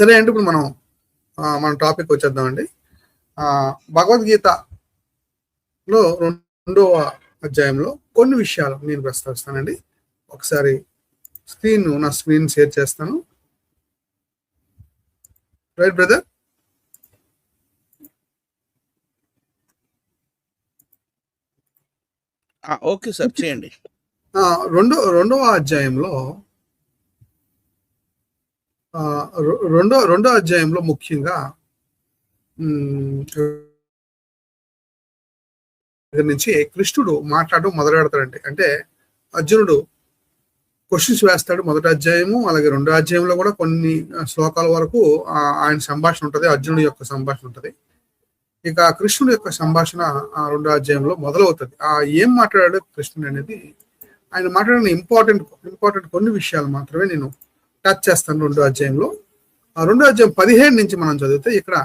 సరే అండి, ఇప్పుడు మనం మన టాపిక్ వచ్చేద్దామండి. భగవద్గీతలో 2వ అధ్యాయంలో కొన్ని విషయాలు నేను ప్రస్తావిస్తానండి. ఒకసారి నా స్క్రీన్ షేర్ చేస్తాను. Right brother? ఓకే సార్, చేయండి. రెండవ అధ్యాయంలో రెండో అధ్యాయంలో ముఖ్యంగా నుంచి కృష్ణుడు మాట్లాడడం మొదలు పెడతాడండి. అంటే అర్జునుడు క్వశ్చన్స్ వేస్తాడు. మొదటి అధ్యాయము అలాగే రెండో అధ్యాయంలో కూడా కొన్ని శ్లోకాల వరకు ఆయన సంభాషణ ఉంటుంది, అర్జునుడి యొక్క సంభాషణ ఉంటుంది. ఇక కృష్ణుడి యొక్క సంభాషణ రెండో అధ్యాయంలో మొదలవుతుంది. ఏం మాట్లాడాడు కృష్ణుడు అనేది, ఆయన మాట్లాడిన ఇంపార్టెంట్ కొన్ని విషయాలు మాత్రమే నేను టచ్ చేస్తాను. రెండో అధ్యాయంలో 15 నుంచి మనం చదివితే ఇక్కడ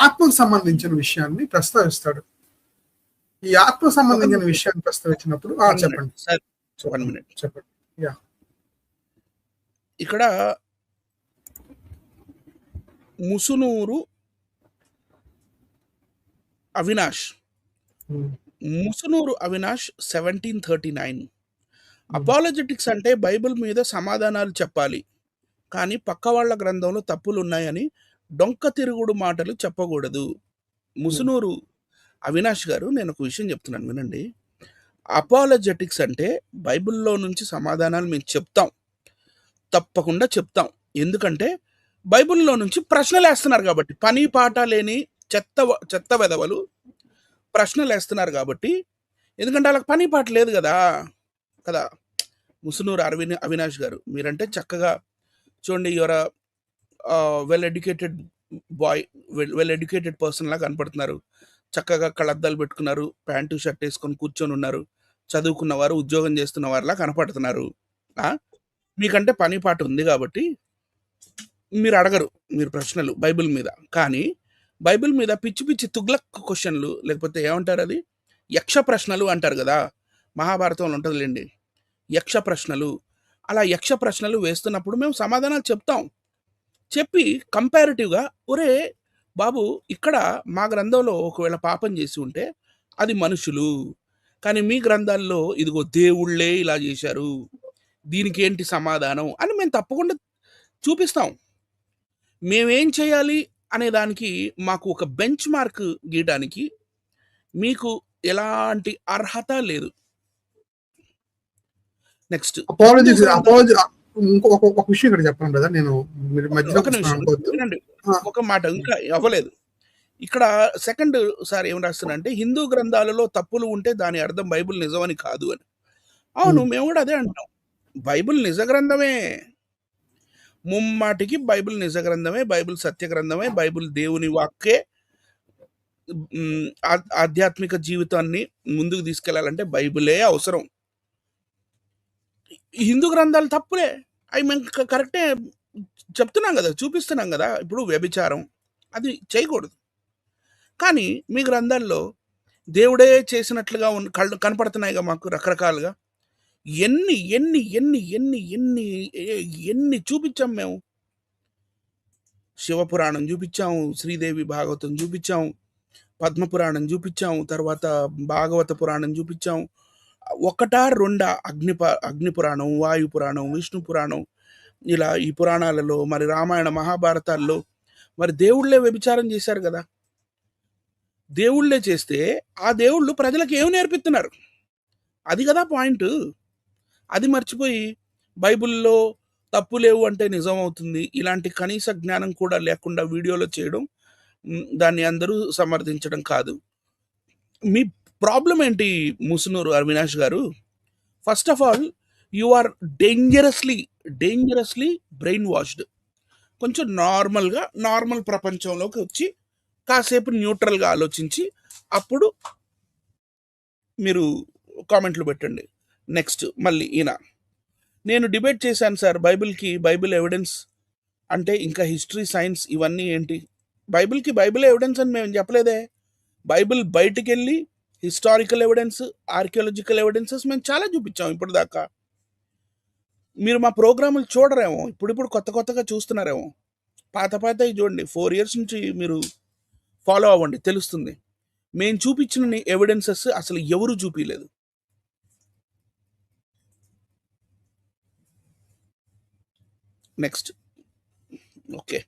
ఆత్మకు సంబంధించిన విషయాన్ని ప్రస్తావిస్తాడు. ఈ ఆత్మ సంబంధించిన విషయాన్ని ప్రస్తావించినప్పుడు చెప్పండి. ఇక్కడ ముసునూరు అవినాష్ 1739. అపాలజెటిక్స్ అంటే బైబిల్ మీద సమాధానాలు చెప్పాలి, కానీ పక్క వాళ్ళ గ్రంథంలో తప్పులు ఉన్నాయని డొంక తిరుగుడు మాటలు చెప్పకూడదు. ముసునూరు అవినాష్ గారు, నేను ఒక విషయం చెప్తున్నాను వినండి. అపాలజెటిక్స్ అంటే బైబిల్లో నుంచి సమాధానాలు మేము చెప్తాం, తప్పకుండా చెప్తాం. ఎందుకంటే బైబిల్లో నుంచి ప్రశ్నలు వేస్తున్నారు కాబట్టి, పని పాట లేని చెత్త వెధవలు ప్రశ్నలు వేస్తున్నారు కాబట్టి. ఎందుకంటే వాళ్ళకి పని పాట లేదు కదా. ముసునూరు అవినాష్ గారు, మీరంటే చక్కగా చూడండి, your well educated boy, well educated person లాగా కనపడుతున్నారు. చక్కగా కళ్ళద్దాలు పెట్టుకున్నారు, ప్యాంటు షర్ట్ వేసుకొని కూర్చొని ఉన్నారు, చదువుకున్నవారు, ఉద్యోగం చేస్తున్న వారిలా కనపడుతున్నారు. మీకంటే పని పాట ఉంది కాబట్టి మీరు అడగరు మీరు ప్రశ్నలు బైబిల్ మీద. కానీ బైబిల్ మీద పిచ్చి పిచ్చి తుగ్లక్ క్వశ్చన్లు, లేకపోతే ఏమంటారు, అది యక్ష ప్రశ్నలు అంటారు కదా. మహాభారతంలో ఉంటుందిలేండి యక్ష ప్రశ్నలు. అలా యక్ష ప్రశ్నలు వేస్తున్నప్పుడు మేము సమాధానాలు చెప్తాం. చెప్పి కంపారిటివ్గా, ఒరే బాబు, ఇక్కడ మా గ్రంథంలో ఒకవేళ పాపం చేసి ఉంటే అది మనుషులు, కానీ మీ గ్రంథాల్లో ఇదిగో దేవుళ్ళే ఇలా చేశారు, దీనికి ఏంటి సమాధానం అని మేము తప్పకుండా చూపిస్తాం. మేమేం చేయాలి అనే దానికి మాకు ఒక బెంచ్ మార్క్ గీయడానికి మీకు ఎలాంటి అర్హత లేదు. నెక్స్ట్ ఒక విషయం ఇక్కడ చెప్పండి బ్రదర్, నేను ఒక మాట ఇంకా అవ్వలేదు. ఇక్కడ సెకండ్ సార్ ఏం రాస్తున్నా, హిందూ గ్రంథాలలో తప్పులు ఉంటే దాని అర్థం బైబిల్ నిజమని కాదు అని. అవును, మేము కూడా అదే అంటాం. బైబిల్ నిజ గ్రంథమే, ముమ్మాటికి బైబిల్ నిజ గ్రంథమే, బైబిల్ సత్య గ్రంథమే, బైబిల్ దేవుని వాక్కే. ఆధ్యాత్మిక జీవితాన్ని ముందుకు తీసుకెళ్లాలంటే బైబిలే అవసరం. హిందూ గ్రంథాలు తప్పులే, అవి మేము కరెక్టే చెప్తున్నాం కదా, చూపిస్తున్నాం కదా. ఇప్పుడు వ్యభిచారం అది చేయకూడదు, కానీ మీ గ్రంథాల్లో దేవుడే చేసినట్లుగా కనపడుతున్నాయిగా మాకు రకరకాలుగా. ఎన్ని ఎన్ని ఎన్ని ఎన్ని ఎన్ని ఎన్ని చూపించాం మేము. శివపురాణం చూపించాము, శ్రీదేవి భాగవతం చూపించాము, పద్మపురాణం చూపించాము, తర్వాత భాగవత పురాణం చూపించాము. ఒకటా రెండా అగ్ని పురాణం, వాయు పురాణం, విష్ణు పురాణం, ఇలా ఈ పురాణాలలో మరి రామాయణ మహాభారతాల్లో మరి దేవుళ్ళే వ్యభిచారం చేశారు కదా. దేవుళ్ళే చేస్తే ఆ దేవుళ్ళు ప్రజలకు ఏమి నేర్పిస్తున్నారు, అది కదా పాయింట్. అది మర్చిపోయి బైబిల్లో తప్పు లేవు అంటే నిజం అవుతుంది, ఇలాంటి కనీస జ్ఞానం కూడా లేకుండా వీడియోలో చేయడం, దాన్ని అందరూ సమర్థించడం కాదు. మీ ప్రాబ్లం ఏంటి ముసునూరు అవినాష్ గారు? First of all, you are dangerously brainwashed. కొంచెం నార్మల్ ప్రపంచంలోకి వచ్చి కాసేపు న్యూట్రల్గా ఆలోచించి అప్పుడు మీరు కామెంట్లు పెట్టండి. నెక్స్ట్ మళ్ళీ ఈయన, నేను డిబేట్ చేశాను సార్, బైబిల్ ఎవిడెన్స్ అంటే ఇంకా హిస్టరీ, సైన్స్ ఇవన్నీ ఏంటి? బైబిల్ ఎవిడెన్స్ అని మేము చెప్పలేదే. బైబిల్ బయటికి వెళ్ళి హిస్టారికల్ ఎవిడెన్స్, ఆర్కియాలజికల్ ఎవిడెన్సెస్ మేము చాలా చూపించాం ఇప్పుడు దాకా. మీరు మా ప్రోగ్రాములు చూడరేమో, ఇప్పుడిప్పుడు కొత్తగా చూస్తున్నారేమో. పాతయి చూడండి. 4 ఇయర్స్ నుంచి మీరు ఫాలో అవ్వండి, తెలుస్తుంది. మేము చూపించిన ఎవిడెన్సెస్ అసలు ఎవరు చూపియలేదు. నెక్స్ట్. ఓకే,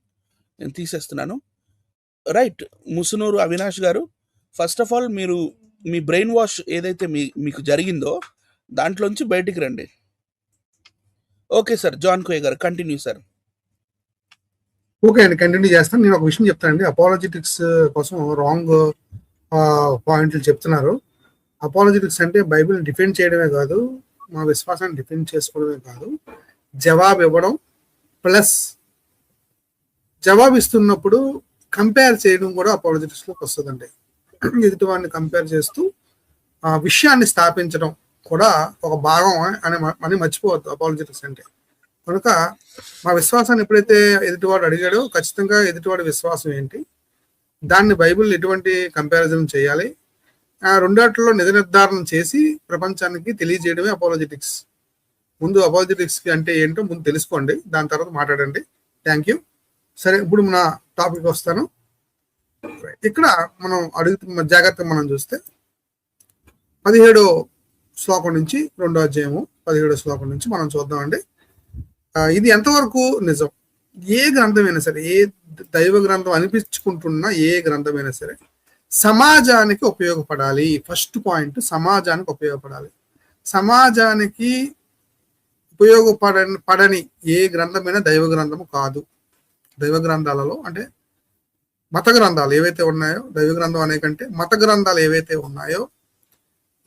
నేను తీసేస్తున్నాను. రైట్. ముసునూరు అవినాష్ గారు, ఫస్ట్ ఆఫ్ ఆల్ మీరు మీ బ్రెయిన్ వాష్ ఏదైతే మీకు జరిగిందో దాంట్లోంచి బయటికి రండి. ఓకే సార్, జాన్ కోయ్ గారు కంటిన్యూ సార్. ఓకే అండి, కంటిన్యూ చేస్తాను. నేను ఒక విషయం చెప్తానండి. అపాలజెటిక్స్ కోసం రాంగ్ పాయింట్లు చెప్తున్నారు. అపాలజెటిక్స్ అంటే బైబిల్ డిఫెండ్ చేయడమే కాదు, మా విశ్వాసాన్ని డిఫెండ్ చేసుకోవడమే కాదు, జవాబు ఇవ్వడం ప్లస్ జవాబు ఇస్తున్నప్పుడు కంపేర్ చేయడం కూడా అపాలజెటిక్స్ లోకి వస్తుందండి. ఎదుటి వాడిని కంపేర్ చేస్తూ ఆ విషయాన్ని స్థాపించడం కూడా ఒక భాగం అని మర్చిపోవద్దు అపాలజెటిక్స్ అంటే. కనుక మా విశ్వాసాన్ని ఎప్పుడైతే ఎదుటివాడు అడిగాడో ఖచ్చితంగా ఎదుటివాడి విశ్వాసం ఏంటి, దాన్ని బైబిల్ ఎటువంటి కంపారిజన్ చేయాలి, ఆ రెండాటిలో నిజ నిర్ధారణ చేసి ప్రపంచానికి తెలియజేయడమే అపాలజెటిక్స్. ముందు అపాలజెటిక్స్ అంటే ఏంటో ముందు తెలుసుకోండి, దాని తర్వాత మాట్లాడండి. Thank you. సరే, ఇప్పుడు మన టాపిక్ వస్తాను. ఇక్కడ మనం అడుగుతున్న జాగ్రత్తగా మనం చూస్తే 17వ శ్లోకం నుంచి 2వ అధ్యాయము 17వ శ్లోకం నుంచి మనం చూద్దామండి. ఇది ఎంతవరకు నిజం? ఏ గ్రంథమైనా సరే, ఏ దైవ గ్రంథం అనిపించుకుంటున్న ఏ గ్రంథమైనా సరే సమాజానికి ఉపయోగపడాలి. ఫస్ట్ పాయింట్, సమాజానికి ఉపయోగపడాలి. సమాజానికి ఉపయోగపడని ఏ గ్రంథమైనా దైవ గ్రంథము కాదు. దైవ గ్రంథాలలో అంటే మత గ్రంథాలు ఏవైతే ఉన్నాయో, దైవ గ్రంథం అనే కంటే మత గ్రంథాలు ఏవైతే ఉన్నాయో,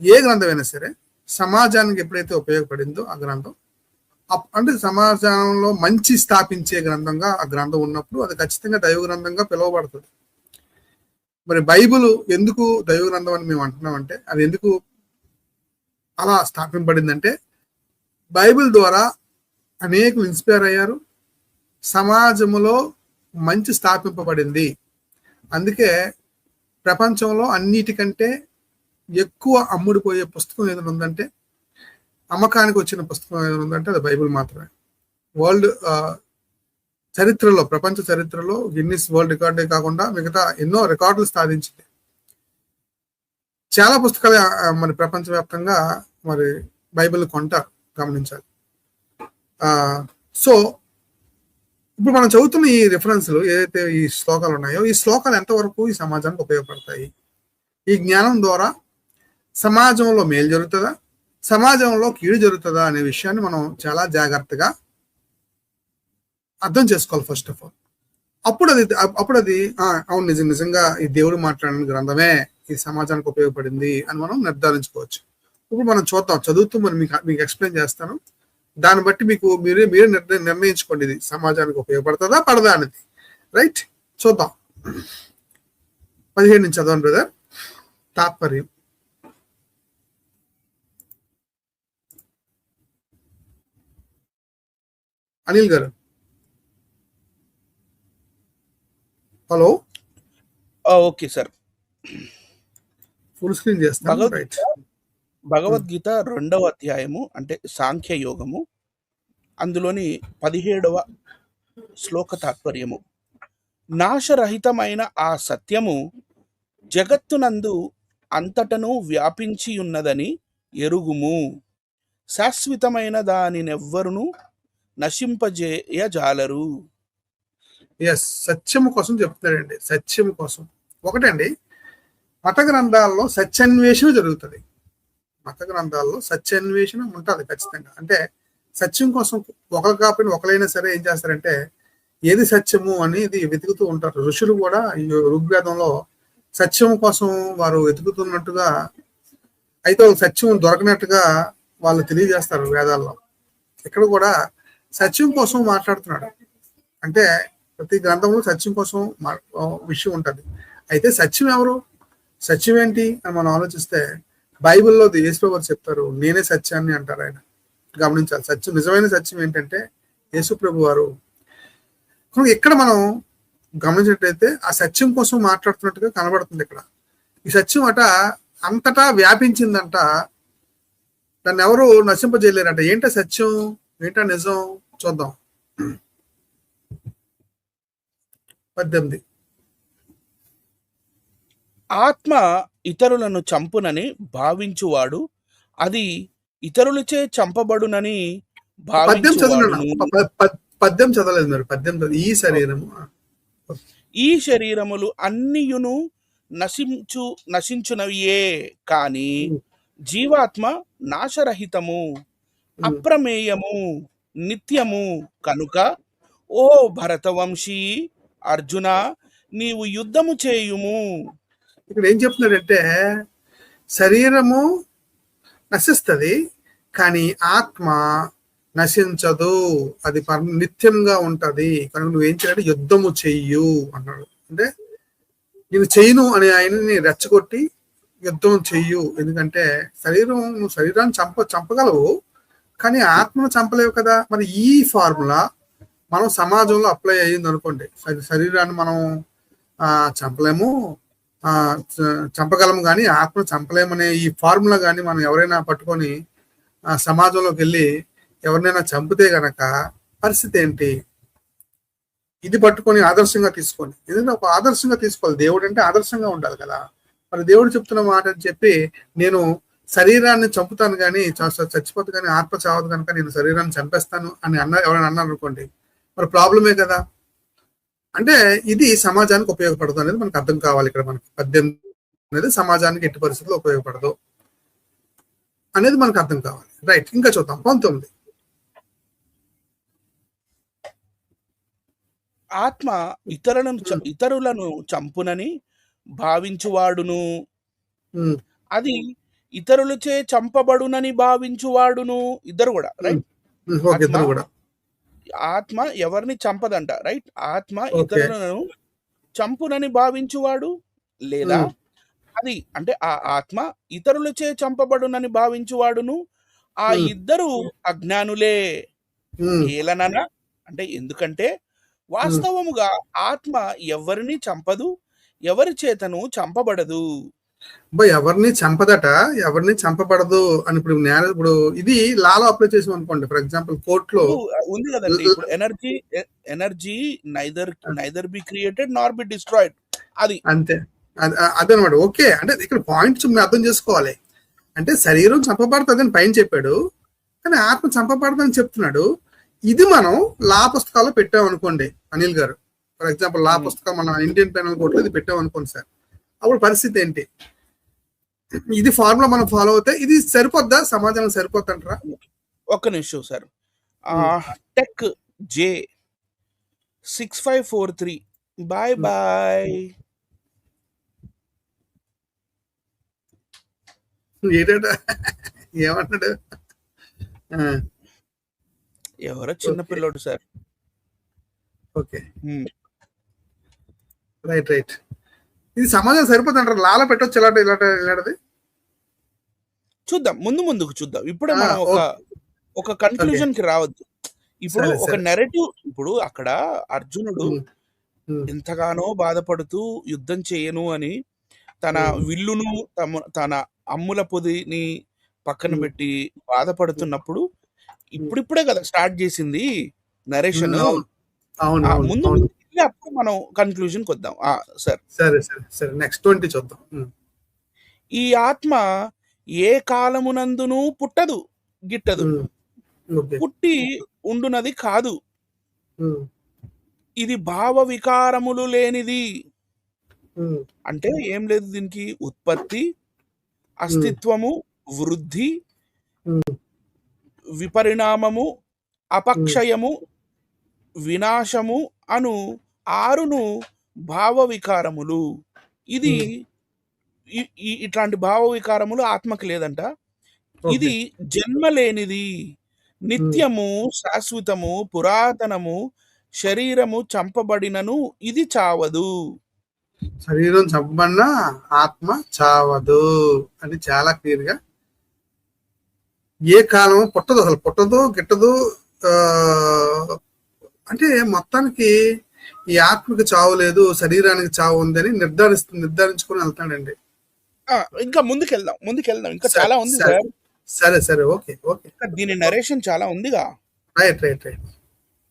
ఏ గ్రంథమైనా సరే సమాజానికి ఎప్పుడైతే ఉపయోగపడిందో ఆ గ్రంథం, అంటే సమాజంలో మంచి స్థాపించే గ్రంథంగా ఆ గ్రంథం ఉన్నప్పుడు అది ఖచ్చితంగా దైవ గ్రంథంగా పిలువబడుతుంది. మరి బైబిల్ ఎందుకు దైవ గ్రంథం అని మేము అంటున్నామంటే, అది ఎందుకు అలా స్థాపింపబడిందంటే, బైబిల్ ద్వారా అనేకులు ఇన్స్పైర్ అయ్యారు, సమాజంలో మంచి స్థాపింపబడింది. అందుకే ప్రపంచంలో అన్నిటికంటే ఎక్కువ అమ్ముడుపోయే పుస్తకం ఏదైనా ఉందంటే, అమ్మకానికి వచ్చిన పుస్తకం ఏదైనా ఉందంటే అది బైబిల్ మాత్రమే. వరల్డ్ చరిత్రలో, ప్రపంచ చరిత్రలో గిన్నిస్ వరల్డ్ రికార్డే కాకుండా మిగతా ఎన్నో రికార్డులు సాధించింది. చాలా పుస్తకాలు మరి ప్రపంచవ్యాప్తంగా మరి బైబిల్ కొంటారు, గమనించాలి. సో ఇప్పుడు మనం చదువుతున్న ఈ రిఫరెన్స్లు ఏదైతే ఈ శ్లోకాలు ఉన్నాయో, ఈ శ్లోకాలు ఎంతవరకు ఈ సమాజానికి ఉపయోగపడతాయి? ఈ జ్ఞానం ద్వారా సమాజంలో మేలు జరుగుతుందా, సమాజంలో కీడు జరుగుతుందా అనే విషయాన్ని మనం చాలా జాగ్రత్తగా అర్థం చేసుకోవాలి ఫస్ట్ ఆఫ్ ఆల్. అప్పుడు అది అవును, నిజంగా ఈ దేవుడు మాట్లాడిన గ్రంథమే ఈ సమాజానికి ఉపయోగపడింది అని మనం నిర్ధారించుకోవచ్చు. ఇప్పుడు మనం చూద్దాం, చదువుతూ మరి మీకు ఎక్స్ప్లెయిన్ చేస్తాను. దాన్ని బట్టి మీరే నిర్ణయించుకోండి, ఇది సమాజానికి ఉపయోగపడుతుందా పడదా అనేది. రైట్, చూద్దాం. 17 నుంచి చదవండి బ్రదర్. తాత్పర్యం. అనిల్ గారు, hello. Okay sir, full screen చేస్తాను. రైట్. భగవద్గీత 2వ అధ్యాయము అంటే సాంఖ్య యోగము, అందులోని 17వ శ్లోక తాత్పర్యము. నాశరహితమైన ఆ సత్యము జగత్తునందు అంతటను వ్యాపించి ఉన్నదని ఎరుగుము, శాశ్వతమైన దానినెవ్వరును నశింపజేయజాలరు. ఎస్, సత్యము కోసం చెప్తున్నాడండి. సత్యము కోసం ఒకటండి, మత గ్రంథాల్లో సత్యాన్వేషణ జరుగుతుంది. మత గ్రంథాల్లో సత్యాన్వేషణ ఉంటుంది ఖచ్చితంగా. అంటే సత్యం కోసం ఒకరు కాకపోయినా ఒకరైనా సరే ఏం చేస్తారంటే, ఏది సత్యము అనేది వెతుకుతూ ఉంటారు. ఋషులు కూడా ఈ ఋగ్వేదంలో సత్యం కోసం వారు వెతుకుతున్నట్టుగా, అయితే సత్యం దొరకనట్టుగా వాళ్ళు తెలియజేస్తారు వేదాల్లో. ఇక్కడ కూడా సత్యం కోసం మాట్లాడుతున్నాడు. అంటే ప్రతి గ్రంథంలో సత్యం కోసం విషయం ఉంటుంది. అయితే సత్యం ఎవరు, సత్యం ఏంటి అని మనం ఆలోచిస్తే, బైబిల్లో యేసుప్రభు చెప్తారు, నేనే సత్యాన్ని అంటారు ఆయన. గమనించాలి, సత్యం, నిజమైన సత్యం ఏంటంటే యేసుప్రభు వారు. ఇక్కడ మనం గమనించినట్లయితే ఆ సత్యం కోసం మాట్లాడుతున్నట్టుగా కనబడుతుంది. ఇక్కడ ఈ సత్యం అంతటా వ్యాపించిందంట, దాన్ని ఎవరు నశింపజేయలేరంట. ఏంటో సత్యం, ఏంటా నిజం? చూద్దాం. 18. ఆత్మ ఇతరులను చంపునని భావించువాడు అది ఇతరులచే చంపబడునని 18 చదవండి. భావించువాడును. 18 చదవలేదు మీరు. 18 చదవండి. ఈ శరీరము. ఈ శరీరములు అన్నియును నశించునవియే కాని జీవాత్మ నాశరహితము అప్రమేయము నిత్యము కనుక ఓ భరతవంశీ అర్జున నీవు యుద్ధము చేయుము. ఇక్కడ ఏం చెప్తున్నాడంటే శరీరము నశిస్తుంది, కానీ ఆత్మ నశించదు, అది నిత్యంగా ఉంటది. కనుక నువ్వేం చేయాలంటే యుద్ధము చెయ్యు అన్నాడు. అంటే నేను చేయను అని ఆయనని రెచ్చగొట్టి యుద్ధం చెయ్యు. ఎందుకంటే నువ్వు శరీరాన్ని చంపగలవు, కానీ ఆత్మను చంపలేవు కదా. మరి ఈ ఫార్ములా మనం సమాజంలో అప్లై అయ్యింది అనుకోండి. శరీరాన్ని మనం చంపలేము, చంపగలము, కానీ ఆత్మ చంపలేమనే ఈ ఫార్ములా కానీ మనం ఎవరైనా పట్టుకొని సమాజంలోకి వెళ్ళి ఎవరినైనా చంపితే గనక పరిస్థితి ఏంటి? ఇది పట్టుకొని ఆదర్శంగా తీసుకోండి. ఎందుకంటే ఒక ఆదర్శంగా తీసుకోవాలి. దేవుడు అంటే ఆదర్శంగా ఉండాలి కదా. మరి దేవుడు చెప్తున్న మాట అని చెప్పి నేను శరీరాన్ని చంపుతాను కానీ చచ్చిపోతా కానీ ఆత్మ చావదు కనుక నేను శరీరాన్ని చంపేస్తాను అని ఎవరైనా అన్నారు అనుకోండి, మరి ప్రాబ్లమే కదా. అంటే ఇది సమాజానికి ఉపయోగపడదు అనేది మనకు అర్థం కావాలి. ఇక్కడ మనకి 18 అనేది సమాజానికి ఎట్టి పరిస్థితుల్లో ఉపయోగపడదు అనేది మనకు అర్థం కావాలి. రైట్, ఇంకా చూద్దాం. 19. ఆత్మ ఇతరులను చంపునని భావించువాడును అది ఇతరులచే చంపబడునని భావించువాడును. ఇద్దరు కూడా రైట్. ఆత్మ ఎవరిని చంపదంట రైట్. ఆత్మ ఇతరులను చంపునని భావించువాడు లేదా అది అంటే ఆ ఆత్మ ఇతరులచే చంపబడునని భావించువాడును ఆ ఇద్దరు అజ్ఞానులే. ఏలననా అంటే ఎందుకంటే వాస్తవముగా ఆత్మ ఎవరిని చంపదు, ఎవరి చేతను చంపబడదు. ఎవరిని చంపదట, ఎవరిని చంపబడదు అని ఇప్పుడు ఇది లాలో అప్లై చేసాం అనుకోండి. ఫర్ ఎగ్జాంపుల్ కోర్టులో ఉంది కదండి. ఇప్పుడు energy neither be created Nar be destroyed. అది అంతే, అదనమాట. ఓకే, అంటే ఇక్కడ పాయింట్స్ మీరు అర్థం చేసుకోవాలి. అంటే శరీరం చంపబడుతుంది అని పైన చెప్పాడు, కానీ ఆత్మ చంపబడదని చెప్తున్నాడు. ఇది మనం లా పుస్తకాల్లో పెట్టామనుకోండి అనిల్ గారు. ఫర్ ఎగ్జాంపుల్ లా పుస్తకం మన ఇండియన్ పెనల్ కోడ్లో ఇది పెట్టామనుకోండి సార్, అప్పుడు పరిస్థితి ఏంటి? ఇది ఫార్ములా మనం ఫాలో అవుతే ఇది సరిపోద్దా? సమాజానికి సరిపోద్దంటారా? ఒక్క నిమిషం సార్. టెక్ జే 6543 బాయ్ బాయ్. ఏమంటాడు? ఎవరో చిన్న పిల్లోడు సార్. Okay, right right. ఇది సమాజం సరిపోతుంటారు. లాల పెట్టొచ్చు ఇలాంటిది. చూద్దాం, ముందుకు చూద్దాం. ఇప్పుడే మనం ఒక కన్క్లూజన్ కి రావద్దు. ఇప్పుడు ఒక నెరేటివ్. ఇప్పుడు అక్కడ అర్జునుడు ఎంతగానో బాధపడుతూ యుద్ధం చేయను అని తన విల్లును తన అమ్ముల పొదిని పక్కన పెట్టి బాధపడుతున్నప్పుడు ఇప్పుడిప్పుడే కదా స్టార్ట్ చేసింది నరేషన్. ముందు అప్పుడు మనం కన్క్లూజన్ వద్దాం సార్. సరే నెక్స్ట్ 20 చూద్దాం. ఈ ఆత్మ ఏ కాలమునందును పుట్టదు గిట్టదు, పుట్టి ఉండునది కాదు. ఇది భావ వికారములు లేనిది. అంటే ఏం లేదు దీనికి. ఉత్పత్తి, అస్తిత్వము, వృద్ధి, విపరిణామము, అపక్షయము, వినాశము అను 6 భావ వికారములు. ఇది ఇట్లాంటి భావ వికారములు ఆత్మకి లేదంట. ఇది జన్మ లేనిది, నిత్యము, శాశ్వతము, పురాతనము. శరీరము చంపబడినను ఇది చావదు. శరీరం చంపబడినా ఆత్మ చావదు అని చాలా క్లియర్ గా. ఏ కాలం పుట్టదు, అసలు పుట్టదు గిట్టదు. అంటే మొత్తానికి ఈ ఆత్మకి చావు లేదు, శరీరానికి చావు ఉందని నిర్ధారించుకొని వెళ్తాడండి. ఇంకా ముందుకెళ్దాం. ఇంకా చాలా ఉంది సార్. సరే ఓకే. దీని నరేషన్ చాలా ఉందిగా. Right right right.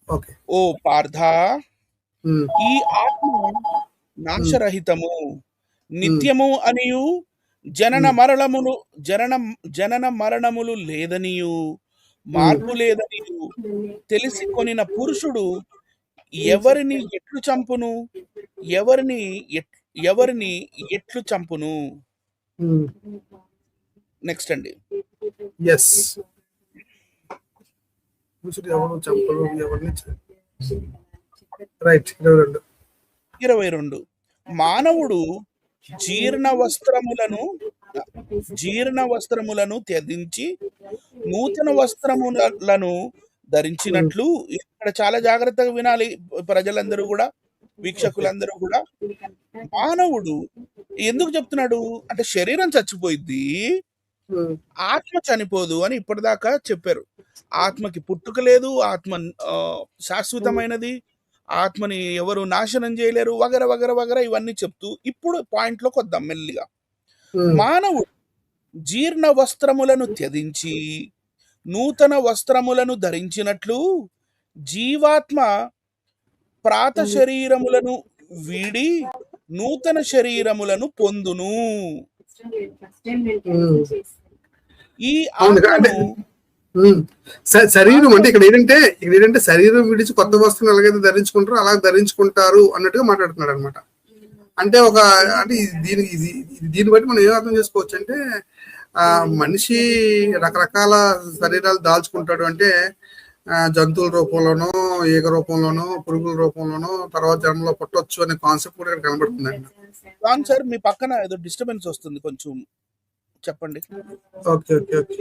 ఓకే. ఓ పార్థా, ఉమ్, ఈ ఆత్మ ఉమ్, నాశరహితము, ఉమ్, నిత్యము అనియు, జనన ఉమ్, మరణములు జననం జనన మరణములు లేదనియు, ఉమ్, మార్పు లేదనియు తెలిసి కొనిన పురుషుడు ఎవరిని ఎట్లు చంపును? ఎవరిని ఎట్ ఎవరిని ఎట్లు చంపును? ఉమ్. నెక్స్ట్ అండి. ఎస్. పురుషుడు ఎవరు చంపరు, ఎవరిని రైట్. 22. 22. మానవుడు జీర్ణ వస్త్రములను జీర్ణ వస్త్రములను త్యజించి నూతన వస్త్రములను ఉమ్, ధరించినట్లు, ఇక్కడ చాలా జాగ్రత్తగా వినాలి ప్రజలందరూ కూడా, ఓకే. వీక్షకులందరూ కూడా. మానవుడు ఎందుకు చెప్తున్నాడు అంటే శరీరం చచ్చిపోయిద్ది, ఉమ్, ఆత్మ చనిపోదు అని ఇప్పటిదాకా చెప్పారు. ఆత్మకి పుట్టుక లేదు, ఆత్మ ఆ, శాశ్వతమైనది, ఆత్మని ఎవరు నాశనం చేయలేరు, వగర వగర వగర ఇవన్నీ చెప్తూ ఇప్పుడు పాయింట్లోకి వద్దాం మెల్లిగా. ఉమ్, మానవుడు జీర్ణ వస్త్రములను త్యజించి నూతన వస్త్రములను ధరించినట్లు జీవాత్మ ప్రాత శరీరములను వీడి నూతన శరీరములను పొందును. ఉమ్. ఈ అవును. అంటే ఆత్మను ఉమ్, శరీరం అంటే ఆత్మ ఇక్కడ ఏంటంటే శరీరం విడిచి కొత్త వస్తువులు ఎలాగైతే ధరించుకుంటారో అలా ధరించుకుంటారు అన్నట్టుగా మాట్లాడుతున్నాడు అనమాట. అంటే అంటే దీన్ని బట్టి మనం ఏం అర్థం చేసుకోవచ్చు అంటే ఆ మనిషి రకరకాల శరీరాలు దాల్చుకుంటాడు అంటే జంతువుల రూపంలోనో, ఈగ రూపంలోనో, పురుగుల రూపంలోనో తర్వాత జన్మలో పుట్టొచ్చు అనే కాన్సెప్ట్ కూడా ఇక్కడ కనబడుతుందండి. రాన్ సార్, మీ పక్కన ఏదో డిస్టర్బెన్స్ వస్తుంది, కొంచెం చెప్పండి. Okay okay okay.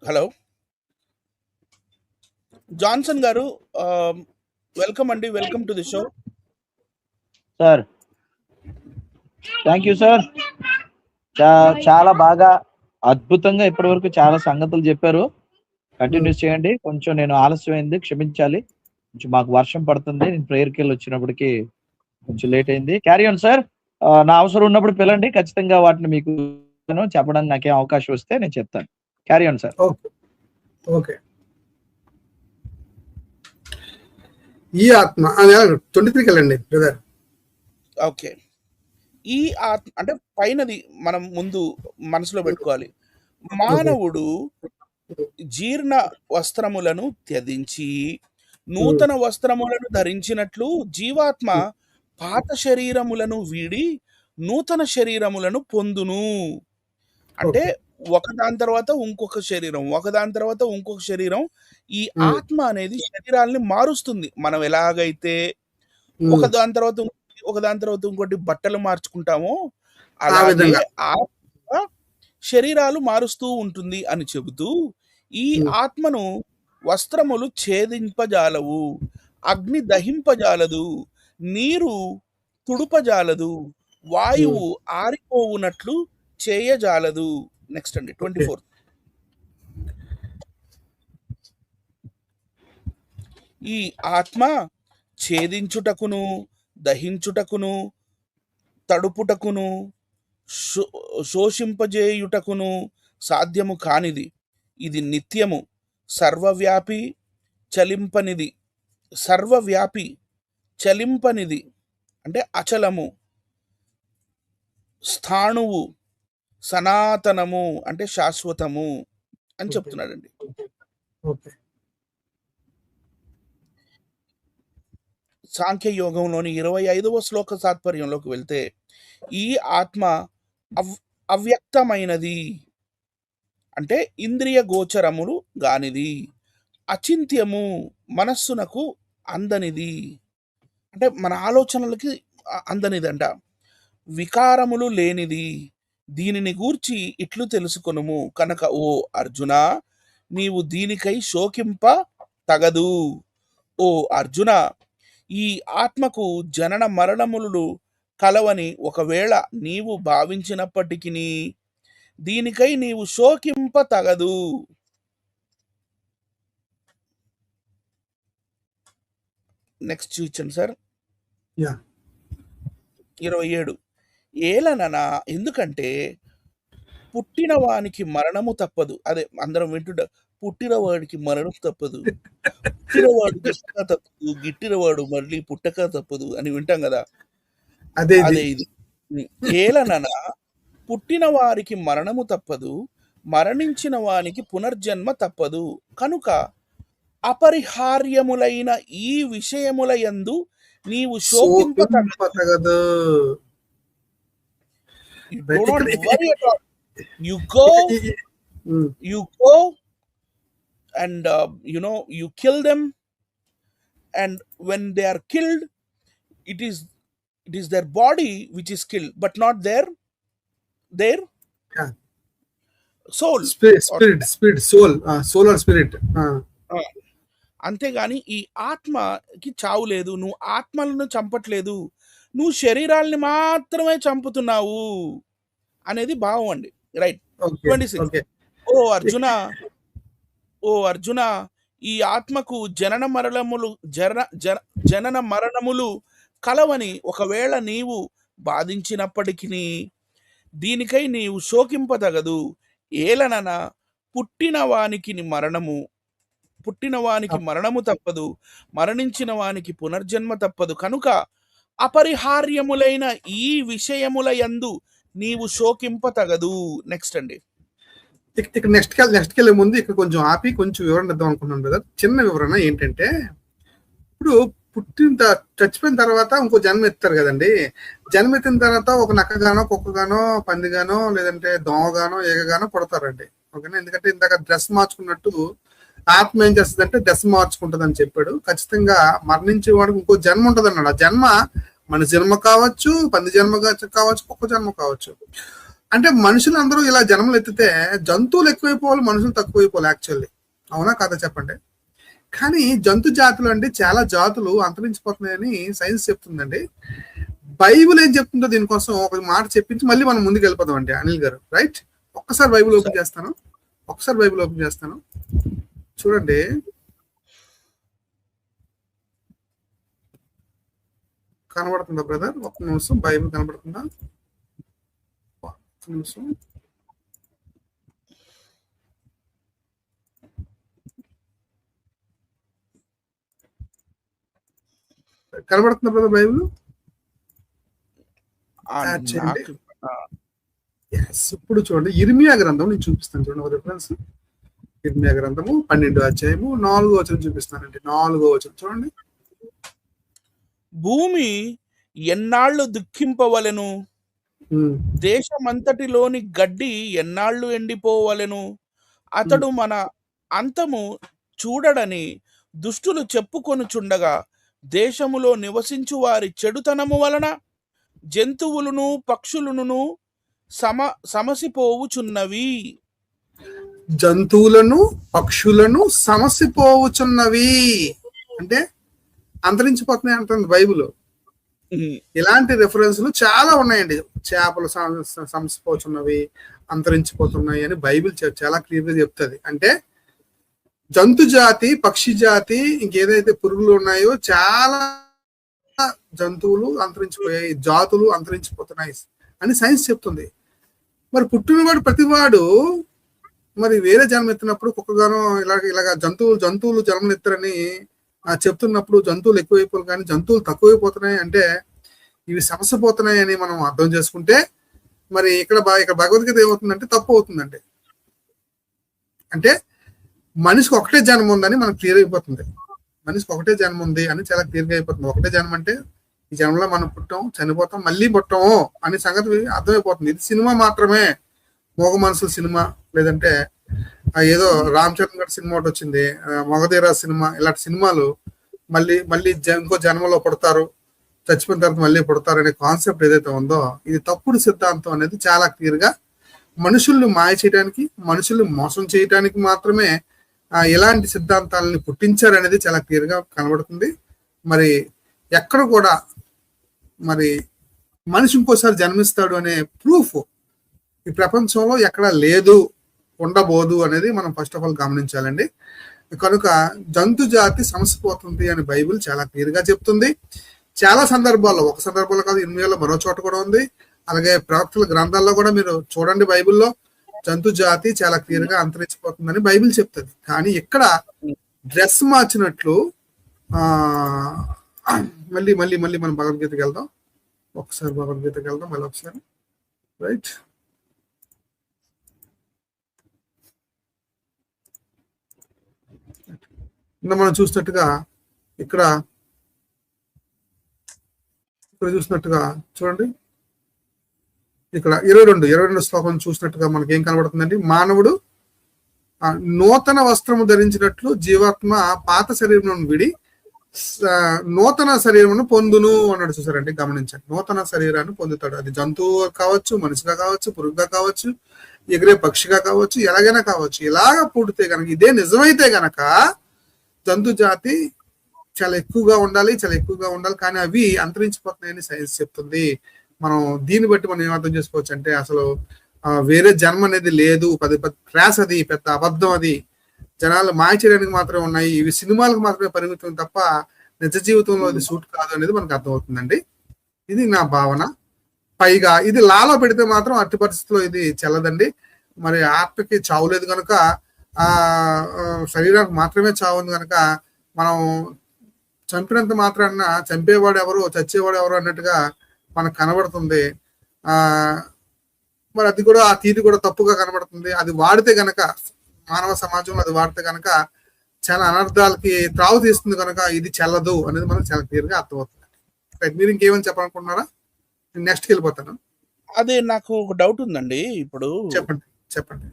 Hello Johnson గారు, వెల్కమ్ అండి, welcome to the show sir. Thank you sir. చాలా బాగా అద్భుతంగా ఇప్పటి వరకు చాలా సంగతులు చెప్పారు. కంటిన్యూస్ చేయండి. కొంచెం నేను ఆలస్యమైంది, క్షమించాలి. కొంచెం మాకు వర్షం పడుతుంది, నేను ప్రేయర్కి వెళ్ళి వచ్చినప్పటికి కొంచెం లేట్ అయింది. Carry on sir. నా అవసరం ఉన్నప్పుడు పిలండి, ఖచ్చితంగా వాటిని మీకు చెప్పడానికి నాకేం అవకాశం వస్తే నేను చెప్తాను. Carry on sir. Okay okay. ఈ ఆత్మ 23కి వెళ్ళండి బ్రదర్. ఓకే. ఈ ఆత్మ అంటే పైనది మనం ముందు మనసులో పెట్టుకోవాలి. మానవుడు జీర్ణ వస్త్రములను త్యజించి నూతన వస్త్రములను ధరించినట్లు జీవాత్మ పాత శరీరములను వీడి నూతన శరీరములను పొందును. అంటే ఒకదాని తర్వాత ఇంకొక శరీరం, ఒకదాని తర్వాత ఇంకొక శరీరం. ఈ ఆత్మ అనేది శరీరాల్ని మారుస్తుంది. మనం ఎలాగైతే ఒకదాని తర్వాత ఇంకోటి బట్టలు మార్చుకుంటామో అలాగే ఆత్మ శరీరాలు మారుస్తూ ఉంటుంది అని చెబుతూ, ఈ ఆత్మను వస్త్రములు ఛేదింపజాలవు, అగ్ని దహింపజాలదు, నీరు తుడుపజాలదు, వాయువు ఆరిపోవునట్లు చేయజాలదు. నెక్స్ట్ అండి 24. ఈ ఆత్మ ఛేదించుటకును, దహించుటకును, తడుపుటకును, శోషింపజేయుటకును సాధ్యము కానిది. ఇది నిత్యము, సర్వవ్యాపి, చలింపనిది. సర్వవ్యాపి, చలింపనిది అంటే అచలము, స్థాణువు, సనాతనము అంటే శాశ్వతము అని చెప్తున్నాడండి. సాంఖ్యయోగంలోని 25వ శ్లోక తాత్పర్యంలోకి వెళ్తే, ఈ ఆత్మ అవ్యక్తమైనది అంటే ఇంద్రియ గోచరములు గానిది, అచింత్యము మనస్సునకు అందనిది అంటే మన ఆలోచనలకి అందనిదంట, వికారములు లేనిది. దీనిని గూర్చి ఇట్లు తెలుసుకొనుము కనుక ఓ అర్జున, నీవు దీనికై శోకింప తగదు. ఓ అర్జున, ఈ ఆత్మకు జనన మరణములు కలవని ఒకవేళ నీవు భావించినప్పటికీ దీనికై నీవు శోకింప తగదు. Next చూచండి sir. 27 ఏలననా ఎందుకంటే పుట్టిన వానికి మరణము తప్పదు. అదే అందరం వింటుంటాం. పుట్టిన వాడికి మరణం తప్పదు. పుట్టినవాడు గిట్టక తప్పదు. గిట్టినవాడు మళ్ళీ పుట్టక తప్పదు అని వింటాం గదా! అదే అదే ఇది. ఏలననా పుట్టిన వారికి మరణము తప్పదు. మరణించిన వానికి పునర్జన్మ తప్పదు. కనుక అపరిహార్యములైన ఈ విషయముల యందు నీవు శోకింపతగదు. Do not worry at all. You go and you kill them, and when they are killed, it is their body which is killed, but not their soul. Spirit, soul or spirit. అంతేగాని ఈ ఆత్మకి చావు లేదు. నువ్వు ఆత్మలను చంపట్లేదు, నువ్వు శరీరాల్ని మాత్రమే చంపుతున్నావు అనేది భావం అండి. రైట్. 26 ఓ అర్జున ఈ ఆత్మకు జనన మరణములు కలవని ఒకవేళ నీవు బాధించినప్పటికీ దీనికై నీవు శోకింపదగదు. ఏలనన పుట్టిన వానికి మరణము తప్పదు, మరణించిన వానికి పునర్జన్మ తప్పదు. కనుక అపరిహార్యములైన ఈ విషయముల యందు నీవు శోకింపతగదు. నెక్స్ట్ అండి. ఇక్కడ నెక్స్ట్ వెళ్ళే ముందు ఇక్కడ కొంచెం ఆపి కొంచెం వివరణ ఇద్దాం అనుకున్నాను బ్రదర్. చిన్న వివరణ ఏంటంటే, ఇప్పుడు చచ్చిపోయిన తర్వాత ఇంకో జన్మ ఎత్తారు కదండి. జన్మ ఎత్తిన తర్వాత ఒక నక్కగానో, కుక్కగానో, పందిగానో, లేదంటే దోమగానో, ఏగగానో పడతారండి. ఓకేనా? ఎందుకంటే ఇందాక డ్రెస్ మార్చుకున్నట్టు ఆత్మ ఏం చేస్తుంది అంటే డ్రెస్ మార్చుకుంటుంది అని చెప్పాడు. ఖచ్చితంగా మరణించే వాడికి ఇంకో జన్మ ఉంటుంది అన్నాడు. ఆ జన్మ మన జన్మ కావచ్చు, పంది జన్మ కావచ్చు, కుక్క జన్మ కావచ్చు. అంటే మనుషులు అందరూ ఇలా జన్మలు ఎత్తితే జంతువులు ఎక్కువైపోవాలి, మనుషులు తక్కువైపోవాలి. యాక్చువల్లీ అవునా కాదా చెప్పండి? కానీ జంతు జాతులు అండి చాలా జాతులు అంతరించిపోతున్నాయని సైన్స్ చెప్తుందండి. బైబుల్ ఏం చెప్తుందో దీనికోసం ఒక మాట చెప్పించి మళ్ళీ మనం ముందుకు వెళ్ళిపోదాం అండి. అనిల్ గారు రైట్. ఒక్కసారి బైబుల్ ఓపెన్ చేస్తాను. చూడండి. కనబడుతుందా బ్రదర్? ఒక్క నిమిషం. బైబిల్ కనబడుతుందా? ఒక్క నిమిషం. కనబడుతుందా బ్రదర్ బైబిల్? ఇప్పుడు చూడండి, ఇర్మియా గ్రంథం నేను చూపిస్తాను. చూడండి ఒక రిఫరెన్స్. ఇర్మియా గ్రంథము 12వ అధ్యాయము 4వ వచనం చూపిస్తానండి. 4వ వచనం చూడండి. భూమి ఎన్నాళ్ళు దుఃఖింపవలెను, దేశమంతటిలోని గడ్డి ఎన్నాళ్ళు ఎండిపోవలెను. అతడు మన అంతము చూడడని దుష్టులు చెప్పుకొనుచుండగా దేశములో నివసించు వారి చెడుతనము వలన జంతువులను పక్షులను సమసిపోవుచున్నవి. జంతువులను పక్షులను సమసిపోవుచున్నవి అంటే అంతరించిపోతున్నాయి అంటుంది బైబిల్. ఇలాంటి రెఫరెన్స్లు చాలా ఉన్నాయండి. చేపలు సమసిపోతున్నవి, అంతరించిపోతున్నాయి అని బైబిల్ చాలా క్లియర్ గా చెప్తుంది. అంటే జంతు జాతి, పక్షి జాతి, ఇంకేదైతే పురుగులు ఉన్నాయో చాలా జంతువులు అంతరించిపోయాయి, జాతులు అంతరించిపోతున్నాయి అని సైన్స్ చెప్తుంది. మరి పుట్టినవాడు ప్రతివాడు మరి వేరే జన్మ ఎత్తినప్పుడు కుక్కగానో ఇలాగ జంతువులు జన్మలు ఎత్తారని చెప్తున్నప్పుడు జంతువులు ఎక్కువైపోయి కానీ జంతువులు తక్కువైపోతున్నాయి అంటే ఇవి సమస్యపోతున్నాయి అని మనం అర్థం చేసుకుంటే మరి ఇక్కడ భగవద్గీత ఏమవుతుందంటే తప్పు అవుతుందండి. అంటే మనిషికి ఒకటే జన్మ ఉందని మనకు క్లియర్ అయిపోతుంది. మనిషికి ఒకటే జన్మ ఉంది అని చాలా క్లియర్గా అయిపోతుంది. ఒకటే జన్మ అంటే ఈ జన్మలో మనం పుట్టాం, చనిపోతాం, మళ్ళీ పుట్టాము అనే సంగతి అర్థమైపోతుంది. ఇది సినిమా మాత్రమే, మోగ మనసుల సినిమా, లేదంటే ఏదో రామ్ చరణ్ గారి సినిమా ఒకటి వచ్చింది, మగధీరా సినిమా. ఇలాంటి సినిమాలు మళ్ళీ ఇంకో జన్మలో పుడతారు, చచ్చిపోయిన తర్వాత మళ్ళీ పుడతారు అనే కాన్సెప్ట్ ఏదైతే ఉందో ఇది తప్పుడు సిద్ధాంతం అనేది చాలా క్లియర్ గా మనుషుల్ని మాయ చేయడానికి, మనుషుల్ని మోసం చేయడానికి మాత్రమే ఎలాంటి సిద్ధాంతాలని పుట్టించారు అనేది చాలా క్లియర్ గా కనబడుతుంది. మరి ఎక్కడ కూడా మరి మనిషి ఇంకోసారి జన్మిస్తాడు అనే ప్రూఫ్ ఈ ప్రపంచంలో ఎక్కడ లేదు, ఉండబోదు అనేది మనం ఫస్ట్ ఆఫ్ ఆల్ గమనించాలండి. కనుక జంతు జాతి సమసిపోతుంది అని బైబిల్ చాలా క్లియర్ గా చెప్తుంది. చాలా సందర్భాల్లో, ఒక సందర్భంలో కాదు, ఇర్మియాలో మరో చోట కూడా ఉంది. అలాగే ప్రవక్తల గ్రంథాల్లో కూడా మీరు చూడండి, బైబిల్లో జంతు జాతి చాలా క్లియర్ గా అంతరించిపోతుందని బైబిల్ చెప్తుంది. కానీ ఇక్కడ డ్రెస్ మార్చినట్లు మళ్ళీ మళ్ళీ మళ్ళీ మనం భగవద్గీతకి వెళ్దాం. ఒకసారి భగవద్గీతకి వెళ్దాం మళ్ళీ ఒకసారి. రైట్, మనం చూసినట్టుగా ఇక్కడ చూసినట్టుగా చూడండి, ఇక్కడ 22 శ్లోకం చూసినట్టుగా మనకి ఏం కనబడుతుందండి? మానవుడు నూతన వస్త్రము ధరించినట్లు జీవాత్మ పాత శరీరం విడి నూతన శరీరమును పొందును అన్నాడు. చూసారండి, గమనించండి, నూతన శరీరాన్ని పొందుతాడు. అది జంతువు కావచ్చు, మనిషిగా కావచ్చు, పురుగుగా కావచ్చు, ఎగిరే పక్షిగా కావచ్చు, ఎలాగైనా కావచ్చు. ఇలాగ పుడితే గనక, ఇదే నిజమైతే గనక జంతు జాతి చాలా ఎక్కువగా ఉండాలి, చాలా ఎక్కువగా ఉండాలి. కానీ అవి అంతరించిపోతున్నాయని సైన్స్ చెప్తుంది. మనం దీన్ని బట్టి మనం ఏం అర్థం చేసుకోవచ్చు అంటే, అసలు వేరే జన్మ అనేది లేదు. క్రాస్, అది పెద్ద అబద్ధం. అది జనాలు మాయ చేయడానికి మాత్రమే ఉన్నాయి. ఇవి సినిమాలకు మాత్రమే పరిమితం తప్ప నిజ జీవితంలో అది సూట్ కాదు అనేది మనకు అర్థమవుతుందండి. ఇది నా భావన. పైగా ఇది లాలో పెడితే మాత్రం అట్టి పరిస్థితిలో ఇది చెల్లదండి. మరి ఆత్మకి చావు లేదు కనుక, శరీరానికి మాత్రమే చావు ఉంది కనుక, మనం చంపినంత మాత్రాన చంపేవాడు ఎవరు, చచ్చేవాడు ఎవరు అన్నట్టుగా మనకు కనబడుతుంది. మరి అది కూడా, ఆ తీరు కూడా తప్పుగా కనబడుతుంది. అది వాడితే గనక, మానవ సమాజంలో అది వాడితే గనక చాలా అనర్థాలకి త్రావు తీస్తుంది కనుక ఇది చెల్లదు అనేది మనకు చాలా క్లియర్ గా అర్థమవుతుంది. మీరు ఇంకేమని చెప్పాలనుకుంటున్నారా? నెక్స్ట్కి వెళ్ళిపోతాను. అదే నాకు ఒక డౌట్ ఉందండి. ఇప్పుడు చెప్పండి.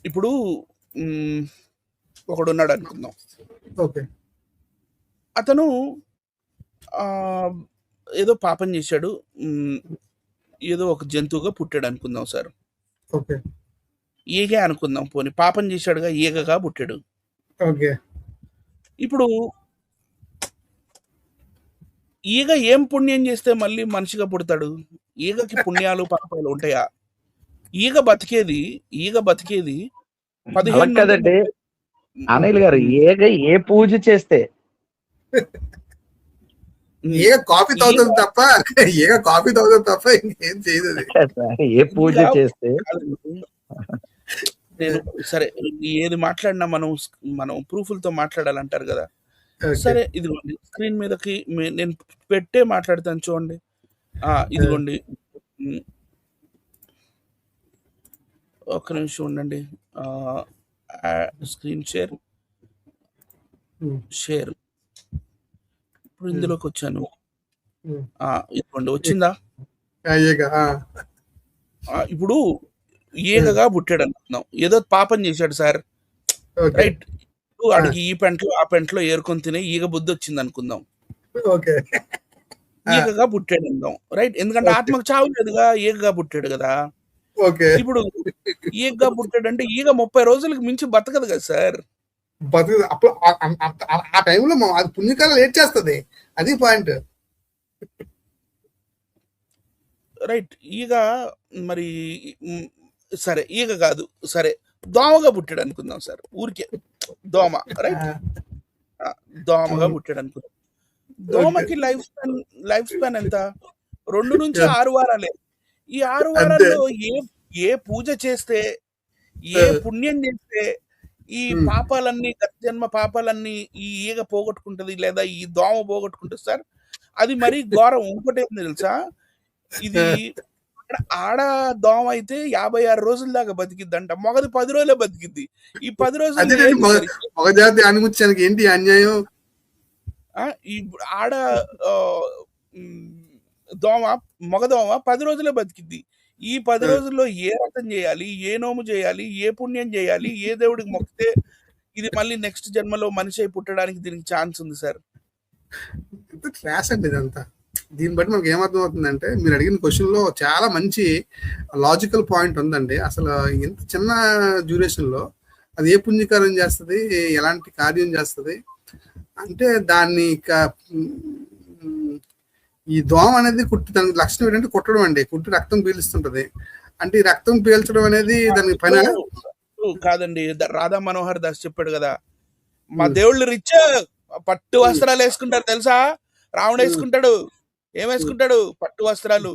ఇప్పుడు ఒకడున్నాడు అనుకుందాం. ఓకే, అతను ఏదో పాపం చేశాడు, ఏదో ఒక జంతువుగా పుట్టాడు అనుకుందాం సార్. ఓకే, ఈగే అనుకుందాం, పోనీ పాపం చేశాడుగా, ఈగగా పుట్టాడు. ఓకే, ఇప్పుడు ఈగ ఏం పుణ్యం చేస్తే మళ్ళీ మనిషిగా పుడతాడు? ఈగకి పుణ్యాలు పాపాలు ఉంటాయా? ఈగ బతికేది 15 కదండి అనిల్ గారు. ఏ పూజ చేస్తే కాఫీ తాగుతుంది తప్ప ఇంకేం చేయదు. ఏ పూజ చేస్తే నేను సరే, ఏది మాట్లాడినా మనం ప్రూఫ్లతో మాట్లాడాలంటారు కదా. సరే, ఇదిగోండి స్క్రీన్ మీదకి నేను పెట్టే మాట్లాడతాను చూడండి. ఇదిగోండి, ఒక్క నిమిషం ఉండండి. Screen share. ఇప్పుడు ఇందులోకి వచ్చాను. ఇదిగోండి, వచ్చిందా? ఇప్పుడు ఈగగా పుట్టాడు అనుకుందాం. ఏదో పాపం చేశాడు సార్, రైట్? వాడికి ఈ పెంట్లో ఆ పెంట్లో ఏరుకొని తినే ఈగ బుద్ధి వచ్చింది అనుకుందాం. ఈగగా పుట్టాడు అందాం, రైట్? ఎందుకంటే ఆత్మకు చావు లేదుగా, ఈగగా పుట్టాడు కదా. ఇప్పుడు ఈగగా పుట్టాడంటే ఈగ 30 రోజులకు మించి బతకదు కదా సార్. బతకదు. అప్పుడు ఆ టైంలో అది పుణ్యకాలం లేట్ చేస్తుంది. అది పాయింట్, రైట్? ఈగ మరి సరే, ఈగ కాదు, సరే దోమగా పుట్టాడు అనుకుందాం సార్. ఊరికే దోమ, రైట్? దోమగా పుట్టాడు అనుకుందాం. దోమకి లైఫ్ స్పాన్ ఎంత? 2 నుంచి 6 వారాలే. ఈ 6 వారాల్లో ఏ పూజ చేస్తే, ఏ పుణ్యం చేస్తే ఈ పాపాలన్నీ, జన్మ పాపాలన్నీ ఈ ఈగ పోగొట్టుకుంటది, లేదా ఈ దోమ పోగొట్టుకుంటుంది సార్. అది మరీ ఘోరం. ఇంకోటి ఏంటి తెలుసా? ఇది ఆడ దోమ అయితే 56 రోజుల దాకా బతికిద్దంట, మగది 10 రోజులే బతికిద్ది. ఈ 10 రోజులు అనిముచ్చానికి ఏంటి అన్యాయం? ఆడ దోమ, మగదోమ 10 రోజులే బతికిద్ది. ఈ 10 రోజుల్లో ఏ వ్రతం చేయాలి, ఏ నోము చేయాలి, ఏ పుణ్యం చేయాలి, ఏ దేవుడికి మొక్కితే ఇది మళ్ళీ నెక్స్ట్ జన్మలో మనిషి అయి పుట్టడానికి దీనికి ఛాన్స్ ఉంది సార్. క్లాస్ అండి ఇదంతా. దీన్ని బట్టి మనకి ఏమర్థం అవుతుందంటే, మీరు అడిగిన క్వశ్చన్ లో చాలా మంచి లాజికల్ పాయింట్ ఉందండి. అసలు ఇంత చిన్న డ్యూరేషన్ లో అది ఏ పుణ్యకార్యం చేస్తుంది, ఎలాంటి కార్యం చేస్తుంది అంటే, దాన్ని ఈ దోమ అనేది దానికి లక్షణం ఏంటంటే కుట్టడం అండి. కుట్టి రక్తం పీలుస్తుంటది. అంటే ఈ రక్తం పీల్చడం అనేది దానికి పైన కాదండి. రాధా మనోహర్ దాస్ చెప్పాడు కదా, మా దేవుళ్ళు రిచ్, పట్టు వస్త్రాలు వేసుకుంటారు తెలుసా, రావణుడు వేసుకుంటాడు, ఏం వేసుకుంటాడు? పట్టు వస్త్రాలు.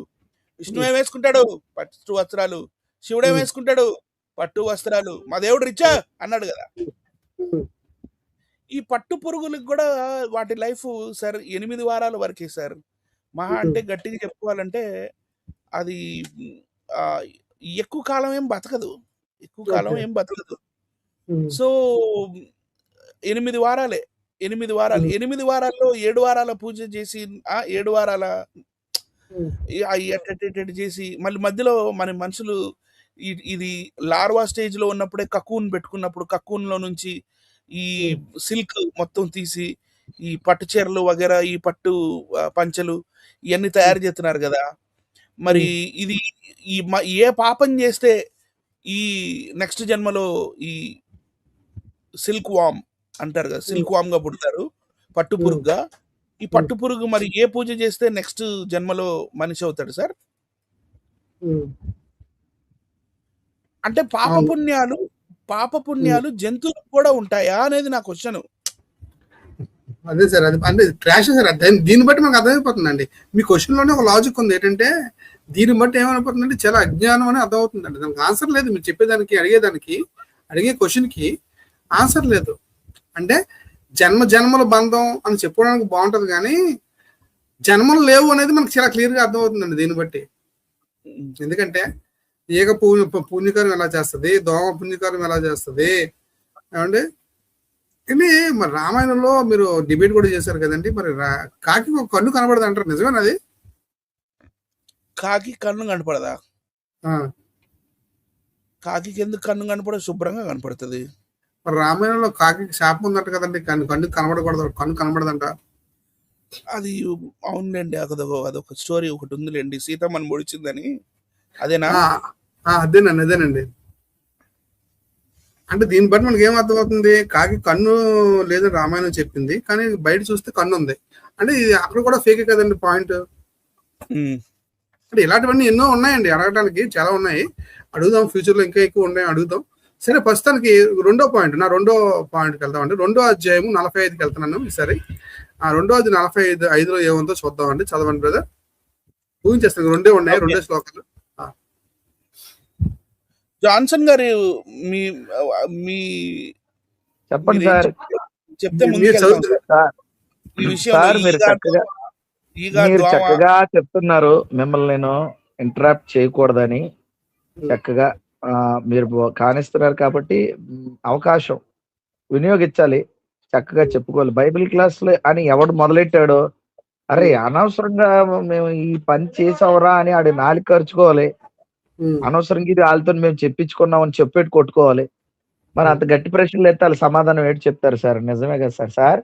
విష్ణు ఏం వేసుకుంటాడు? పట్టు వస్త్రాలు. శివుడు ఏం వేసుకుంటాడు? పట్టు వస్త్రాలు. మా దేవుడు రిచా అన్నాడు కదా. ఈ పట్టు పురుగులకు కూడా వాటి లైఫ్ సార్ 8 వారాల వరకే సార్. మహా అంటే గట్టిగా చెప్పుకోవాలంటే అది ఎక్కువ కాలం ఏం బతకదు. ఎక్కువ కాలం ఏం బతకదు. సో 8 వారాలే. 8 వారాలు. 8 వారాల్లో 7 వారాల పూజ చేసి 7 వారాల ఎట్ చేసి మళ్ళీ మధ్యలో మన మనుషులు ఇది లార్వా స్టేజ్‌లో ఉన్నప్పుడే కకూన్ పెట్టుకున్నప్పుడు కకూన్‌లో నుంచి ఈ సిల్క్ మొత్తం తీసి ఈ పట్టు చీరలు వగైరా ఈ పట్టు పంచెలు ఇయన్నీ తయారు చేస్తున్నారు గదా! మరి ఇది ఏ పాపం చేస్తే ఈ నెక్స్ట్ జన్మలో ఈ సిల్క్ వార్మ్ అంటారు కదా, సిల్క్ వార్మ్ గా పుడతారు పట్టు పురుగుగా. ఈ పట్టు పురుగు మరి ఏ పూజ చేస్తే నెక్స్ట్ జన్మలో మనిషి అవుతాడు సార్? అంటే పాపపుణ్యాలు జంతువులకు కూడా ఉంటాయా అనేది నా క్వశ్చన్. అదే సార్, అది అంటే క్రాష్ సార్. దీన్ని బట్టి మనకు అర్థమైపోతుందండి. మీ క్వశ్చన్ లోనే ఒక లాజిక్ ఉంది. ఏంటంటే దీన్ని బట్టి ఏమైపోతుందంటే చాలా అజ్ఞానం అని అర్థమవుతుందండి. దానికి ఆన్సర్ లేదు. మీరు చెప్పేదానికి అడిగే క్వశ్చన్ కి ఆన్సర్ లేదు. అంటే జన్మల బంధం అని చెప్పుకోవడానికి బాగుంటది, కానీ జన్మలు లేవు అనేది మనకు చాలా క్లియర్ గా అర్థమవుతుందండి దీన్ని బట్టి. ఎందుకంటే ఏక పుణ్యకారం ఎలా చేస్తుంది, దోమ పుణ్యకారం ఎలా చేస్తుంది ఏమండి. ఇది మరి రామాయణంలో మీరు డిబేట్ కూడా చేశారు కదండి. మరి కాకి ఒక కన్ను కనబడదు అంటారు, నిజమేనా అది? కాకి కన్ను కనపడదా? కాకి ఎందుకు కన్ను కనపడదు? శుభ్రంగా కనపడుతుంది. మరి రామాయణంలో కాకి శాపం ఉందంట కదండి, కన్ను కనబడకూడదు, కన్ను కనబడదంట. అది అవునండి, అదొక స్టోరీ ఒకటి ఉందిలేండి, సీతమ్మని ముడిచిందని. అదేనా? అదేనండి. అంటే దీన్ని బట్టి మనకి ఏం అర్థమవుతుంది? కాకి కన్ను లేదని రామాయణం చెప్పింది, కానీ బయట చూస్తే కన్ను ఉంది. అంటే ఇది అక్కడ కూడా ఫేకే కదండి పాయింట్. అంటే ఇలాంటివన్నీ ఎన్నో ఉన్నాయండి, అడగడానికి చాలా ఉన్నాయి. అడుగుదాం, ఫ్యూచర్ లో ఇంకా ఎక్కువ ఉన్నాయి, అడుగుదాం. సరే, ప్రస్తుతానికి రెండో పాయింట్కి వెళ్తామండి. 2వ అధ్యాయము 45కి వెళ్తున్నాను ఈసారి. 2:45 ఏముందో చూద్దామండి. చదవండి బ్రదర్. ఊహించేస్తాను, 2 ఉన్నాయి, 2 శ్లోకాలు. జాన్సన్ గారు మీ చెప్పండి సార్. చెప్తే మీరు చక్కగా చెప్తున్నారు. మిమ్మల్ని నేను ఇంటరాప్ట్ చేయకూడదని చక్కగా మీరు కానిస్తున్నారు కాబట్టి అవకాశం వినియోగించాలి, చక్కగా చెప్పుకోవాలి. బైబిల్ క్లాసులు అని ఎవడు మొదలెట్టాడో, అరే అనవసరంగా మేము ఈ పని చేసావరా అని ఆడి నాలుగు ఖర్చుకోవాలి. అనవసరంగా ఇది వాళ్ళతో మేము చెప్పించుకున్నాం అని చెప్పేటి కొట్టుకోవాలి. మరి అంత గట్టి ప్రశ్నలు ఎత్తే వాళ్ళు సమాధానం ఏంటి చెప్తారు సార్? నిజమే కదా సార్?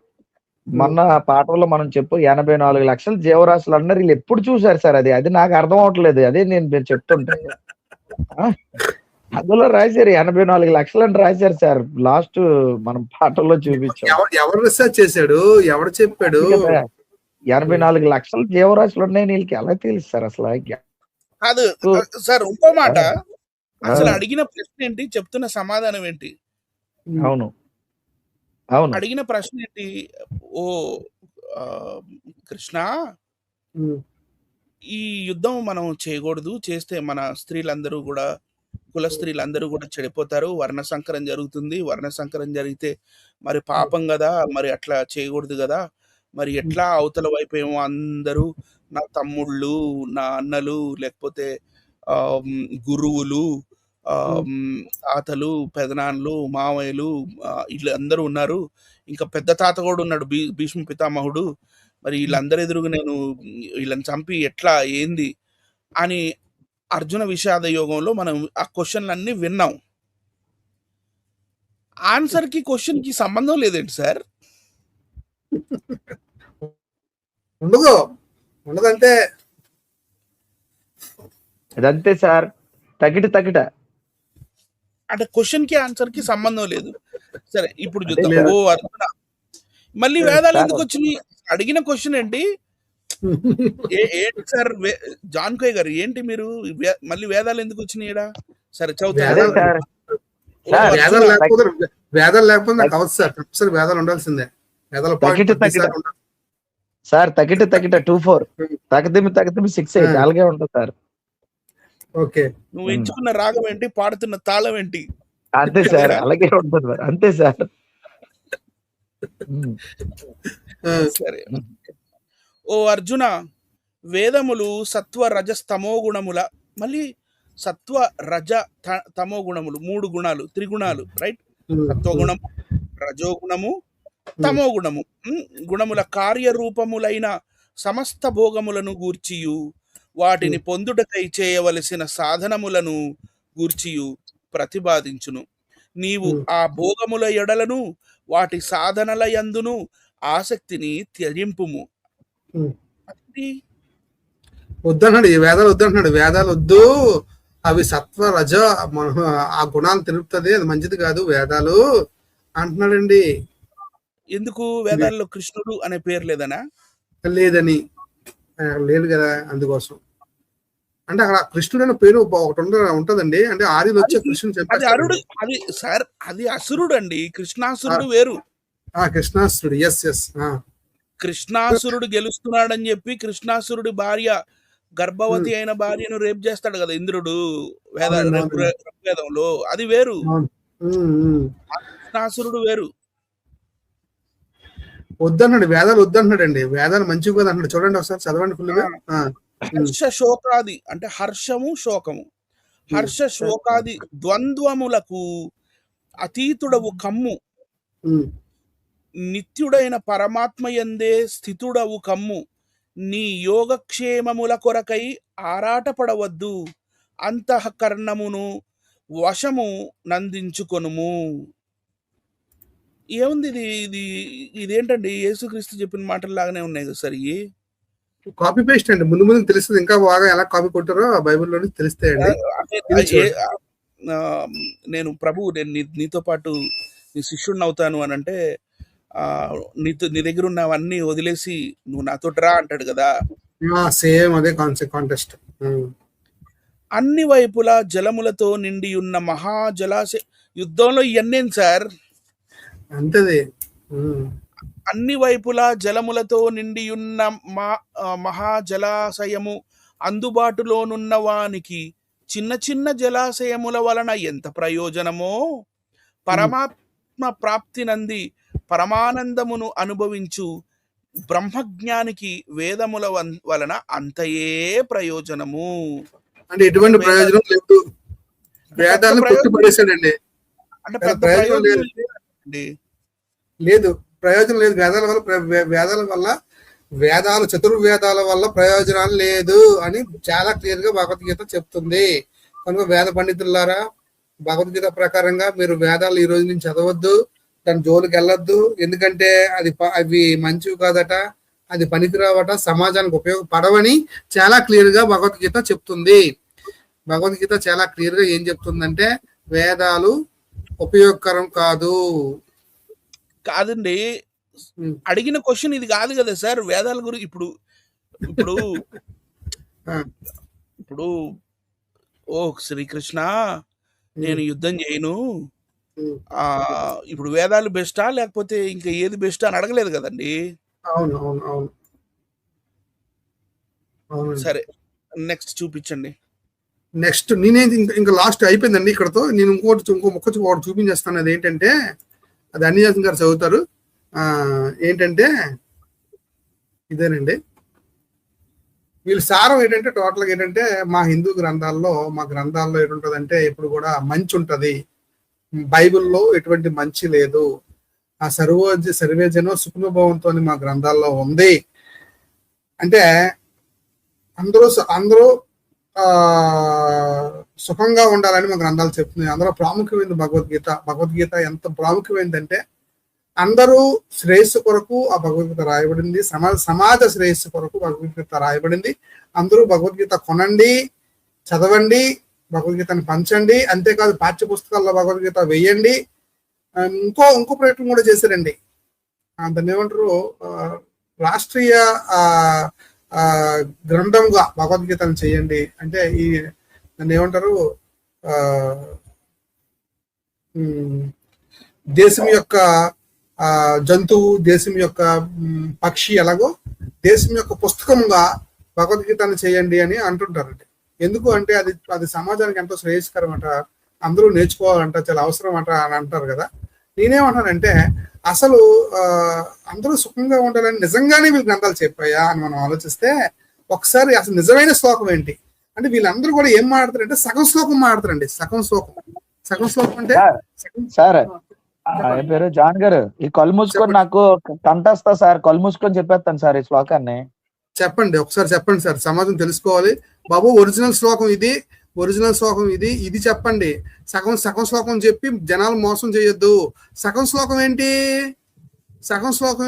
మొన్న పాఠంలో మనం 84 లక్షల జీవరాశులు అన్నారు. వీళ్ళు ఎప్పుడు చూసారు సార్? అది నాకు అర్థం అవట్లేదు. అదే మీరు చెప్తుంటే అందులో రాశారు 84 లక్షలు అని రాశారు సార్. లాస్ట్ మనం పాఠంలో చూపించాం. ఎవరు రీసెర్చ్ చేశాడు, ఎవరు చెప్పాడు? 84 లక్షల జీవరాశులు ఉన్నాయి, వీళ్ళకి ఎలా తెలుస్తారు అసలు? కాదు సార్, ఇంకో మాట, అసలు అడిగిన ప్రశ్న ఏంటి, చెప్తున్న సమాధానం ఏంటి? అవును, అడిగిన ప్రశ్న ఏంటి? ఓ కృష్ణ, ఈ యుద్ధం మనం చేయకూడదు, చేస్తే మన స్త్రీలందరూ కూడా, కుల స్త్రీలందరూ కూడా చెడిపోతారు, వర్ణ సంకరం జరుగుతుంది, వర్ణ సంకరం జరిగితే మరి పాపం కదా, మరి అట్లా చేయకూడదు కదా, మరి ఎట్లా అవతల వైపు ఏమో అందరూ నా తమ్ముళ్ళు, నా అన్నలు, లేకపోతే గురువులు, తాతలు, పెదనాన్నలు, మామయ్యలు వీళ్ళు అందరూ ఉన్నారు, ఇంకా పెద్ద తాత కూడా ఉన్నాడు, భీష్మ పితామహుడు, మరి వీళ్ళందరూ ఎదురుగా నేను వీళ్ళని చంపి ఎట్లా ఏంది అని అర్జున విషాద యోగంలో మనం ఆ క్వశ్చన్లన్నీ విన్నాం. ఆన్సర్ కి క్వశ్చన్ కి సంబంధం లేదేంటి సార్? ఉండదంటే అదంతే సార్, తగిట అంటే క్వశ్చన్ కి ఆన్సర్ కి సంబంధం లేదు. సరే, ఇప్పుడు చూద్దాం. ఓ అర్జున, మళ్ళీ వేదాలు ఎందుకు వచ్చినాయి? అడిగిన క్వశ్చన్ ఏంటి? ఏంటి సార్ జాన్ కోయ్ గారు, ఏంటి మీరు మళ్ళీ వేదాలు ఎందుకు వచ్చినాయి? సరే, చదువుతారు. వేదాలు లేకపోతే నాకు అవ్వదు సార్. వేదాలు ఉండాల్సిందే. వేదాలు సార్ తకిట 2-4 తగతిమి 6-8 అలాగే ఉంటుంది సార్. ఓకే. నువ్వు ఎంచుకున్న రాగం ఏంటి, పాడుతున్న తాళం ఏంటి? అంతే సార్, అలాగే ఉంటుంది మరి. అంతే సార్. సరే. ఓ అర్జున, వేదములు సత్వ రజస్తమో గుణముల, మళ్ళీ సత్వ రజ తమో గుణములు, 3 గుణాలు, త్రిగుణాలు, రైట్? సత్వగుణము, రజోగుణము, తమో గుణము, గుణముల కార్యరూపములైన సమస్త భోగములను గూర్చియు వాటిని పొందుటకై చేయవలసిన సాధనములను గూర్చియు ప్రతిపాదించును. నీవు ఆ భోగముల ఎడలను వాటి సాధనల యందును ఆసక్తిని త్యజింపుము. వద్దన్నాడు, ఈ వేదాలు వద్దంటున్నాడు. వేదాలు వద్దు, అవి సత్వ రజ ఆ గుణాలు తెలుపుతుంది, అది మంచిది కాదు వేదాలు అంటున్నాడండి. ఎందుకు? వేదాల్లో కృష్ణుడు అనే పేరు లేదనా? లేదని, లేదు కదా, అందుకోసం. అంటే అక్కడ కృష్ణుడు అనే పేరు ఒకటి ఉంటదండి. అంటే ఆర్యులు వచ్చే కృష్ణుడు చెప్పారు. అది సార్, అది అసురుడు అండి. కృష్ణాసురుడు వేరు. కృష్ణాసురుడు, ఎస్ ఎస్. కృష్ణాసురుడు గెలుస్తున్నాడని చెప్పి కృష్ణాసురుడి భార్య, గర్భవతి అయిన భార్యను రేప్ చేస్తాడు కదా ఇంద్రుడు ఋగ్వేదంలో. అది వేరు. కృష్ణాసురుడు వేరు. వద్దన్నాడు, వేదాలు వద్దంటున్నాడు అండి. వేదాలు మంచివి కదా అన్నాడు. చూడండి ఒకసారి చదవండి ఫుల్గా. హర్ష శోకాది అంటే హర్షము శోకము, హర్ష శోకాది ద్వంద్వములకు అతీతుడవు కమ్ము, నిత్యుడైన పరమాత్మయందే స్థితుడవు కమ్ము, నీ యోగక్షేమముల కొరకై ఆరాటపడవద్దు, అంతఃకరణమును వశము నందించుకొనుము. ఏముంది ఇది? ఇదేంటండి? యేసుక్రీస్తు చెప్పిన మాటల్లాగానే ఉన్నాయి కదా సార్. ఇవి కాపీ పేస్ట్ అండి. ముందు ముందు తెలుస్తుంది, ఇంకా బాగా ఎలా కాపీ కొట్టారో బైబిల్లోని తెలుస్తాయండి. నేను ప్రభు, నేను నీతో పాటు నీ శిష్యుడిని అవుతాను అని అంటే, నీ దగ్గర ఉన్నవన్నీ వదిలేసి నువ్వు నాతో రా అంటాడు కదా. సేమ్ అదే కాంటెస్ట్. అన్ని వైపులా జలములతో నిండి ఉన్న మహాజలాశయ యుద్ధంలో ఇవన్నీ సార్. అంతది. అన్ని వైపులా జలములతో నిండి ఉన్న మహాజలాశయము అందుబాటులోనున్న వానికి చిన్న చిన్న జలాశయముల వలన ఎంత ప్రయోజనమో, పరమాత్మ ప్రాప్తి నంది పరమానందమును అనుభవించు బ్రహ్మజ్ఞానికి వేదముల వలన అంతయే ప్రయోజనము. అంటే ఎటువంటి ప్రయోజనం లేదు. వేదాలను కొట్టిపడేశాడండి. అంటే పెద్ద ప్రయోజనం లేదు, ప్రయోజనం లేదు. వేదాల వల్ల వేదాలు, చతుర్వేదాల వల్ల ప్రయోజనాలు లేదు అని చాలా క్లియర్ గా భగవద్గీత చెప్తుంది. కనుక వేద పండితులారా, భగవద్గీత ప్రకారంగా మీరు వేదాలు ఈ రోజు నుంచి చదవద్దు, దాని జోలికి వెళ్ళొద్దు. ఎందుకంటే అవి మంచివి కాదట, అది పనికిరావట, సమాజానికి ఉపయోగపడవని చాలా క్లియర్ గా భగవద్గీత చెప్తుంది. భగవద్గీత చాలా క్లియర్ గా ఏం చెప్తుందంటే వేదాలు ఉపయోగకరం కాదండి. అడిగిన క్వశ్చన్ ఇది కాదు కదా సార్. వేదాల గురించి ఇప్పుడు ఇప్పుడు ఇప్పుడు ఓ శ్రీకృష్ణ, నేను యుద్ధం చేయను, ఇప్పుడు వేదాలు బెస్టా లేకపోతే ఇంకా ఏది బెస్ట్ అని అడగలేదు కదండి. అవును అవును అవును. సరే, నెక్స్ట్ చూపించండి. నెక్స్ట్ నేనేది ఇంకా లాస్ట్ అయిపోయిందండి ఇక్కడతో. నేను ఇంకో మొక్క చూపించేస్తాను. అది ఏంటంటే, అది అన్నిజాతం గారు చదువుతారు. ఏంటంటే ఇదేనండి, వీళ్ళ సారం ఏంటంటే టోటల్గా ఏంటంటే, మా హిందూ గ్రంథాల్లో ఏంటుంటదంటే ఎప్పుడు కూడా మంచి ఉంటది, బైబిల్లో ఎటువంటి మంచి లేదు, ఆ సర్వేజనో సుఖనుభవంతో మా గ్రంథాల్లో ఉంది. అంటే అందరూ సుఖంగా ఉండాలని మా గ్రంథాలు చెప్తున్నాయి. అందరూ ప్రాముఖ్యమైనది భగవద్గీత ఎంత ప్రాముఖ్యమైందంటే, అందరూ శ్రేయస్సు కొరకు ఆ భగవద్గీత రాయబడింది. సమాజ శ్రేయస్సు కొరకు భగవద్గీత రాయబడింది. అందరూ భగవద్గీత కొనండి, చదవండి, భగవద్గీతని పంచండి. అంతేకాదు పాఠ్య పుస్తకాల్లో భగవద్గీత వేయండి. ఇంకో ప్రయత్నం కూడా చేశారండి. దాన్ని ఏమంటారు, రాష్ట్రీయ గ్రంథంగా భగవద్గీతను చేయండి. అంటే దాన్ని ఏమంటారు, దేశం యొక్క జంతువు, దేశం యొక్క పక్షి ఎలాగో దేశం యొక్క పుస్తకంగా భగవద్గీతను చేయండి అని అంటుంటారండి. ఎందుకు అంటే అది అది సమాజానికి ఎంతో శ్రేయస్కరం అంట, అందరూ నేర్చుకోవాలంట, చాలా అవసరం అంట అని అంటారు కదా. నేనేమంటానంటే అసలు అందరూ సుఖంగా ఉండాలని నిజంగానే వీళ్ళు గ్రంథాలు చెప్పాయా అని మనం ఆలోచిస్తే ఒకసారి అసలు నిజమైన శ్లోకం ఏంటి అంటే వీళ్ళందరూ కూడా ఏం మాట్లాడతారంటే సగం శ్లోకం మాట్లాడతారండి. సగం శ్లోకం అంటే సార్ ఏం పేరు జాన్ గారు, ఈ కళ్ళు మూసుకొని నాకు కంటస్తా సార్, కళ్ళు మూసుకొని చెప్పేస్తాను సార్ ఈ శ్లోకాన్ని. చెప్పండి, ఒకసారి చెప్పండి సార్, సమాజం తెలుసుకోవాలి బాబు. ఒరిజినల్ శ్లోకం ఇది ఇది చెప్పండి. సగం శ్లోకం చెప్పి జనాలు మోసం చేయొద్దు. సగం శ్లోకం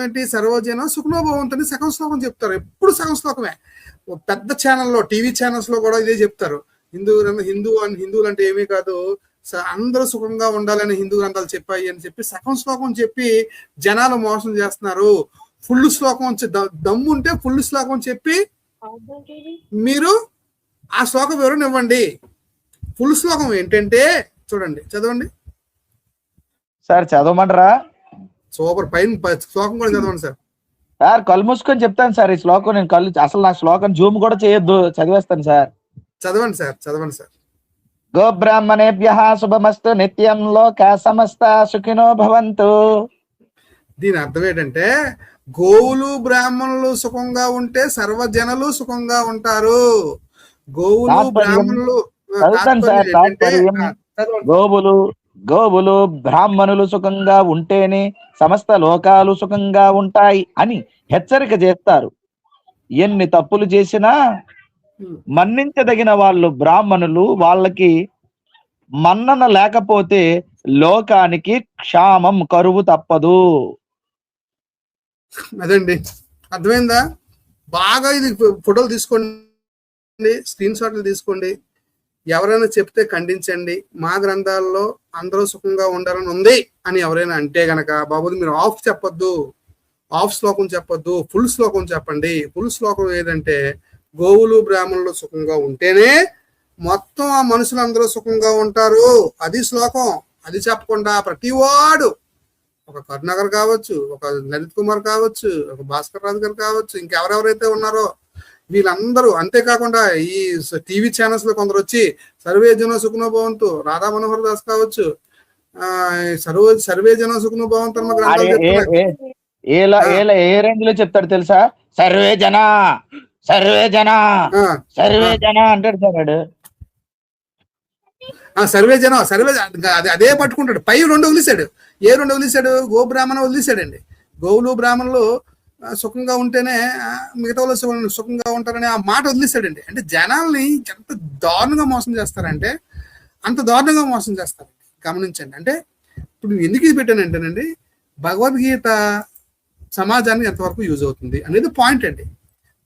ఏంటి సర్వజన సుఖనో భవంతని సగం శ్లోకం చెప్తారు. ఎప్పుడు సగం శ్లోకమే. పెద్ద ఛానల్లో, టీవీ ఛానల్స్ లో కూడా ఇదే చెప్తారు. హిందువులు అంటే ఏమీ కాదు, అందరూ సుఖంగా ఉండాలని హిందూ గ్రంథాలు చెప్పాయి అని చెప్పి సగం శ్లోకం చెప్పి జనాలు మోసం చేస్తున్నారు. ఫుల్ శ్లోకం దమ్ముంటే ఫుల్ శ్లోకం చెప్పి మీరు ఆ శ్లోకం వివరణ ఇవ్వండి. ఫుల్ శ్లోకం ఏంటంటే చూడండి, చదవండి సార్. చదవమంటారా? సూపర్, పైన శ్లోకం కూడా చదవండి సార్. సార్ కళ్ళు మూసుకొని చెప్తాను సార్ ఈ శ్లోకం. నేను అసలు నా శ్లోకం జూమ్ కూడా చేయొద్దు, చదివేస్తాను సార్. చదవండి సార్. గో బ్రాహ్మణేభ్యః శుభమస్తు నిత్యం లోకా సమస్త సుఖినో భవంతు. దీని అర్థం ఏంటంటే గోవులు బ్రాహ్మణులు సుఖంగా ఉంటే సర్వజనులు సుఖంగా ఉంటారు. గోవులు బ్రాహ్మణులు గోవులు బ్రాహ్మణులు సుఖంగా ఉంటేనే సమస్త లోకాలు సుఖంగా ఉంటాయి అని హెచ్చరిక చేస్తారు. ఎన్ని తప్పులు చేసినా మన్నించదగిన వాళ్ళు బ్రాహ్మణులు, వాళ్ళకి మన్నన లేకపోతే లోకానికి క్షామం, కరువు తప్పదు. అదండి, అర్థమైందా? బాగా ఇది ఫోటోలు తీసుకోండి, స్క్రీన్ షాట్లు తీసుకోండి. ఎవరైనా చెప్తే ఖండించండి. మా గ్రంథాల్లో అందరూ సుఖంగా ఉండాలని ఉంది అని ఎవరైనా అంటే గనక బాబు మీరు ఆఫ్ చెప్పొద్దు, ఆఫ్ శ్లోకం చెప్పొద్దు, ఫుల్ శ్లోకం చెప్పండి. ఫుల్ శ్లోకం ఏదంటే గోవులు బ్రాహ్మణులు సుఖంగా ఉంటేనే మొత్తం ఆ మనుషులందరూ సుఖంగా ఉంటారు. అది శ్లోకం. అది చెప్పకుండా ప్రతివాడు, ఒక కరుణాకర్ కావచ్చు, ఒక లలిత్ కుమార్ కావచ్చు, ఒక భాస్కర్ రాజు గారు కావచ్చు, ఇంకెవరెవరైతే ఉన్నారో వీళ్ళందరూ, అంతేకాకుండా ఈ టీవీ ఛానల్స్ లో కొందరు వచ్చి సర్వే జన సుఖనో భవంతు, రాధా మనోహర్ దాస్ కావచ్చు, సర్వే జన సుఖనో భవంతు అన్న గ్రంథాలు ఏ రేంజ్ లో చెప్తాడు తెలుసా? సర్వే జన అంటాడు సార్. సర్వే అదే పట్టుకుంటాడు. పై రెండు వదిలేశాడు. గో బ్రాహ్మణ వదిలేశాడండి. గోవులు బ్రాహ్మణులు సుఖంగా ఉంటేనే మిగతా వాళ్ళు సుఖంగా ఉంటారని ఆ మాట వదిలేశాడండి. అంటే జనాల్ని ఎంత దారుణంగా మోసం చేస్తారంటే అంత దారుణంగా మోసం చేస్తారు. గమనించండి. అంటే ఇప్పుడు ఎందుకు ఇది పెట్టానంటేనండి, భగవద్గీత సమాజానికి ఎంతవరకు యూజ్ అవుతుంది అనేది పాయింట్ అండి.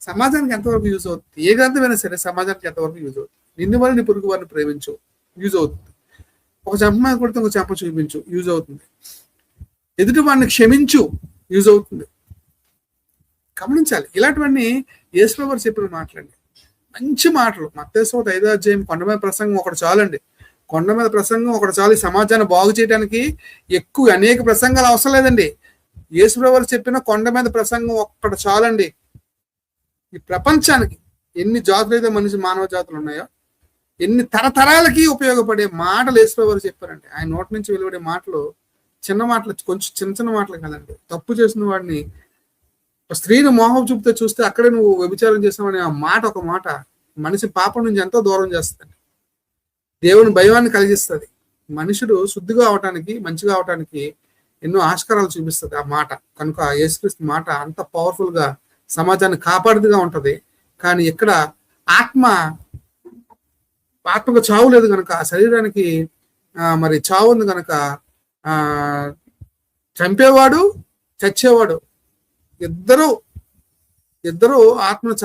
సమాజానికి ఎంతవరకు యూజ్ అవుతుంది, ఏ గ్రంథమైనా సరే సమాజానికి ఎంతవరకు యూజ్ అవుతుంది. నిన్ను వారిని పొరుగు వారిని ప్రేమించు, యూజ్ అవుతుంది. ఒక చెంప మీద కొడితే ఒక చెంప చూపించు, యూజ్ అవుతుంది. ఎదుటి వాడిని క్షమించు, యూజ్ అవుతుంది. గమనించాలి. ఇలాంటివన్నీ యేసు గారు చెప్పిన మాటలండి, మంచి మాటలు. మత్తయి 5వ అధ్యాయం కొండ మీద ప్రసంగం ఒకటి చాలండి. కొండ మీద ప్రసంగం ఒకటి చాలు. ఈ సమాజాన్ని బాగు చేయడానికి ఎక్కువ అనేక ప్రసంగాలు అవసరం లేదండి. యేసు గారు చెప్పిన కొండ మీద ప్రసంగం ఒక్కటి చాలండి. ఈ ప్రపంచానికి ఎన్ని జాతులు అయితే మానవ జాతులు ఉన్నాయో, ఎన్ని తరతరాలకి ఉపయోగపడే మాటలు యేసు గారు చెప్పారండి. ఆయన నోటి నుంచి వెలువడే మాటలు చిన్న మాటలు, కొంచెం చిన్న మాటలు కదండి. తప్పు చేసిన వాడిని, స్త్రీని మోహం చూపుతో చూస్తే అక్కడే నువ్వు వ్యభిచారం చేస్తావని ఆ మాట, ఒక మాట మనిషి పాపం నుంచి ఎంతో దూరం చేస్తుంది. దేవుని భయాన్ని కలిగిస్తుంది. మనుషుడు శుద్ధిగా అవటానికి, మంచిగా అవటానికి ఎన్నో ఆస్కారాలు చూపిస్తుంది ఆ మాట. కనుక యేసుక్రీస్తు మాట అంత పవర్ఫుల్ గా సమాజాన్ని కాపాడుదిగా ఉంటది. కానీ ఇక్కడ ఆత్మకు చావు లేదు కనుక, ఆ శరీరానికి మరి చావు ఉంది కనుక చంపేవాడు చచ్చేవాడు ఇద్దరు ఆత్మను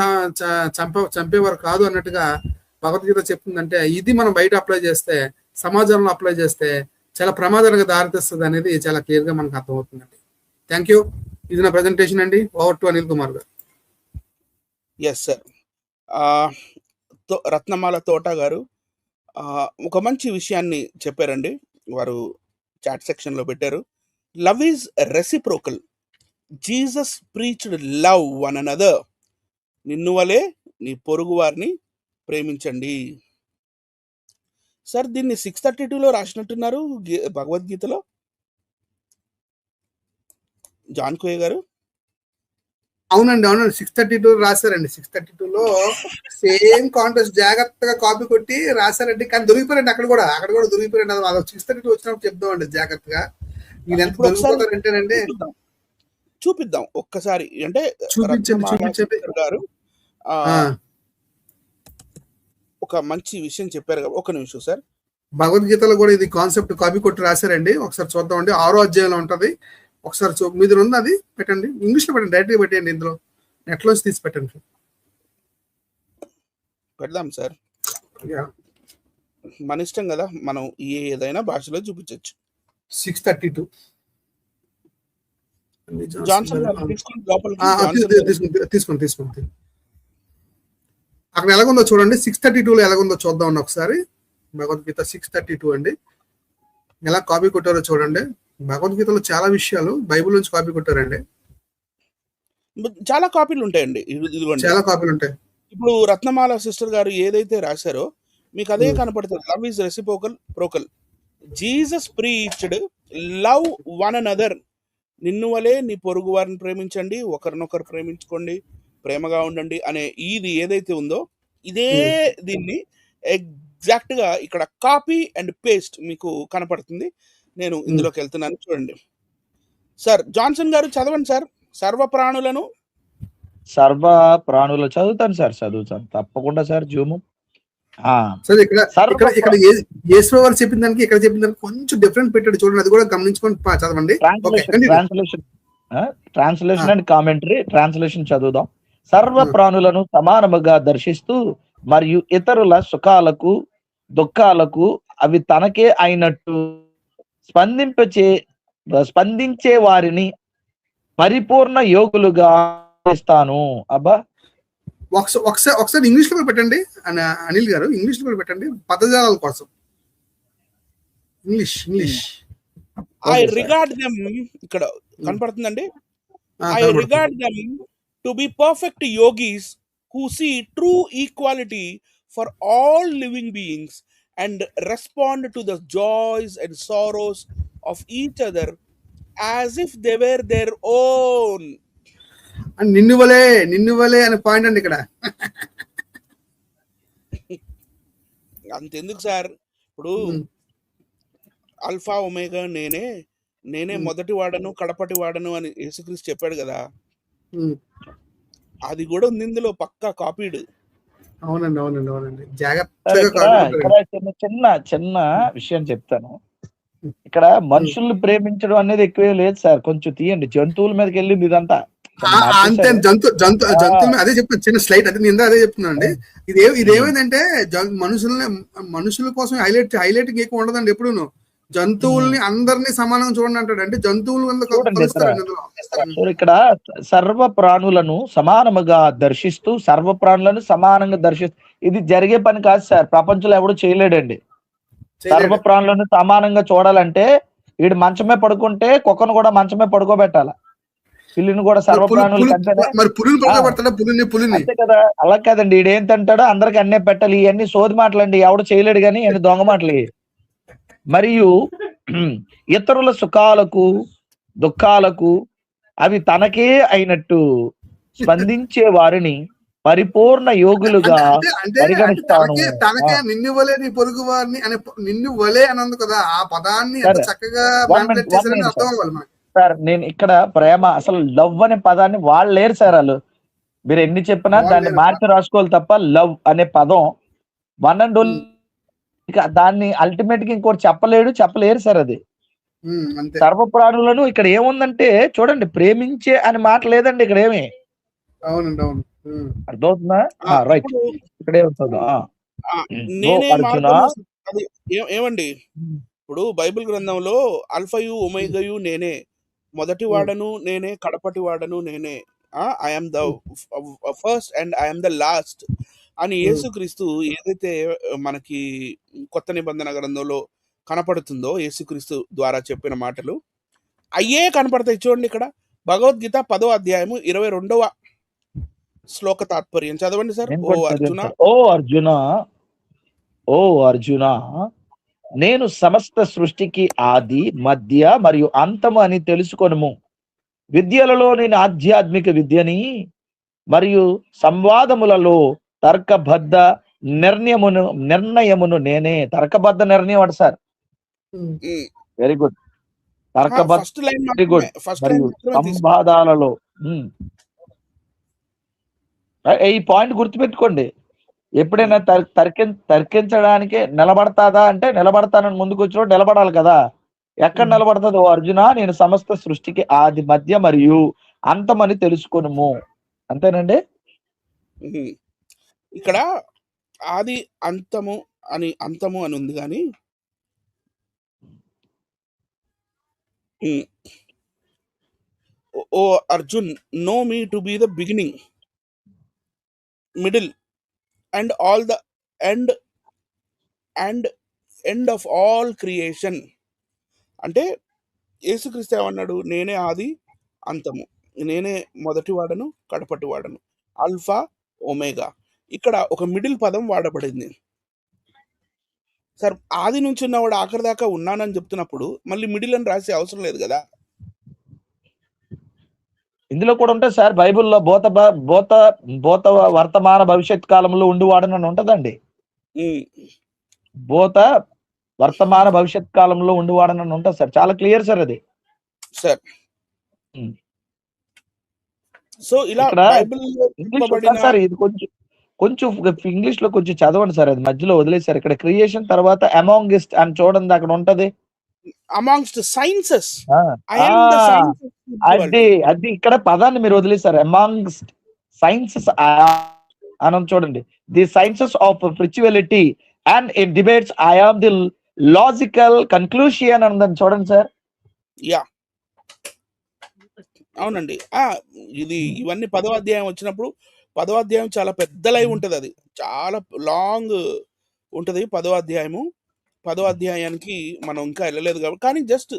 చంపేవారు కాదు అన్నట్టుగా భగవద్గీత చెప్తుందంటే, ఇది మనం బయట అప్లై చేస్తే, సమాజంలో అప్లై చేస్తే చాలా ప్రమాదాలకు దారితీస్తుంది అనేది చాలా క్లియర్ గా మనకు అర్థమవుతుందండి. Thank you. ఇది నా ప్రెజెంటేషన్ అండి. ఓవర్ టు అనిల్ కుమార్ గారు. Yes sir. రత్నమాల తోట గారు ఒక మంచి విషయాన్ని చెప్పారండి. వారు చాట్ సెక్షన్ లో పెట్టారు. Love is reciprocal. Jesus preached love one another నిన్ను వలే నీ పొరుగు వారిని ప్రేమించండి. సార్ దీన్ని 632లో రాసినట్టున్నారు భగవద్గీతలో జాన్ కోయ గారు. అవునండి 632 రాశారండి. 632లో సేమ్ కాంటెస్ట్ జాగ్రత్తగా కాపీ కొట్టి రాశారండి. కానీ దొరికిపోయారండి అక్కడ కూడా దొరికిపోయారండి. అది 632 వచ్చినప్పుడు చెప్దామండి జాగ్రత్తగా. మీరు ఎంత ఇప్పుడు ఒకసారి దొరికిపోతారంటేనండి చూపిద్దాం ఒక్కసారి. అంటే చూపించండి. గారు ఒక మంచి విషయం చెప్పారు కదా. ఒక నిమిషం సార్. భగవద్గీతలో కూడా ఇది కాన్సెప్ట్ కాపీ కొట్టి రాశారండి. ఒకసారి చూద్దామండి. 6వ అధ్యాయంలో ఉంటది. ఒకసారి మీ దగ్గర ఉంది అది పెట్టండి. ఇంగ్లీష్ లో పెట్టండి. డైరెక్ట్గా పెట్టండి. ఇందులో నెట్ లోంచి తీసి పెట్టండి. పెడదాం సార్. మన ఇష్టం కదా, మనం ఏదైనా భాషలో చూపించవచ్చు. 632 జాన్సన్ తీసుకోండి. అక్కడ ఎలాగుందో చూడండి. 632లో ఎలాగుందో చూద్దాం ఒకసారి. భగవద్గీత 632 అండి. ఎలా కాపీ కొట్టారో చూడండి. భగవద్గీతలో చాలా విషయాలు బైబిల్ నుంచి కాపీ కొట్టారండి. చాలా కాపీలు ఉంటాయండి. ఇదిగోండి చాలా కాపీలు ఉంటాయి. ఇప్పుడు రత్నమాల సిస్టర్ గారు ఏదైతే రాశారో మీకు అదే కనపడుతుంది. Love is reciprocal. Jesus preached love one another. నిన్ను వలే నీ పొరుగు వారిని ప్రేమించండి, ఒకరినొకరు ప్రేమించుకోండి, ప్రేమగా ఉండండి అనే ఇది ఏదైతే ఉందో ఇదే దీన్ని ఎగ్జాక్ట్ గా ఇక్కడ కాపీ అండ్ పేస్ట్ మీకు కనపడుతుంది. నేను ఇందులోకి వెళ్తున్నాను చూడండి. సార్ జాన్సన్ గారు చదవండి సార్. సర్వ ప్రాణులు చదువుతాను సార్. చదువుతాను తప్పకుండా సార్. జూము సార్ ఇక్కడ యేసు వారు చెప్పిన దానికి ఇక్కడ చెప్పిన దానికి కొంచెం డిఫరెంట్ పెట్టాడు చూడండి. అది కూడా గమనించుకొని చదవండి. Translation and commentary. ట్రాన్స్లేషన్ చదువుదాం. సర్వ ప్రాణులను సమానముగా దర్శిస్తూ మరియు ఇతరుల సుఖాలకు దుఃఖాలకు అవి తనకే అయినట్టు స్పందించే వారిని పరిపూర్ణ యోగులుగా ఇస్తాను. అబ్బా ఒకసారి ఇంగ్లీష్ లో పెట్టండి అనిల్ గారు. ఇంగ్లీష్ లో పెట్టండి పదజాలాల కోసం. ఇంగ్లీష్ ఐ రిగార్డ్ దెమ్ ఇక్కడ కనపడుతుందండి. I regard them to be perfect yogis who see true equality for all living beings and respond to the joys and sorrows of each other as if they were their own. And నిన్ను వలే అనే point అండి ఇక్కడ. అంతెందుకు sir, ఇప్పుడు alpha omega నేనే మొదటి వాడను కడపటి వాడను అని యేసుక్రీస్తు చెప్పాడు కదా. అది కూడా ఉంది ఇందులో, పక్కా కాపీడ్. అవునండి చిన్న విషయం చెప్తాను. ఇక్కడ మనుషుల్ని ప్రేమించడం అనేది ఎక్కువ లేదు సార్. కొంచెం తీయండి. జంతువుల మీదకి వెళ్ళింది ఇదంతా. అంతే జంతువుల అదే చెప్తాను. చిన్న స్లైడ్ అదే నేను అదే చెప్తున్నా అండి. ఇదేమైందంటే మనుషుల కోసం హైలైటింగ్ ఎక్కువ ఉండదండి. ఎప్పుడును జంతువుల్ని అందరినీ సమానంగా చూడండి అంటాడు. అంటే జంతువులు ఇక్కడ సర్వ ప్రాణులను సమానముగా దర్శిస్తూ సర్వ ప్రాణులను సమానంగా దర్శిస్తూ ఇది జరిగే పని కాదు సార్. ప్రపంచంలో ఎవడు చేయలేడండి. సర్వ ప్రాణులను సమానంగా చూడాలంటే వీడు మంచమే పడుకుంటే కుక్కను కూడా మంచమే పడుకోబెట్టాల. పిల్లిని కూడా సర్వ ప్రాణులు అంతే కదా. అలా కాదండి. ఈడేంతంటాడో అందరికి అన్నే పెట్టాలి. ఇవన్నీ సోది మాటలండి. ఎవడు చేయలేడు కానీ ఇవన్నీ దొంగ మాటలు. మరియు ఇతరుల సుఖాలకు దుఃఖాలకు అవి తనకే అయినట్టు స్పందించే వారిని పరిపూర్ణ యోగులుగా పరిగణిస్తాను. తనకే నిన్ను వలే నీ పొరుగు వారిని అనే నిన్ను వలే అన్నందు కదా. ఆ పదాన్ని చక్కగా సార్ నేను ఇక్కడ ప్రేమ అసలు లవ్ అనే పదాన్ని వాళ్ళు లేరు సార్. వాళ్ళు మీరు ఎన్ని చెప్పినా దాన్ని మార్చి రాసుకోవాలి తప్ప లవ్ అనే పదం వన్ అండ్ ఓన్లీ. దాన్ని అల్టిమేట్ గా ఇంకోటి చెప్పలేరు సార్. అది సర్వప్రాణులను ఇక్కడ ఏముందంటే చూడండి, ప్రేమించే అని మాట లేదండి ఇక్కడ ఏమి. అర్థమవుతుందా? రైట్. ఇక్కడ ఏమవుతుందో ఏమండి, ఇప్పుడు బైబిల్ గ్రంథంలో అల్ఫయు ఒమేగయు నేనే, మొదటి వాడను నేనే, కడపటి వాడను నేనే, I'm the first and I'm the last అని యేసుక్రీస్తు ఏదైతే మనకి కొత్త నిబంధన గ్రంథంలో కనపడుతుందో, యేసుక్రీస్తు ద్వారా చెప్పిన మాటలు అయ్యే కనపడతాయి. చూడండి ఇక్కడ భగవద్గీత 10వ అధ్యాయము 22వ శ్లోక తాత్పర్యం చదవండి సార్. నేను ఓ కూడా చదివాను అర్జున, సార్. ఓ అర్జున, నేను సమస్త సృష్టికి ఆది మధ్య మరియు అంతము అని తెలుసుకొనుము. విద్యలలో నేను ఆధ్యాత్మిక విద్యని మరియు సంవాదములలో తర్కబద్ధ నిర్ణయమును నేనే. తర్కబద్ధ నిర్ణయం అంట సార్. Very good. తర్కబద్ధ first line very good. First మరియు లైన్ మాత్రమే తీసుకో. సంవాదాలలో ఈ పాయింట్ గుర్తుపెట్టుకోండి. ఎప్పుడైనా తర్కించడానికి నిలబడతాదా అంటే నిలబడతానని ముందుకు వచ్చినప్పుడు నిలబడాలి కదా. ఎక్కడ నిలబడుతుంది? ఓ అర్జున, నేను సమస్త సృష్టికి ఆది మధ్య మరియు అంతమని తెలుసుకొనుము. అంతేనండి. ఇక్కడ ఆది అంతము అని ఉంది కానీ ఓ Arjun, know me to be the beginning, middle and all the end end of all creation. అంటే యేసుక్రీస్తు ఏమన్నాడు? నేనే ఆది అంతము, నేనే మొదటి వాడను కడపటి వాడను, ఆల్ఫా ఒమేగా. ఇక్కడ ఒక మిడిల్ పదం వాడబడింది సార్. ఆది నుంచి ఉన్నవాడు ఆఖరి దాకా ఉన్నానని చెప్తున్నప్పుడు మళ్ళీ మిడిల్ అని రాసే అవసరం లేదు కదా. ఇందులో కూడా ఉంటుంది సార్ బైబిల్లో, భూత వర్తమాన భవిష్యత్ కాలంలో ఉండివాడనని ఉంటదండి. భూత వర్తమాన భవిష్యత్ కాలంలో ఉండివాడనని ఉంటుంది సార్. చాలా క్లియర్ సార్ అది సార్. సో ఇలా సార్ ఇది కొంచెం ఇంగ్లీష్ లో కొంచెం చదవండి సార్. అది మధ్యలో వదిలేసారు. ఇక్కడ క్రియేషన్ తర్వాత అమాంగిస్ట్ అని చూడండి, అక్కడ ఉంటది అమాంగ్స్ట్ సైన్సెస్. అది ఇక్కడ పదాన్ని మీరు వదిలేసారు. అమాంగ్స్ట్ సైన్సెస్ అని చూడండి. The sciences of spirituality and in debates I am the logical conclusion అని చూడండి సార్. యా అవునండి. ఇది ఇవన్నీ 10వ అధ్యాయం వచ్చినప్పుడు 10వ అధ్యాయం చాలా పెద్ద లైవ్ ఉంటుంది. అది చాలా లాంగ్ ఉంటుంది 10వ అధ్యాయము. 10వ అధ్యాయానికి మనం ఇంకా వెళ్ళలేదు కాబట్టి, కానీ జస్ట్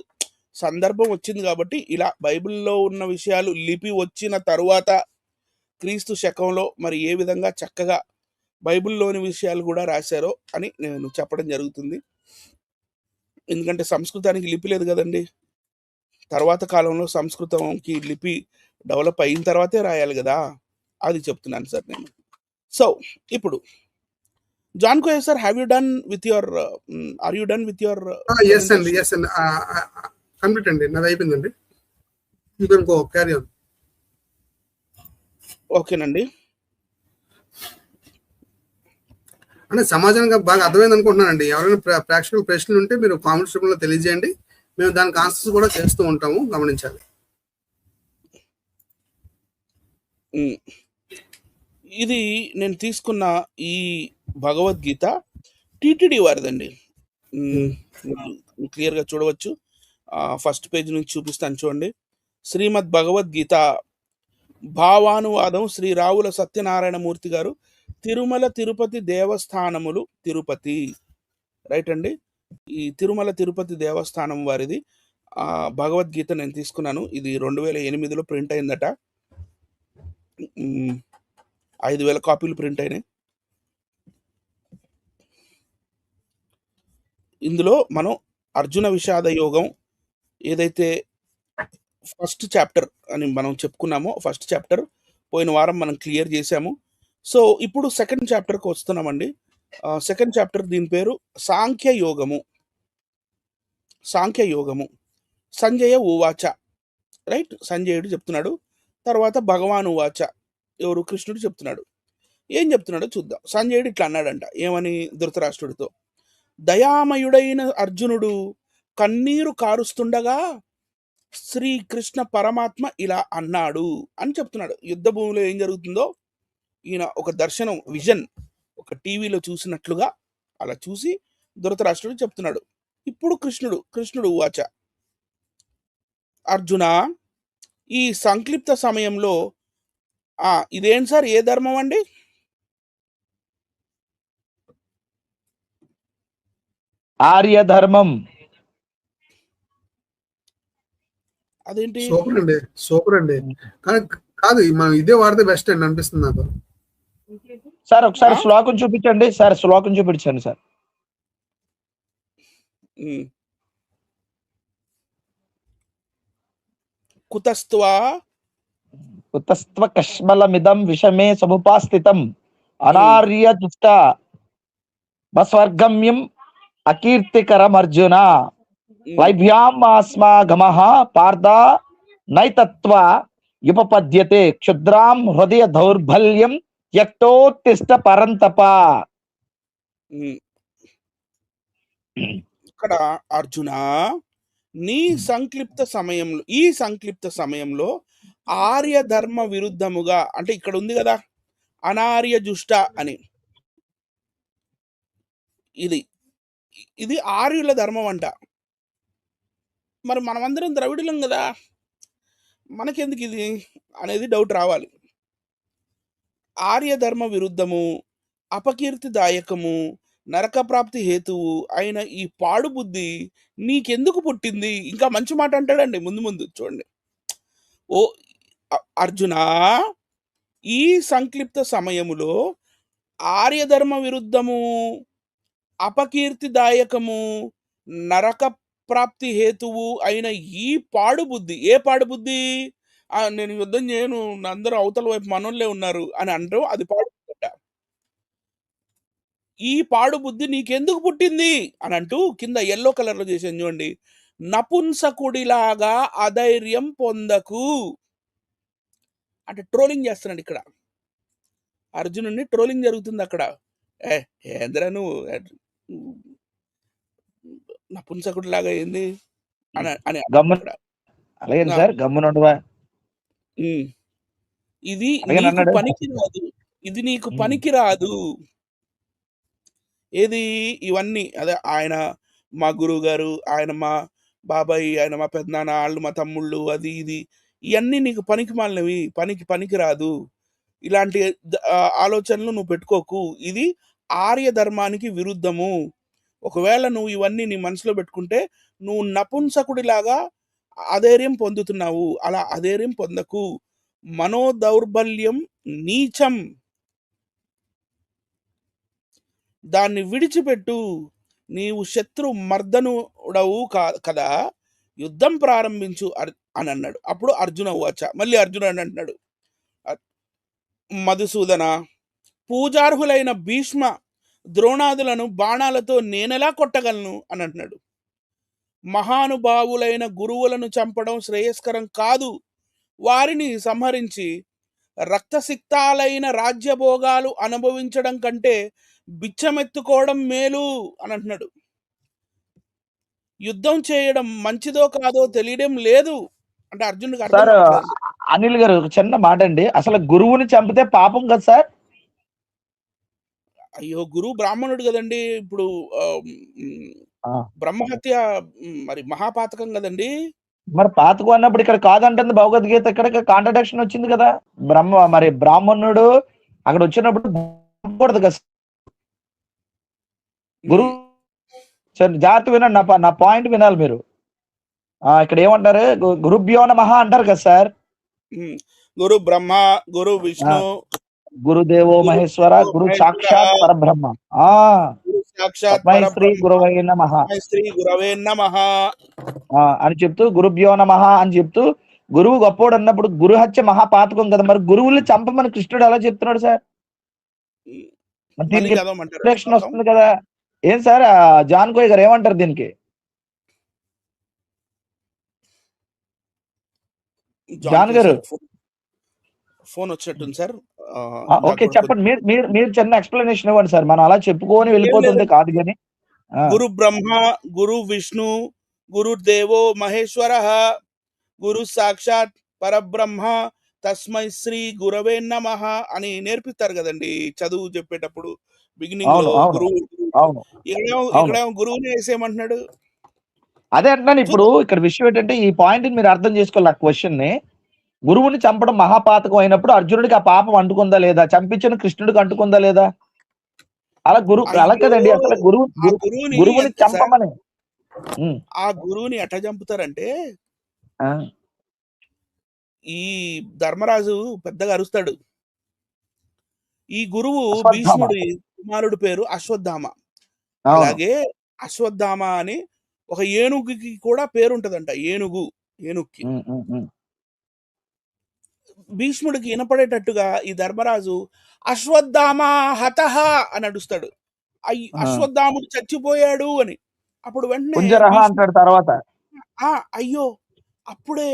సందర్భం వచ్చింది కాబట్టి ఇలా బైబిల్లో ఉన్న విషయాలు లిపి వచ్చిన తరువాత క్రీస్తు శకంలో మరి ఏ విధంగా చక్కగా బైబిల్లోని విషయాలు కూడా రాశారో అని నేను చెప్పడం జరుగుతుంది. ఎందుకంటే సంస్కృతానికి లిపి లేదు కదండి. తర్వాత కాలంలో సంస్కృతంకి లిపి డెవలప్ అయిన తర్వాతే రాయాలి కదా. అది చెప్తున్నాను సార్ నేను. సో ఇప్పుడు John Koya sir, have you done with your are you done with your? yes అండి కంప్లీట్ అండి, నాది అయిపోయిందండి. You can go, carry on. ఓకేనండి. అంటే సమాజానికి బాగా అర్థమైంది అనుకుంటున్నానండి. ఎవరైనా ప్రేక్షకుల ప్రశ్నలు ఉంటే మీరు కామెంట్స్ రూపంలో తెలియజేయండి. మేము దానికి ఆన్సర్స్ కూడా చేస్తూ ఉంటాము, గమనించాలి. ఇది నేను తీసుకున్న ఈ భగవద్గీత టిటిడి వారిదండి. క్లియర్గా చూడవచ్చు. ఫస్ట్ పేజ్ నుంచి చూపిస్తాను చూడండి. శ్రీమద్ భగవద్గీత భావానువాదం శ్రీ రావుల సత్యనారాయణ మూర్తి గారు, తిరుమల తిరుపతి దేవస్థానములు తిరుపతి. రైట్ అండి. ఈ తిరుమల తిరుపతి దేవస్థానం వారిది భగవద్గీత నేను తీసుకున్నాను. ఇది 2008లో ప్రింట్ అయిందట. 5,000 కాపీలు ప్రింట్ అయినాయి. ఇందులో మనం అర్జున విషాద యోగం ఏదైతే ఫస్ట్ చాప్టర్ అని మనం చెప్పుకున్నామో, ఫస్ట్ చాప్టర్ పోయిన వారం మనం క్లియర్ చేసాము. సో ఇప్పుడు సెకండ్ చాప్టర్కి వస్తున్నామండి. సెకండ్ చాప్టర్ దీని పేరు సాంఖ్య యోగము. సంజయ ఉవాచ. రైట్, సంజయుడు చెప్తున్నాడు. తర్వాత భగవాన్ ఉవాచ, ఎవరు? కృష్ణుడు చెప్తున్నాడు. ఏం చెప్తున్నాడో చూద్దాం. సంజయుడు ఇట్లా అన్నాడంట. ఏమని? ధృతరాష్ట్రుడితో, దయామయుడైన అర్జునుడు కన్నీరు కారుస్తుండగా శ్రీకృష్ణ పరమాత్మ ఇలా అన్నాడు అని చెప్తున్నాడు. యుద్ధ భూమిలో ఏం జరుగుతుందో ఈయన ఒక దర్శనం, విజన్, ఒక టీవీలో చూసినట్లుగా అలా చూసి ధృతరాష్ట్రుడు చెప్తున్నాడు. ఇప్పుడు కృష్ణుడు వాచ, అర్జున, ఈ సంక్లిప్త సమయంలో ఇదేంటి సార్, ఏ ధర్మం అండి? ఆర్య ధర్మం. అదేంటి? సూపర్ అండి. కానీ కాదు మనం ఇదే వాడితే బెస్ట్ అండి అనిపిస్తుంది నాకు. సార్ ఒకసారి ఆ? శ్లోకం చూపించండి సార్, శ్లోకం చూపించండి సార్. ఉమ్. కుతస్త్వా కుతస్త్వ కష్మలమిదం విషమే సముపాస్థితం అనార్య దుష్ట బస్వర్గమ్యం అకీర్తికరం అర్జున లైభ్యాం ఆస్మాగమః పార్థ నైతత్వ యుపపద్యతే క్షుద్రాం హృదయ దౌర్బల్యం త్యక్తోత్తిష్ట పరంతప. ఇక్కడ అర్జున నీ సంక్లిప్త సమయంలో, ఈ సంక్లిప్త సమయంలో ఆర్య ధర్మ విరుద్ధముగా, అంటే ఇక్కడ ఉంది కదా అనార్య జుష్ట అని, ఇది ఆర్యుల ధర్మం అంట. మరి మనమందరం ద్రవిడులం కదా, మనకెందుకు ఇది అనేది డౌట్ రావాలి. ఆర్య ధర్మ విరుద్ధము, అపకీర్తిదాయకము, నరక ప్రాప్తి హేతువు అయిన ఈ పాడు బుద్ధి నీకెందుకు పుట్టింది? ఇంకా మంచి మాట అంటాడండి ముందు ముందు చూడండి. ఓ అర్జున, ఈ సంక్లిప్త సమయములో ఆర్యధర్మ విరుద్ధము, అపకీర్తిదాయకము, నరక ప్రాప్తి హేతువు అయిన ఈ పాడు బుద్ధి. ఏ పాడు బుద్ధి? నేను యుద్ధం చేయను, అందరూ అవతల వైపు మనోళ్ళే ఉన్నారు అని అంటారు, అది పాడు బుద్ధి. ఈ పాడు బుద్ధి నీకెందుకు పుట్టింది అని అంటూ కింద ఎల్లో కలర్ లో చేసాను చూడండి, నపుంసకుడిలాగా అధైర్యం పొందకు అంటే ట్రోలింగ్ చేస్తున్నాడు ఇక్కడ. అర్జునుడిని ట్రోలింగ్ జరుగుతుంది అక్కడ. ఏంద్రా నువ్వు నపుంసకుడిలాగా ఏంది అని అని అలాగే సార్ గమ్మునుండవా, ఇది నీకు పనికిరాదు, ఇది నీకు పనికిరాదు. ఏది ఇవన్నీ? అదే ఆయన మా గురువు గారు, ఆయన మా బాబాయ్, ఆయన మా పెద్దనాన్న, వాళ్ళు మా తమ్ముళ్ళు, అది ఇది ఇవన్నీ నీకు పనికి మాలినవి, పనికిరాదు. ఇలాంటి ఆలోచనలు నువ్వు పెట్టుకోకు. ఇది ఆర్య ధర్మానికి విరుద్ధము. ఒకవేళ నువ్వు ఇవన్నీ నీ మనసులో పెట్టుకుంటే నువ్వు నపుంసకుడిలాగా అధైర్యం పొందుతున్నావు. అలా అధైర్యం పొందకు. మనోదౌర్బల్యం నీచం, దాన్ని విడిచిపెట్టు. నీవు శత్రు మర్దనుడవు కదా, యుద్ధం ప్రారంభించు అని అన్నాడు. అప్పుడు అర్జున ఉవాచ, మళ్ళీ అర్జునుడు అని అంటున్నాడు, మధుసూదన, పూజార్హులైన భీష్మ ద్రోణాదులను బాణాలతో నేనెలా కొట్టగలను అని అంటున్నాడు. మహానుభావులైన గురువులను చంపడం శ్రేయస్కరం కాదు. వారిని సంహరించి రక్తసిక్తాలైన రాజ్యభోగాలు అనుభవించడం కంటే బిచ్చమెత్తుకోవడం మేలు అని అంటున్నాడు. యుద్ధం చేయడం మంచిదో కాదో తెలియడం లేదు అంటే అర్జునుడికి అర్థం కావట్లేదు. అనిల్ గారు చిన్న మాట అండి, అసలు గురువుని చంపితే పాపం కదా సార్? అయ్యో, గురువు బ్రాహ్మణుడు కదండి. ఇప్పుడు బ్రహ్మహత్య మరి మహాపాతకం కదండి. మరి పాతకు అన్నప్పుడు ఇక్కడ కాదంటుంది భగవద్గీత, ఇక్కడ కాంట్రడిక్షన్ వచ్చింది కదా. మరి బ్రాహ్మణుడు అక్కడ వచ్చినప్పుడు కూడదు కదా గురువు. జాగ్రత్త వినండి, నా పాయింట్ వినాలి మీరు. ఇక్కడ ఏమంటారు? గురుభ్యో నమః అంటారు కదా సార్. గురు బ్రహ్మ, గురు విష్ణు, గురుదేవో మహేశ్వర, గురు సాక్షాత్ పరబ్రహ్మ, శ్రీ గురవే నమః అని చెప్తూ, గురుభ్యో నమః అని చెప్తూ గురువు గొప్పోడు అన్నప్పుడు గురు హత్య మహాపాతకం కదా. మరి గురువుల్ని చంపమని కృష్ణుడు ఎలా చెప్తున్నాడు సార్? దీనికి వస్తుంది కదా. ఏం సార్ జాన్కోయ్ గారు ఏమంటారు దీనికి? జాన్ గారు ఫోన్ వచ్చేట్టుంది సార్. ఓకే చెప్పండి, మీరు చిన్న ఎక్స్ప్లెనేషన్ ఇవ్వండి సార్. మనం అలా చెప్పుకొని వెళ్ళిపోతుంది కాదు కానీ. గురు బ్రహ్మ, గురు విష్ణు, గురు దేవో మహేశ్వర, గురు సాక్షాత్ పరబ్రహ్మ, తస్మై శ్రీ గురవే నమః అని నేర్పిస్తారు కదండి చదువు చెప్పేటప్పుడు బిగినింగ్ లో. గురువు ఇక్కడ గురువుని వేసేయమంటున్నాడు. అదే అంటున్నాను. ఇప్పుడు ఇక్కడ విషయం ఏంటంటే, ఈ పాయింట్ మీరు అర్థం చేసుకోవాలి. ఆ క్వశ్చన్ ని, గురువుని చంపడం మహాపాతకం అయినప్పుడు అర్జునుడికి ఆ పాపం అంటుకుందా లేదా? చంపించిన కృష్ణుడికి అంటుకుందా లేదా? అలా అలా కదండి. అసలు గురువుని చంపమని. ఆ గురువుని ఎట్లా చంపుతారంటే, ఈ ధర్మరాజు పెద్దగా అరుస్తాడు. ఈ గురువు అశ్వత్థామ. భీష్ముడి కుమారుడు పేరు అశ్వత్థామ. అవును. అలాగే అశ్వత్థామ అని ఒక ఏనుగుకి కూడా పేరుంటదంట. ఏనుగుకి. భీష్ముడికి వినపడేటట్టుగా ఈ ధర్మరాజు అశ్వత్థామ హతః అని అడుస్తాడు. అశ్వత్థాముడు చచ్చిపోయాడు అని. అప్పుడు వెంటనే కుంజరహ అంటాడు తర్వాత. అయ్యో అప్పుడే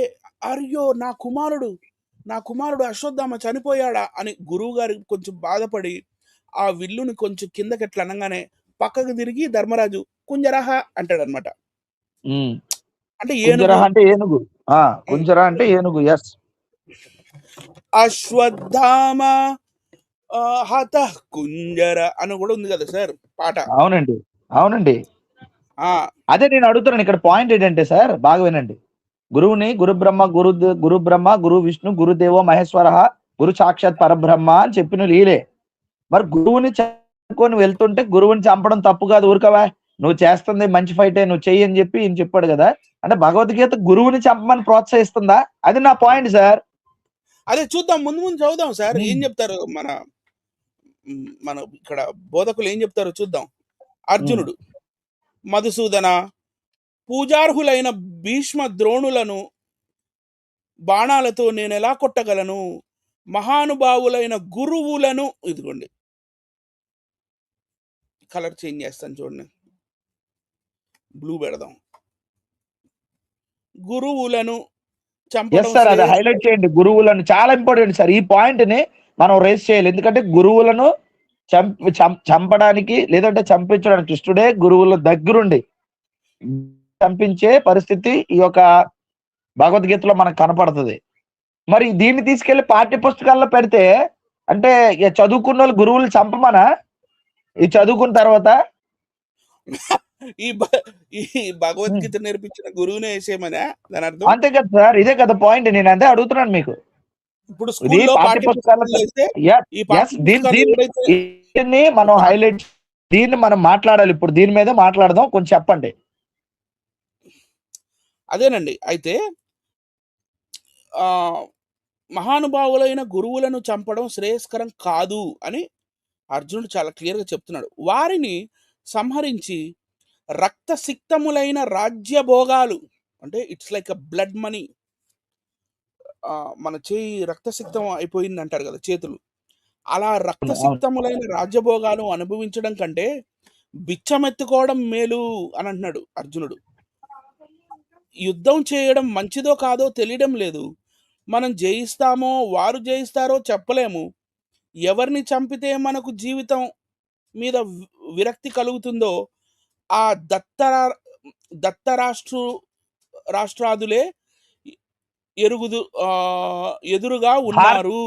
అయ్యో నా కుమారుడు అశ్వత్థామ చనిపోయాడా అని గురువు గారు కొంచెం బాధపడి ఆ విల్లుని కొంచెం కిందకి ఎట్లా అనగానే పక్కకు తిరిగి ధర్మరాజు కుంజరహ అంటాడు అనమాట. అంటే ఏనుగు. కుంజర అంటే ఏనుగు. ఎస్. అశ్వత్థామ హత కుంజర అని కూడా ఉంది కదా సార్ పాట. అవునండి. అదే నేను అడుగుతున్నాను. ఇక్కడ పాయింట్ ఏంటంటే సార్ బాగా వినండి. గురువుని గురు బ్రహ్మ గురు విష్ణు గురుదేవో మహేశ్వర గురు సాక్షాత్ పరబ్రహ్మ అని చెప్పిన లీలే. మరి గురువుని చంపుకొని వెళ్తుంటే గురువుని చంపడం తప్పు కాదు, ఊరుకవా నువ్వు చేస్తుంది మంచి ఫైటే నువ్వు చెయ్యి అని చెప్పి ఈయన చెప్పాడు కదా. అంటే భగవద్గీత గురువుని చంపమని ప్రోత్సహిస్తుందా? అది నా పాయింట్ సార్. అదే చూద్దాం, ముందు చదువుదాం సార్. ఏం చెప్తారు మన ఇక్కడ బోధకులు ఏం చెప్తారో చూద్దాం. అర్జునుడు, మధుసూదన, పూజార్హులైన భీష్మ ద్రోణులను బాణాలతో నేను ఎలా కొట్టగలను? మహానుభావులైన గురువులను, ఇదిగోండి కలర్ చేంజ్ చేస్తాను చూడండి, బ్లూ పెడదాం. గురువులను అది హైలైట్ చేయండి. గురువులను చాలా ఇంపార్టెంట్ సార్. ఈ పాయింట్ ని మనం రేస్ చేయాలి. ఎందుకంటే గురువులను చంపడానికి లేదంటే చంపించడానికి కృష్ణుడే గురువుల దగ్గరుండి చంపించే పరిస్థితి ఈ యొక్క భగవద్గీతలో మనకు కనపడుతుంది. మరి దీన్ని తీసుకెళ్లి పాఠ్య పుస్తకాల్లో పెడితే అంటే చదువుకున్న వాళ్ళు గురువులు చంపమనా? ఈ చదువుకున్న తర్వాత ఈ భగవద్గీత నేర్పించిన గురువునే వేసేయమనా దాని అర్థం? అంతే కదా సార్, ఇదే కదా పాయింట్. నేను అదే అడుగుతున్నాను మీకు. ఇప్పుడు దీన్ని మనం హైలైట్, దీన్ని మనం మాట్లాడాలి. ఇప్పుడు దీని మీద మాట్లాడదాం. కొంచెం చెప్పండి. అదేనండి. అయితే మహానుభావులైన గురువులను చంపడం శ్రేయస్కరం కాదు అని అర్జునుడు చాలా క్లియర్గా చెప్తున్నాడు. వారిని సంహరించి రక్తసిక్తములైన రాజ్యభోగాలు, అంటే it's like a blood money, మన చేయి రక్తసిక్తం అయిపోయింది అంటారు కదా చేతులు, అలా రక్తసిక్తములైన రాజ్యభోగాలు అనుభవించడం కంటే బిచ్చమెత్తుకోవడం మేలు అని అంటున్నాడు అర్జునుడు. యుద్ధం చేయడం మంచిదో కాదో తెలియడం లేదు. మనం జయిస్తామో వారు జయిస్తారో చెప్పలేము. ఎవరిని చంపితే మనకు జీవితం మీద విరక్తి కలుగుతుందో ఆ రాష్ట్రాదులే ఎదురుగా ఉన్నారు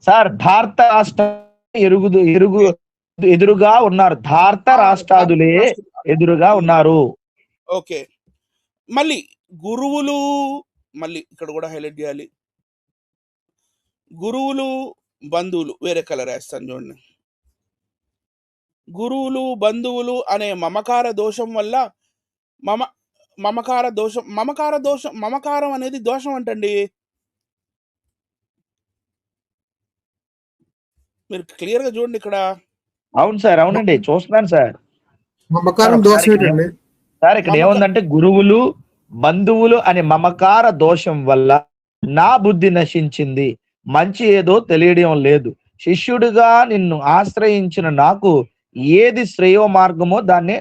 సార్. భారత రాష్ట్ర ఎదురుగా ఉన్నారు. భారత రాష్ట్రాదులే ఎదురుగా ఉన్నారు. ఓకే. మళ్ళీ గురువులు, మళ్ళీ ఇక్కడ కూడా హైలైట్ చేయాలి. గురువులు బంధువులు, వేరే కలర్ వేస్తాను చూడండి. గురువులు బంధువులు అనే మమకార దోషం వల్ల మమకారం అనేది దోషం అంటండి. మీరు క్లియర్ గా చూడండి ఇక్కడ. అవును సార్, అవునండి, చూస్తున్నాను సార్. మమకారం దోషం సార్ ఇక్కడ ఏముందంటే గురువులు బంధువులు అనే మమకార దోషం వల్ల నా బుద్ధి నశించింది, మంచి ఏదో తెలియడం లేదు. శిష్యుడిగా నిన్ను ఆశ్రయించిన నాకు ఏది శ్రేయో మార్గమో దాన్ని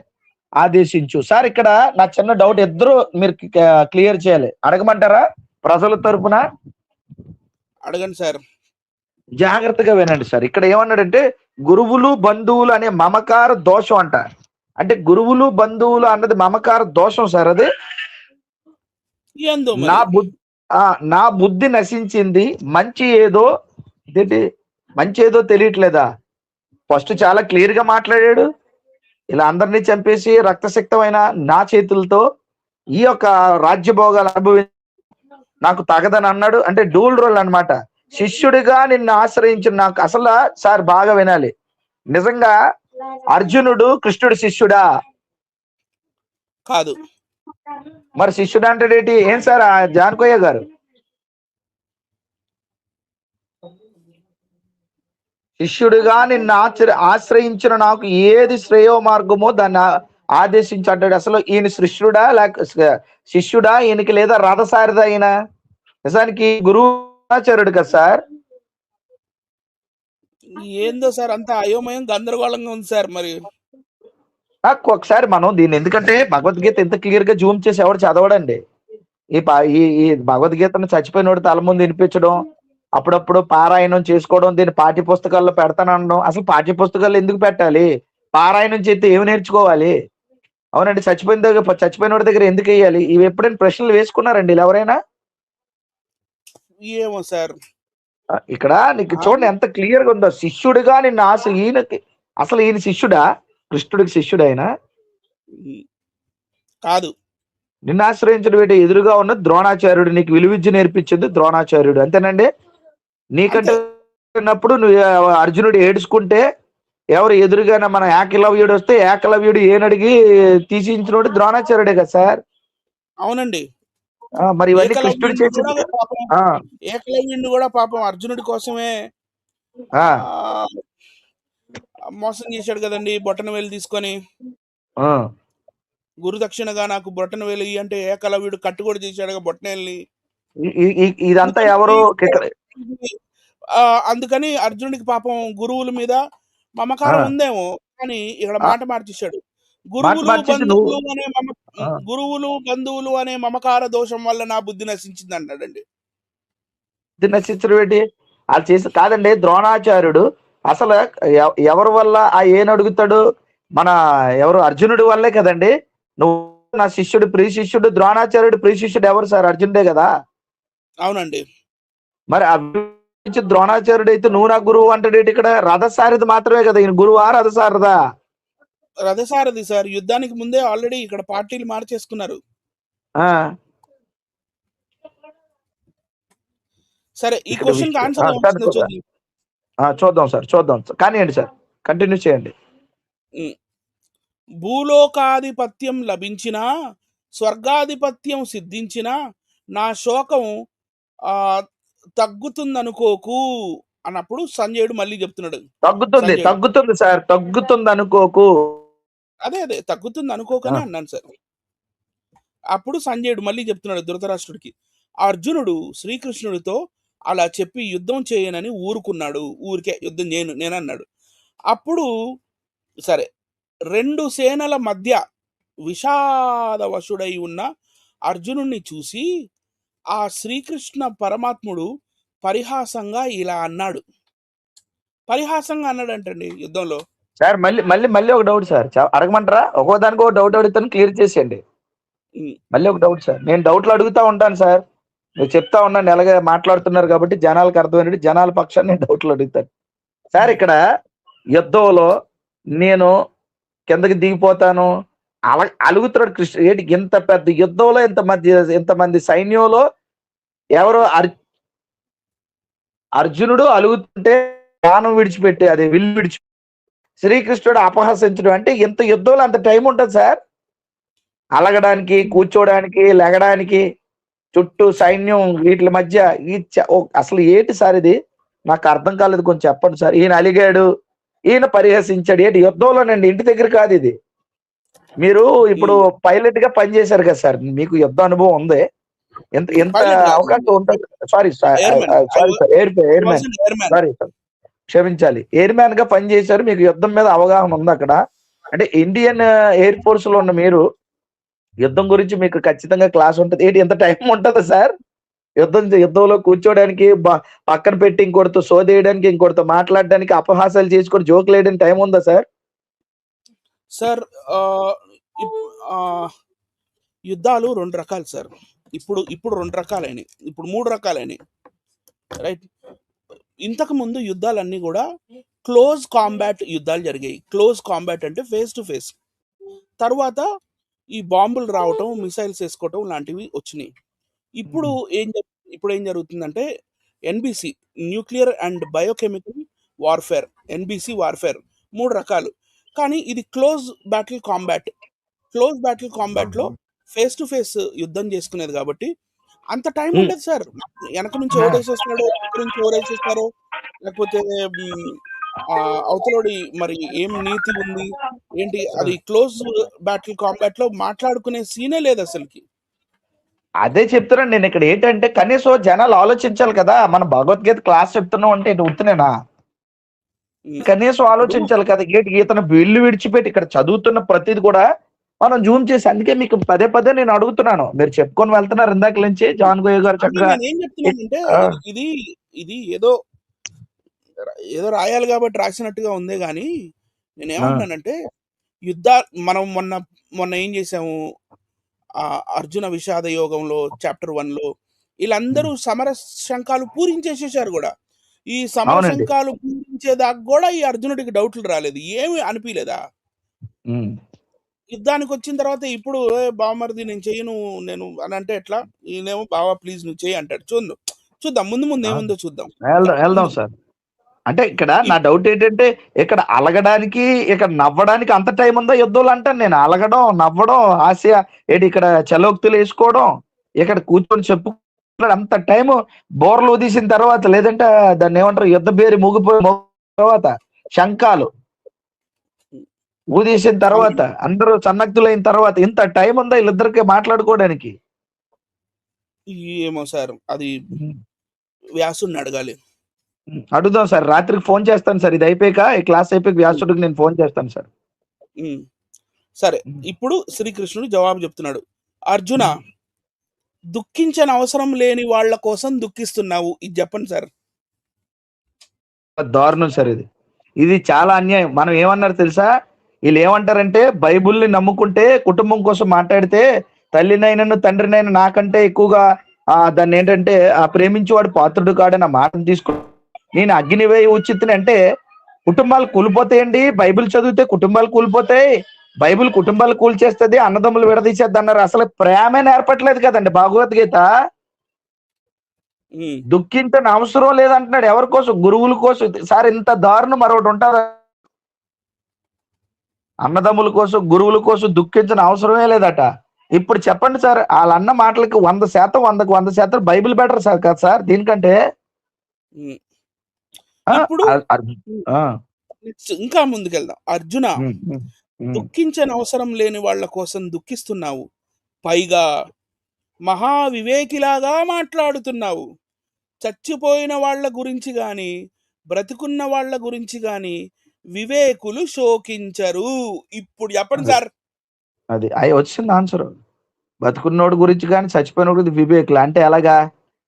ఆదేశించు. సార్ ఇక్కడ నా చిన్న డౌట్ ఇద్దరు మీరు క్లియర్ చేయాలి. అడగమంటారా? ప్రజల తరపున అడగండి సార్. జాగ్రత్తగా వినండి సార్. ఇక్కడ ఏమన్నాడంటే గురువులు బంధువులు అనే మమకార దోషం అంట. అంటే గురువులు బంధువులు అన్నది మమకార దోషం సార్. అది నా బుద్ధి నశించింది, మంచి ఏదో తెలియట్లేదా? ఫస్ట్ చాలా క్లియర్ గా మాట్లాడాడు. ఇలా అందరినీ చంపేసి రక్తసిక్తమైన నా చేతులతో ఈ యొక్క రాజ్యభోగాలు అనుభవి నాకు తగదని అన్నాడు. అంటే డూల్ రోల్ అన్నమాట. శిష్యుడిగా నిన్ను ఆశ్రయించిన నాకు అసలు సార్ బాగా వినాలి. నిజంగా అర్జునుడు కృష్ణుడు శిష్యుడా? కాదు. మరి శిష్యుడు అంటే ఏం సార్ జానకోయ్య గారు? శిష్యుడిగా నిన్ను ఆశ్రయించిన నాకు ఏది శ్రేయో మార్గమో దాన్ని ఆదేశించి అంటాడు. అసలు ఈయన శిష్యుడా లేక శిష్యుడా ఈయనకి, లేదా రథసారథి అయినా? నిజానికి గురువాచార్యుడు కదా సార్. ఏందో సార్ అంత అయోమయం గందరగోళంగా ఉంది సార్. మరి నాకు ఒకసారి మనం దీన్ని, ఎందుకంటే భగవద్గీత ఎంత క్లియర్ గా జూమ్ చేసి ఎవరు చదవడండి. ఈ భగవద్గీతను చచ్చిపోయినోడు తల ముందు వినిపించడం, అప్పుడప్పుడు పారాయణం చేసుకోవడం, దీన్ని పాఠ్య పుస్తకాల్లో పెడతానడం. అసలు పాఠ్య పుస్తకాల్లో ఎందుకు పెట్టాలి? పారాయణం చేస్తే ఏమి నేర్చుకోవాలి? అవునండి, చచ్చిపోయినోడి దగ్గర ఎందుకు వేయాలి? ఇవి ఎప్పుడైనా ప్రశ్నలు వేసుకున్నారండి ఇలా ఎవరైనా? ఏమో సార్. ఇక్కడ నీకు చూడండి ఎంత క్లియర్ గా ఉందో. శిష్యుడిగా నిన్ను ఈయనకి, అసలు ఈయన శిష్యుడా? కృష్ణుడికి శిష్యుడు ఆయన కాదు. నిన్ను ఆశ్రయించడం ఏంటి? ఎదురుగా ఉన్న ద్రోణాచార్యుడు, నీకు విలువిద్య నేర్పించింది ద్రోణాచార్యుడు, అంతేనండి. నీకంటే ఉన్నప్పుడు నువ్వు అర్జునుడు ఏడుచుకుంటే ఎవరు ఎదురుగానే మన ఏకలవ్యుడు వస్తే ఏకలవ్యుడు ఏనడిగి తీసించినోడు ద్రోణాచార్యుడే కదా సార్. అవునండి. మరి ఇవన్నీ కృష్ణుడు చేసింది. ఏకలవ్యుడిని కూడా పాపం అర్జునుడి కోసమే మోసం చేశాడు కదండి, బొట్టన వేలు తీసుకొని. గురు దక్షిణగా నాకు బొట్టన వేలు అంటే ఏకలవ్యుడు కట్టు కూడా చేశాడు బొట్టనవేలిని. ఇదంతా ఎవరు? అందుకని అర్జునుడికి పాపం గురువుల మీద మమకారం ఉందేమో, కానీ ఇక్కడ మాట మార్చేశాడు. గురువులు బంధువులు అనే మమకార దోషం వల్ల నా బుద్ధి నశించింది అన్నాడండి. బుద్ధి నశించడం ఏంటి? వాళ్ళు చేసి కాదండి. ద్రోణాచార్యుడు అసలు ఎవరి వల్ల ఏం అడుగుతాడు? మన ఎవరు? అర్జునుడి వల్లే కదండి. నువ్వు నా శిష్యుడు, ప్రియ శిష్యుడు. ద్రోణాచార్యుడు ప్రియ శిష్యుడు ఎవరు సార్? అర్జునుడే కదా. అవునండి. మరి ద్రోణాచార్యుడు అయితే నువ్వు నా గురువు అంటాడు. ఇక్కడ రథసారథి మాత్రమే కదా ఈయన గురువా రథసారథా? రథసారథి సార్. యుద్ధానికి ముందే ఆల్రెడీ ఇక్కడ పార్టీలు మార్చేసుకున్నారు. సరే, ఈ క్వశ్చన్ ఆన్సర్ చూద్దాం సార్, చూద్దాం. కానివ్వండి సార్, కంటిన్యూ చేయండి. భూలోకాధిపత్యం లభించినా, స్వర్గాధిపత్యం సిద్ధించినా నా శోకం తగ్గుతుందనుకోకు అన్నప్పుడు సంజయుడు మళ్ళీ చెప్తున్నాడు. తగ్గుతుంది సార్, తగ్గుతుంది అనుకోకు. అదే తగ్గుతుంది అనుకోకనే అన్నాను సార్. అప్పుడు సంజయుడు మళ్ళీ చెప్తున్నాడు ధృతరాష్ట్రుడికి, అర్జునుడు శ్రీకృష్ణుడితో అలా చెప్పి యుద్ధం చేయనని ఊరుకున్నాడు. ఊరికే యుద్ధం చేయను నేనన్నాడు. అప్పుడు సరే, 2 సేనల మధ్య విషాదవశుడై ఉన్న అర్జునుడిని చూసి ఆ శ్రీకృష్ణ పరమాత్ముడు పరిహాసంగా ఇలా అన్నాడు. పరిహాసంగా అన్నాడంటండి యుద్ధంలో. సార్ మళ్ళీ ఒక డౌట్ సార్, అడగమంటారా? ఒక్కోదానికి ఒక డౌట్ అడుగుతాను, క్లియర్ చేసేయండి. మళ్ళీ ఒక డౌట్ సార్. నేను డౌట్లు అడుగుతా ఉంటాను సార్, మీరు చెప్తా ఉన్నాను. ఎలాగే మాట్లాడుతున్నారు కాబట్టి జనాలకు అర్థమైనట్టు జనాల పక్షాన్ని నేను డౌట్లు అడుగుతాను సార్. ఇక్కడ యుద్ధంలో నేను కిందకి దిగిపోతాను అలా అలుగుతున్నాడు కృష్ణ. ఏంటి ఇంత పెద్ద యుద్ధంలో ఇంతమంది సైన్యంలో ఎవరు? అర్జునుడు అలుగుతుంటే ప్రాణం విడిచిపెట్టి, అదే విల్లు విడిచిపెట్టి శ్రీకృష్ణుడు అపహసించడం అంటే ఇంత యుద్ధంలో అంత టైం ఉంటుంది సార్? అలగడానికి, కూర్చోడానికి, లెగడానికి, చుట్టూ సైన్యం, వీటి మధ్య అసలు ఏంటి సార్ ఇది? నాకు అర్థం కాలేదు, కొంచెం చెప్పండి సార్. ఈయన అలిగాడు, ఈయన పరిహసించాడు. ఏంటి యుద్ధంలోనండి, ఇంటి దగ్గర కాదు ఇది. మీరు ఇప్పుడు పైలట్ గా పనిచేశారు కదా సార్, మీకు యుద్ధ అనుభవం ఉంది. ఎంత అవకాశం ఉంటుంది? Sorry sir, air man, sorry sir, క్షమించాలి. ఎయిర్ మ్యాన్ గా పనిచేశారు, మీకు యుద్ధం మీద అవగాహన ఉంది అక్కడ. అంటే ఇండియన్ ఎయిర్ ఫోర్స్ లో ఉన్న మీరు యుద్ధం గురించి మీకు ఖచ్చితంగా క్లాస్ ఉంటుంది. ఏంటి ఎంత టైం ఉంటుందా సార్ యుద్ధంలో కూర్చోడానికి, పక్కన పెట్టి ఇంకొకటితో సోదేయడానికి, ఇంకొకటితో మాట్లాడడానికి, అపహాసాలు చేసుకొని జోకులు వేయడానికి టైం ఉందా సార్? సార్ యుద్ధాలు 2 రకాలు సార్. ఇప్పుడు 2 రకాలైనవి, ఇప్పుడు 3 రకాలైనవి, రైట్? ఇంతకు ముందు యుద్ధాలన్నీ కూడా క్లోజ్ కాంబాట్ యుద్ధాలు జరిగాయి. క్లోజ్ కాంబాట్ అంటే ఫేస్ టు ఫేస్. తర్వాత ఈ బాంబులు రావటం, మిసైల్స్ వేసుకోవటం లాంటివి వచ్చినాయి. ఇప్పుడు ఏం జరుగుతుందంటే NBC, nuclear and biochemical warfare, NBC warfare 3 రకాలు. కానీ ఇది close battle combat. Close battle combat లో ఫేస్ టు ఫేస్ యుద్ధం చేసుకునేది కాబట్టి అంత టైం ఉండదు సార్. వెనక నుంచి ఓడేసేస్తున్నాడో, దగ్గర నుంచి ఓడేసేస్తారో, లేకపోతే అవతలోడి మరి ఏం నీతి ఉంది ఏంటి అది క్లోజ్ బ్యాటిల్ కాంబాట్ లో మాట్లాడుకునే సీనే లేదు అసలుకి. అదే చెప్తున్నాను నేను ఇక్కడ ఏంటంటే కనీసం జనాలు ఆలోచించాలి కదా, మన భగవద్గీత క్లాస్ చెప్తున్నాం అంటే ఇటు ఉత్తునేనా? కనీసం ఇప్పుడు ఆలోచించాలి కదా. ఇతను ఇల్లు విడిచిపెట్టి ఇక్కడ చదువుతున్న ప్రతిది కూడా మనం జూమ్ చేసి, అందుకే మీకు పదే పదే నేను అడుగుతున్నాను. మీరు చెప్పుకొని వెళ్తున్నారు ఇందాక నుంచి జాన్ గోయ గారు అంటే చక్కగా. నేనేం చెప్తున్నానంటే ఆ, ఇది ఇది ఏదో ఏదో రాయాలి కాబట్టి రాసినట్టుగా ఉందే గాని ఆ, నేనేమంటున్నానంటే మనం మొన్న మొన్న ఏం చేసాము, అర్జున విషాద యోగంలో చాప్టర్ 1లో వీళ్ళందరూ సమర శంఖాలు పూరించేసేసారు కూడా. ఈ సమర అవునండి. శంఖాలు పూరించేదాకా కూడా ఈ అర్జునుడికి డౌట్లు రాలేదు, ఏమి అనిపించలేదా? ఉమ్. యుద్ధానికి వచ్చిన తర్వాత ఇప్పుడు బావమరిది నేను చేయను నేను అని అంటే ఎట్లా? ఈయనేమో బావా ప్లీజ్ నువ్వు చేయి అంటాడు. చూద్దాం ముందు ముందు ఆ, ఏముందో చూద్దాం. వెళ్దాం వెళ్దాం ముందు సార్. అంటే ఇక్కడ నా ఇప్- డౌట్ ఏంటంటే, ఇక్కడ అలగడానికి ఇక్కడ నవ్వడానికి అంత టైం ఉందా యుద్ధంలో? అంటాను నేను. అలగడం, నవ్వడం, హాస్య ఏంటి ఇక్కడ చలోక్తులు వేసుకోవడం, ఇక్కడ కూర్చొని చెప్పుకోవడం అంత టైం బోర్లు ఊదీసిన తర్వాత, లేదంటే దాన్ని ఏమంటారు యుద్ధ బేరి మూగిపోయిన తర్వాత, శంఖాలు ఊదీసిన తర్వాత, అందరూ సన్నక్తులైన తర్వాత ఇంత టైం ఉందా వీళ్ళిద్దరికి మాట్లాడుకోవడానికి? ఏమో సార్, అది వ్యాసుని అడగాలి. అడుగుదాం సార్. రాత్రికి ఫోన్ చేస్తాను సార్. ఇది అయిపోయాక, ఈ క్లాస్ అయిపోయాక వ్యాసుడికి నేను ఫోన్ చేస్తాను సార్. ఉమ్. సరే, ఇప్పుడు శ్రీకృష్ణుడు జవాబు చెప్తున్నాడు. అర్జున, దుఃఖించని అవసరం లేని వాళ్ళ కోసం దుఃఖిస్తున్నావు, ఇది చెప్పండి సార్. దారుణం సార్ ఇది. ఇది చాలా అన్యాయం. మనం ఏమన్నారు తెలుసా? వీళ్ళు ఏమంటారంటే, బైబుల్ని నమ్ముకుంటే కుటుంబం కోసం మాట్లాడితే తల్లినైనను తండ్రినైనా నాకంటే ఎక్కువగా దాన్ని ఏంటంటే ప్రేమించేవాడు పాత్రుడు కాడని ఆ మాటను తీసుకు నేను అగ్నివేయ ఉచిత్తుని అంటే కుటుంబాలు కూలిపోతాయండి. బైబిల్ చదివితే కుటుంబాలు కూలిపోతాయి, బైబిల్ కుటుంబాలు కూల్చేస్తుంది, అన్నదమ్ములు విడదీసేద్ది అన్నారు. అసలు ప్రేమే నేర్పట్లేదు కదండి భగవద్గీత. ఉమ్. దుఃఖించని అవసరం లేదంటున్నాడు. ఎవరి కోసం? గురువుల కోసం. సార్ ఇంత దారుణం మరొకటి ఉంటుందా? అన్నదమ్ముల కోసం, గురువుల కోసం దుఃఖించిన అవసరమే లేదట. ఇప్పుడు చెప్పండి సార్, వాళ్ళ అన్న మాటలకి 100% 100% బైబిల్ బెటర్ సార్ కదా సార్ దీనికంటే. ఉమ్. ఆ, ఇప్పుడు ఆ, ఇంకా ముందుకెళ్దాం. అర్జున, ఉమ్, ఉమ్, ఉమ్. దుఃఖించని అవసరం లేని వాళ్ళ కోసం దుఃఖిస్తున్నావు, పైగా మహావివేకిలాగా మాట్లాడుతున్నావు. చచ్చిపోయిన వాళ్ళ గురించి గాని బ్రతికున్న వాళ్ళ గురించి గాని వివేకులు శోకించరు. ఇప్పుడు చెప్పండి అది సార్. అది అయి వచ్చింది ఆన్సర్. బతుకున్నోడు గురించి కానీ చచ్చిపోయినోడు గురించి వివేకులు అంటే ఎలాగా?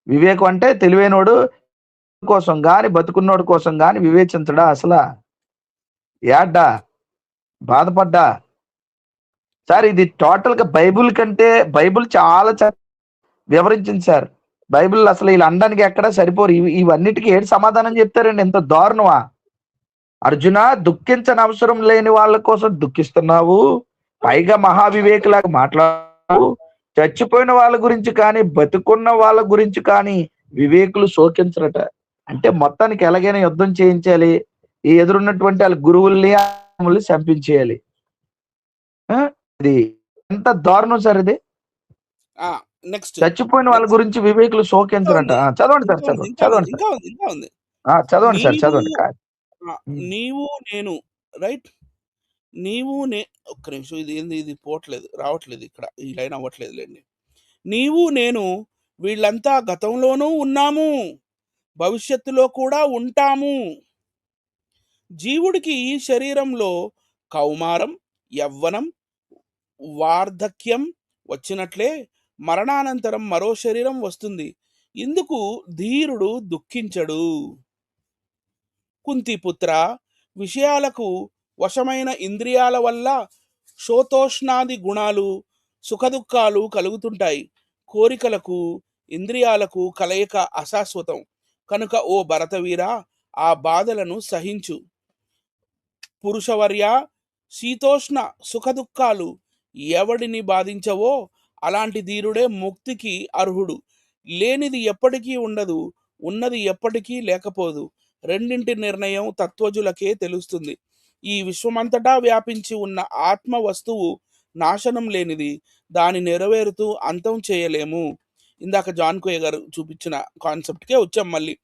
వివేకం అంటే తెలివైనోడు కోసం గాని బతుకున్నోడు కోసం గాని వివేచించడా? అసలు ఏడ్డా, బాధపడ్డా? సార్ ఇది టోటల్ గా బైబుల్ కంటే బైబుల్ చాలా వివరించింది సార్. బైబిల్ అసలు వీళ్ళు అనడానికి ఎక్కడా సరిపోరు. ఇవన్నిటికీ ఏడు సమాధానం చెప్తారండి? ఎంత దారుణమా? అర్జున, దుఃఖించని అవసరం లేని వాళ్ళ కోసం దుఃఖిస్తున్నావు, పైగా మహావివేకులాగా మాట్లాడు. చచ్చిపోయిన వాళ్ళ గురించి కానీ బతుకున్న వాళ్ళ గురించి కానీ వివేకులు శోకించరట. అంటే మొత్తానికి ఎలాగైనా యుద్ధం చేయించాలి, ఈ ఎదురున్నటువంటి వాళ్ళ గురువుల్ని చంపించేయాలి. ఇది ఎంత దారుణం సార్ ఇది. నెక్స్ట్ చచ్చిపోయిన వాళ్ళ గురించి వివేకులు శోకించరట. చదవండి సార్, చదవండి చదవండి సార్. ఇంకా ఉంది. చదవండి సార్, చదవండి. నీవు నేను రైట్, ఒక్క నిమిషం, ఇది ఏంది, ఇది పోవట్లేదు, రావట్లేదు, ఇక్కడ ఈ లైన్ అవ్వట్లేదు లేండి. నీవు నేను వీళ్ళంతా గతంలోనూ ఉన్నాము, భవిష్యత్తులో కూడా ఉంటాము. జీవుడికి ఈ శరీరంలో కౌమారం, యవ్వనం, వార్ధక్యం వచ్చినట్లే మరణానంతరం మరో శరీరం వస్తుంది. ఇందుకు ధీరుడు దుఃఖించడు. కుంతిపుత్ర, విషయాలకు వశమైన ఇంద్రియాల వల్ల శోతోష్ణాది గుణాలు సుఖదుఖాలు కలుగుతుంటాయి. కోరికలకు ఇంద్రియాలకు కలయిక అశాశ్వతం కనుక ఓ భరతవీర, ఆ బాధలను సహించు. పురుషవర్య, శీతోష్ణ సుఖదుఖాలు ఎవడిని బాధించవో అలాంటి ధీరుడే ముక్తికి అర్హుడు. లేనిది ఎప్పటికీ ఉండదు, ఉన్నది ఎప్పటికీ లేకపోదు. రెండింటి నిర్ణయం తత్వజులకే తెలుస్తుంది. ఈ విశ్వమంతటా వ్యాపించి ఉన్న ఆత్మ వస్తువు నాశనం లేనిది, దాని నెరవేరుతూ అంతం చేయలేము. ఇందాక జాన్ కోయ గారు చూపించిన కాన్సెప్ట్కే వచ్చాం మళ్ళీ.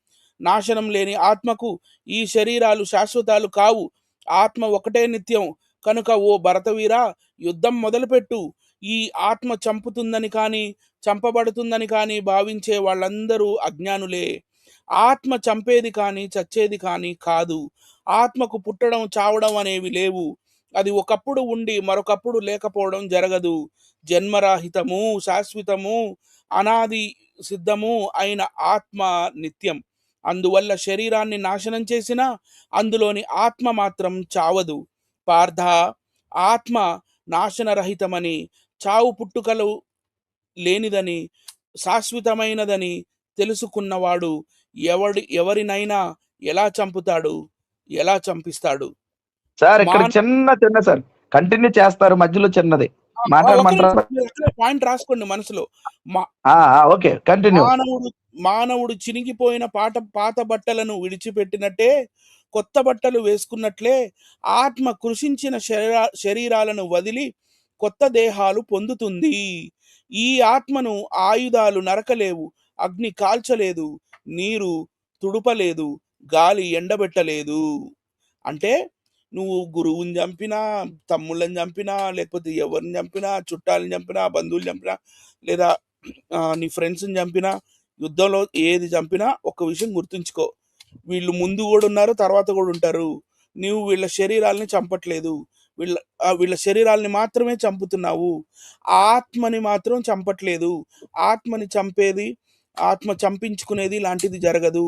నాశనం లేని ఆత్మకు ఈ శరీరాలు శాశ్వతాలు కావు. ఆత్మ ఒకటే నిత్యం. కనుక ఓ భరతవీరా, యుద్ధం మొదలుపెట్టు. ఈ ఆత్మ చంపుతుందని కానీ చంపబడుతుందని కానీ భావించే వాళ్ళందరూ అజ్ఞానులే. ఆత్మ చంపేది కానీ చచ్చేది కానీ కాదు. ఆత్మకు పుట్టడం చావడం అనేవి లేవు. అది ఒకప్పుడు ఉండి మరొకప్పుడు లేకపోవడం జరగదు. జన్మరాహితము, శాశ్వతము, అనాది సిద్ధము అయిన ఆత్మ నిత్యం. అందువల్ల శరీరాన్ని నాశనం చేసినా అందులోని ఆత్మ మాత్రం చావదు. పార్థ, ఆత్మ నాశనరహితమని, చావు పుట్టుకలు లేనిదని, శాశ్వతమైనదని తెలుసుకున్నవాడు ఎవరినైనా ఎలా చంపుతాడు, ఎలా చంపిస్తాడు? సార్ ఇక్కడ మాన- చిన్న సార్ కంటిన్యూ చేస్తారు మధ్యలో చిన్నది మాట్లాడమంటారా? పాయింట్ రాసుకోండి మనసులో. Okay continue. మానవుడు చినిగిపోయిన పాత బట్టలను విడిచిపెట్టినట్టే, కొత్త బట్టలు వేసుకున్నట్లే ఆత్మ కృషించిన శరీరాలను వదిలి కొత్త దేహాలు పొందుతుంది. ఈ ఆత్మను ఆయుధాలు నరకలేవు, అగ్ని కాల్చలేదు, నీరు తుడుపలేదు, గాలి ఎండబెట్టలేదు. అంటే నువ్వు గురువుని చంపినా, తమ్ముళ్ళని చంపినా, లేకపోతే ఎవరిని చంపినా, చుట్టాలని చంపినా, బంధువులు చంపినా, లేదా నీ ఫ్రెండ్స్ని చంపినా, యుద్ధంలో ఏది చంపినా ఒక్క విషయం గుర్తుంచుకో, వీళ్ళు ముందు కూడా ఉన్నారు, తర్వాత కూడా ఉంటారు. నువ్వు వీళ్ళ శరీరాలని చంపట్లేదు, వీళ్ళ శరీరాలని మాత్రమే చంపుతున్నావు, ఆత్మని మాత్రం చంపట్లేదు. ఆత్మని చంపేది, ఆత్మ చంపించుకునేది లాంటిది జరగదు.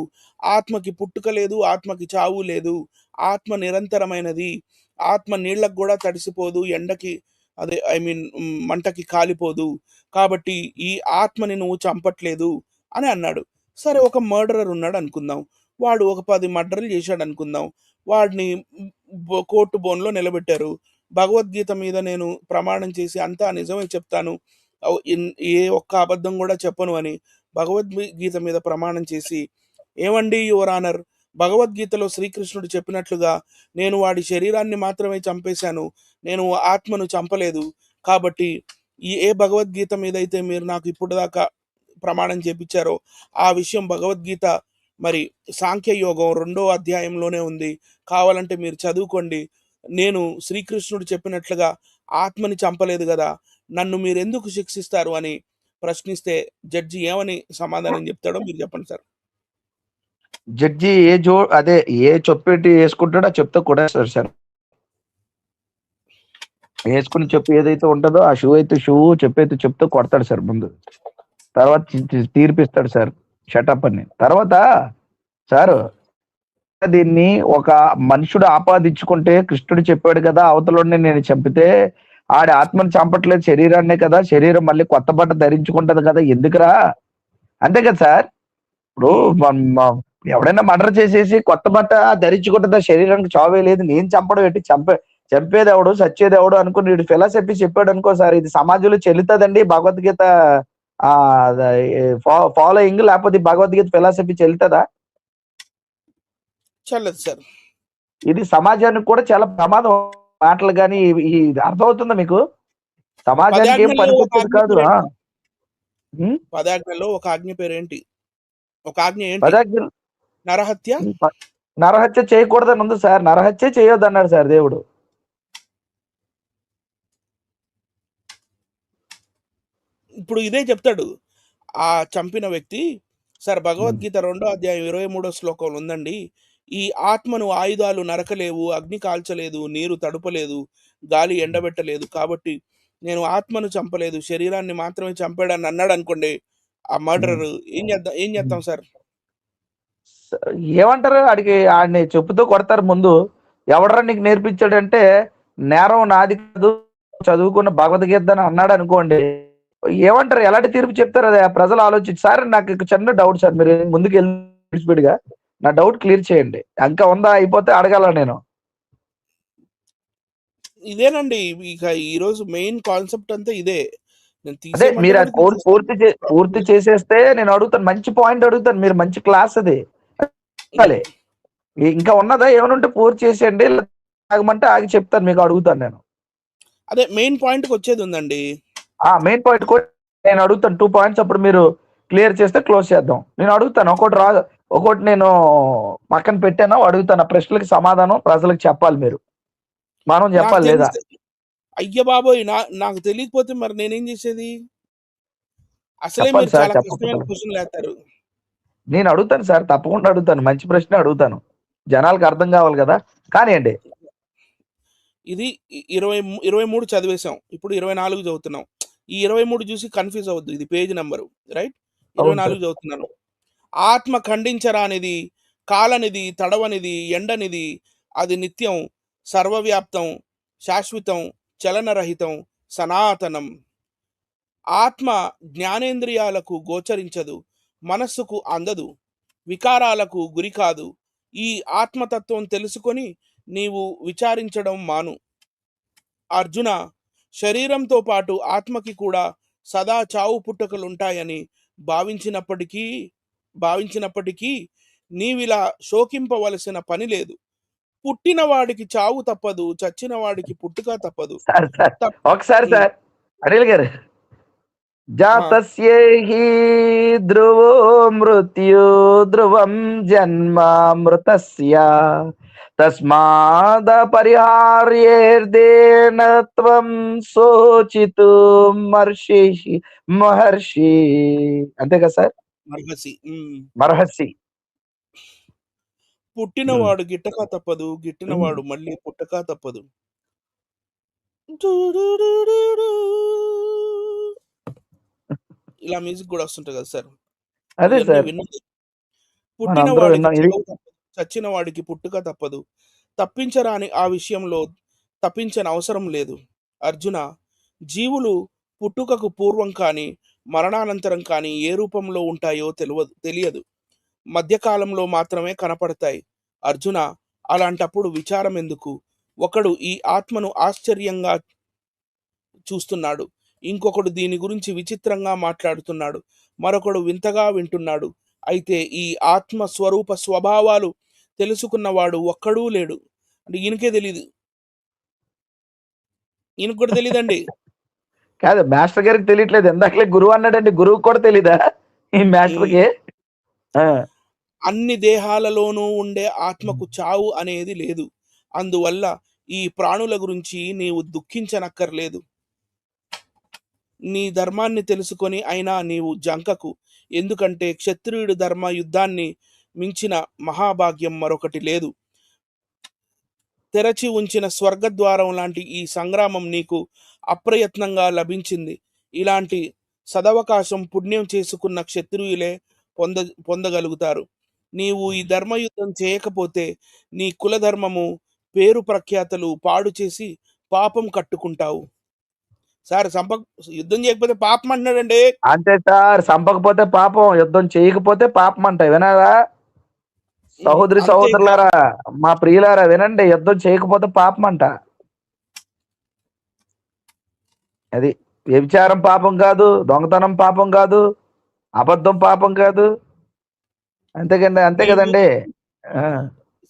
ఆత్మకి పుట్టుక లేదు, ఆత్మకి చావు లేదు. ఆత్మ నిరంతరమైనది. ఆత్మ నీళ్ళకు కూడా తడిసిపోదు, ఎండకి మంటకి కాలిపోదు. కాబట్టి ఈ ఆత్మని నువ్వు చంపట్లేదు అని అన్నాడు. సరే, ఒక మర్డరర్ ఉన్నాడు అనుకుందాం, వాడు ఒక 10 మర్డర్లు చేశాడు అనుకుందాం. వాడిని కోర్టు బోన్లో నిలబెట్టారు. భగవద్గీత మీద నేను ప్రమాణం చేసి అంతా నిజమే చెప్తాను, ఏ ఒక్క అబద్ధం కూడా చెప్పను అని భగవద్గీత మీద ప్రమాణం చేసి, ఏమండి యువర్ ఆనర్, భగవద్గీతలో శ్రీకృష్ణుడు చెప్పినట్లుగా నేను వాడి శరీరాన్ని మాత్రమే చంపేశాను, నేను ఆత్మను చంపలేదు. కాబట్టి ఏ భగవద్గీత మీద అయితే మీరు నాకు ఇప్పుడు దాకా ప్రమాణం చేపించారో ఆ విషయం భగవద్గీత మరి సాంఖ్యయోగం 2వ అధ్యాయంలోనే ఉంది, కావాలంటే మీరు చదువుకోండి. నేను శ్రీకృష్ణుడు చెప్పినట్లుగా ఆత్మని చంపలేదు కదా, నన్ను మీరు ఎందుకు శిక్షిస్తారు అని ప్రశ్నిస్తే జడ్జి ఏమని సమాధానం చెప్తాడో మీరు చెప్పండి సార్. జడ్జి అదే ఏ చెప్పేటి వేసుకుంటాడో చెప్తే కూడా సార్ వేసుకుని చెప్పు ఏదైతే ఉంటుందో ఆ షూ అయితే షూ, చెప్పైతే చెప్తూ కొడతాడు సార్ ముందు. తర్వాత తీర్పిస్తాడు సార్ షటప్ అని. తర్వాత సార్ దీన్ని ఒక మనుషుడు ఆపాదించుకుంటే, కృష్ణుడు చెప్పాడు కదా అవతలోనే నేను చంపితే ఆడి ఆత్మను చంపట్లేదు, శరీరాన్నే కదా, శరీరం మళ్ళీ కొత్త బట్ట ధరించుకుంటది కదా, ఎందుకురా? అంతే కదా సార్. ఇప్పుడు ఎవడైనా మర్డర్ చేసేసి కొత్త బట్ట ధరించుకుంటుందా, శరీరానికి చావే లేదు, నేను చంపడం ఏంటి, చంపేది ఎవడు సచ్చేది ఎవడు అనుకుని వీడు ఫిలాసఫీ చెప్పాడు అనుకో సార్, ఇది సమాజంలో చెల్లుతుందండి భగవద్గీత ఫాలోయింగ్, లేకపోతే భగవద్గీత ఫిలాసఫీ చెల్లుతుందా? చల్లదు సార్. ఇది సమాజానికి కూడా చాలా ప్రమాదం. మాటలు కానీ ఈ అర్థమవుతుందా మీకు? సమాజానికి ఏం పనికొచ్చేది కాదు. 10 ఆజ్ఞల్లో ఒక ఆజ్ఞ పేరేంటి? ఒక ఆజ్ఞ ఏంటి? నరహత్య. నరహత్య చేయకూడదని ఉంది సార్, నరహత్య చేయొద్దు అన్నాడు సార్ దేవుడు. ఇప్పుడు ఇదే చెప్తాడు ఆ చంపిన వ్యక్తి. సార్ భగవద్గీత 2వ అధ్యాయం 23వ శ్లోకంలో ఉందండి, ఈ ఆత్మను ఆయుధాలు నరకలేవు, అగ్ని కాల్చలేదు, నీరు తడుపలేదు, గాలి ఎండబెట్టలేదు, కాబట్టి నేను ఆత్మను చంపలేదు, శరీరాన్ని మాత్రమే చంపాడని అన్నాడు అనుకోండి ఆ మర్డరర్, ఏం చేద్దాం సార్? ఏమంటారు? ఆడిని చెప్పుతూ కొడతారు ముందు. ఎవడరా నీకు నేర్పించాడంటే, నేరం నాది కాదు, చదువుకున్న భగవద్గీత అని అన్నాడు అనుకోండి, ఏమంటారు? ఎలాంటి తీర్పు చెప్తారు? అదే ప్రజలు ఆలోచించి. సార్ నాకు చిన్న డౌట్ సార్, మీరు ముందుకు వెళ్ళి స్పీడ్ గా నా డౌట్ క్లియర్ చేయండి. ఇంకా ఉందా, అయిపోతే అడగాల నేను. ఇదేనండి ఇక ఈ రోజు మెయిన్ కాన్సెప్ట్ అంతా ఇదే. అదే మీరు ఆ కోర్స్ పూర్తి చేసేస్తే నేను అడుగుతాను, మంచి పాయింట్ అడుగుతాను, మీరు మంచి క్లాస్ అది. ఇంకా ఉన్నదా ఏమైనా ఉంటే పూర్తి చేసేయండి, ఆగమంటే ఆగి చెప్తాను, మీకు అడుగుతాను నేను. అదే మెయిన్ పాయింట్ కి వచ్చేది ఉందండి. మెయిన్ పాయింట్ నేను అడుగుతాను 2 పాయింట్స్, అప్పుడు మీరు క్లియర్ చేస్తే క్లోజ్ చేద్దాం. నేను అడుగుతాను ఒకటి నేను పక్కన పెట్టాను, అడుగుతాను. ఆ ప్రశ్నలకు సమాధానం ప్రజలకు చెప్పాలి మీరు. మనం నాకు చెప్పాలి లేదా? తెలిస్తే అయ్య బాబోయ్! నాకు తెలియకపోతే మరి నేనేం చేసేది? అసలే చెప్పండి మీరు సార్, చాలా కష్టమైన చెప్పకపోతే. క్వెషన్‌లేత్తారు. నేను అడుగుతాను సార్, తప్పకుండా అడుగుతాను. మంచి ప్రశ్న అడుగుతాను. జనాలకు అర్థం కావాలి కదా! కానియండి. ఇది 23 చదివేసాం. ఇప్పుడు 24 చదువుతున్నాం. ఈ 23 చూసి కన్‌ఫ్యూజ్ అవ్వద్దు. ఇది పేజ్ నంబరు. రైట్? అవును 24 సార్. చదువుతున్నాను. ఆత్మ ఖండించరానిది, కాలనిది, తడవనిది, ఎండనిది, అది నిత్యం, సర్వవ్యాప్తం, శాశ్వతం, చలనరహితం, సనాతనం. ఆత్మ జ్ఞానేంద్రియాలకు గోచరించదు, మనస్సుకు అందదు, వికారాలకు గురి కాదు. ఈ ఆత్మతత్వం తెలుసుకొని నీవు విచారించడం మాను. అర్జున, శరీరంతో పాటు ఆత్మకి కూడా సదా చావు పుట్టుకలుంటాయని భావించినప్పటికీ భావించినప్పటికీ నీవిలా శోకింపవలసిన పని లేదు. పుట్టిన వాడికి చావు తప్పదు, చచ్చిన వాడికి పుట్టుక తప్పదు. సార్ సార్ తప్ ఒకసారి హ్మ్. సార్, అనిల్ గారు. ఆ! జాతస్యేహి ధ్రువో మృత్యు ధ్రువం జన్మ మృతస్య తస్మాద పరిహార్యేర్దేన త్వం శోచితుం మహర్షి. అంతే కదా సార్? మర్హసి. మర్హసి. పుట్టినవాడు గిట్టక తప్పదు, గిట్టినవాడు మళ్ళీ పుట్టక తప్పదు. ఇలా మ్యూజిక్ గూడా వస్తుంటది కదా సార్! అదే ఇయన్నీ సార్, విన్నది. మనం పుట్టిన అందరూ వాడికి విన్నాం ఇది. చావు తప్పదు, చచ్చిన వాడికి పుట్టుక తప్పదు. తప్పించరాని ఆ విషయంలో తప్పించనవసరం లేదు. అర్జున, జీవులు పుట్టుకకు పూర్వం కానీ, మరణానంతరం కానీ ఏ రూపంలో ఉంటాయో తెలియదు. మధ్యకాలంలో మాత్రమే కనపడతాయి. అర్జున, అలాంటప్పుడు విచారం ఎందుకు? ఒకడు ఈ ఆత్మను ఆశ్చర్యంగా చూస్తున్నాడు. ఇంకొకడు దీని గురించి విచిత్రంగా మాట్లాడుతున్నాడు. మరొకడు వింతగా వింటున్నాడు. అయితే ఈ ఆత్మ స్వరూప స్వభావాలు తెలుసుకున్నవాడు ఒక్కడూ లేడు. అంటే ఈయనకే తెలీదు. ఈయనకి కూడా తెలీదండి. కాదు, మాస్టర్ గారికి తెలియట్లేదు. ఇందాకలే గురువు అన్నాడండి, గురువుకి కూడా తెలీదా ఈ హ్మ్. మాస్టర్కి? ఆ, అన్ని దేహాలలోనూ ఉండే ఆత్మకు చావు అనేది లేదు. అందువల్ల ఈ ప్రాణుల గురించి నీవు దుఃఖించనక్కర్లేదు. నీ ధర్మాన్ని తెలుసుకొని అయినా నీవు జంకకు. ఎందుకంటే క్షత్రియుడి ధర్మ యుద్ధాన్ని మించిన మహాభాగ్యం మరొకటి లేదు. తెరచి ఉంచిన స్వర్గద్వారం లాంటి ఈ సంగ్రామం నీకు అప్రయత్నంగా లభించింది. ఇలాంటి సదవకాశం పుణ్యం చేసుకున్న క్షత్రియులే పొందగలుగుతారు. నీవు ఈ ధర్మయుద్ధం చేయకపోతే నీ కులధర్మము, పేరు ప్రఖ్యాతలు పాడు చేసి పాపం కట్టుకుంటావు. సార్ యుద్ధం చేయకపోతే పాపం అంటున్నాడండి. అంతే సార్. చంపకపోతే పాపం, యుద్ధం చేయకపోతే పాపం అంట. వినారా సహోదరి అంతేకా సహోదరులారా, మా ప్రియులారా, వినండి. యుద్ధం చేయకపోతే పాపం అంట. అది వ్యభిచారం పాపం కాదు, దొంగతనం పాపం కాదు, అబద్ధం పాపం కాదు. అంతే నీవు కదండి. ఆ,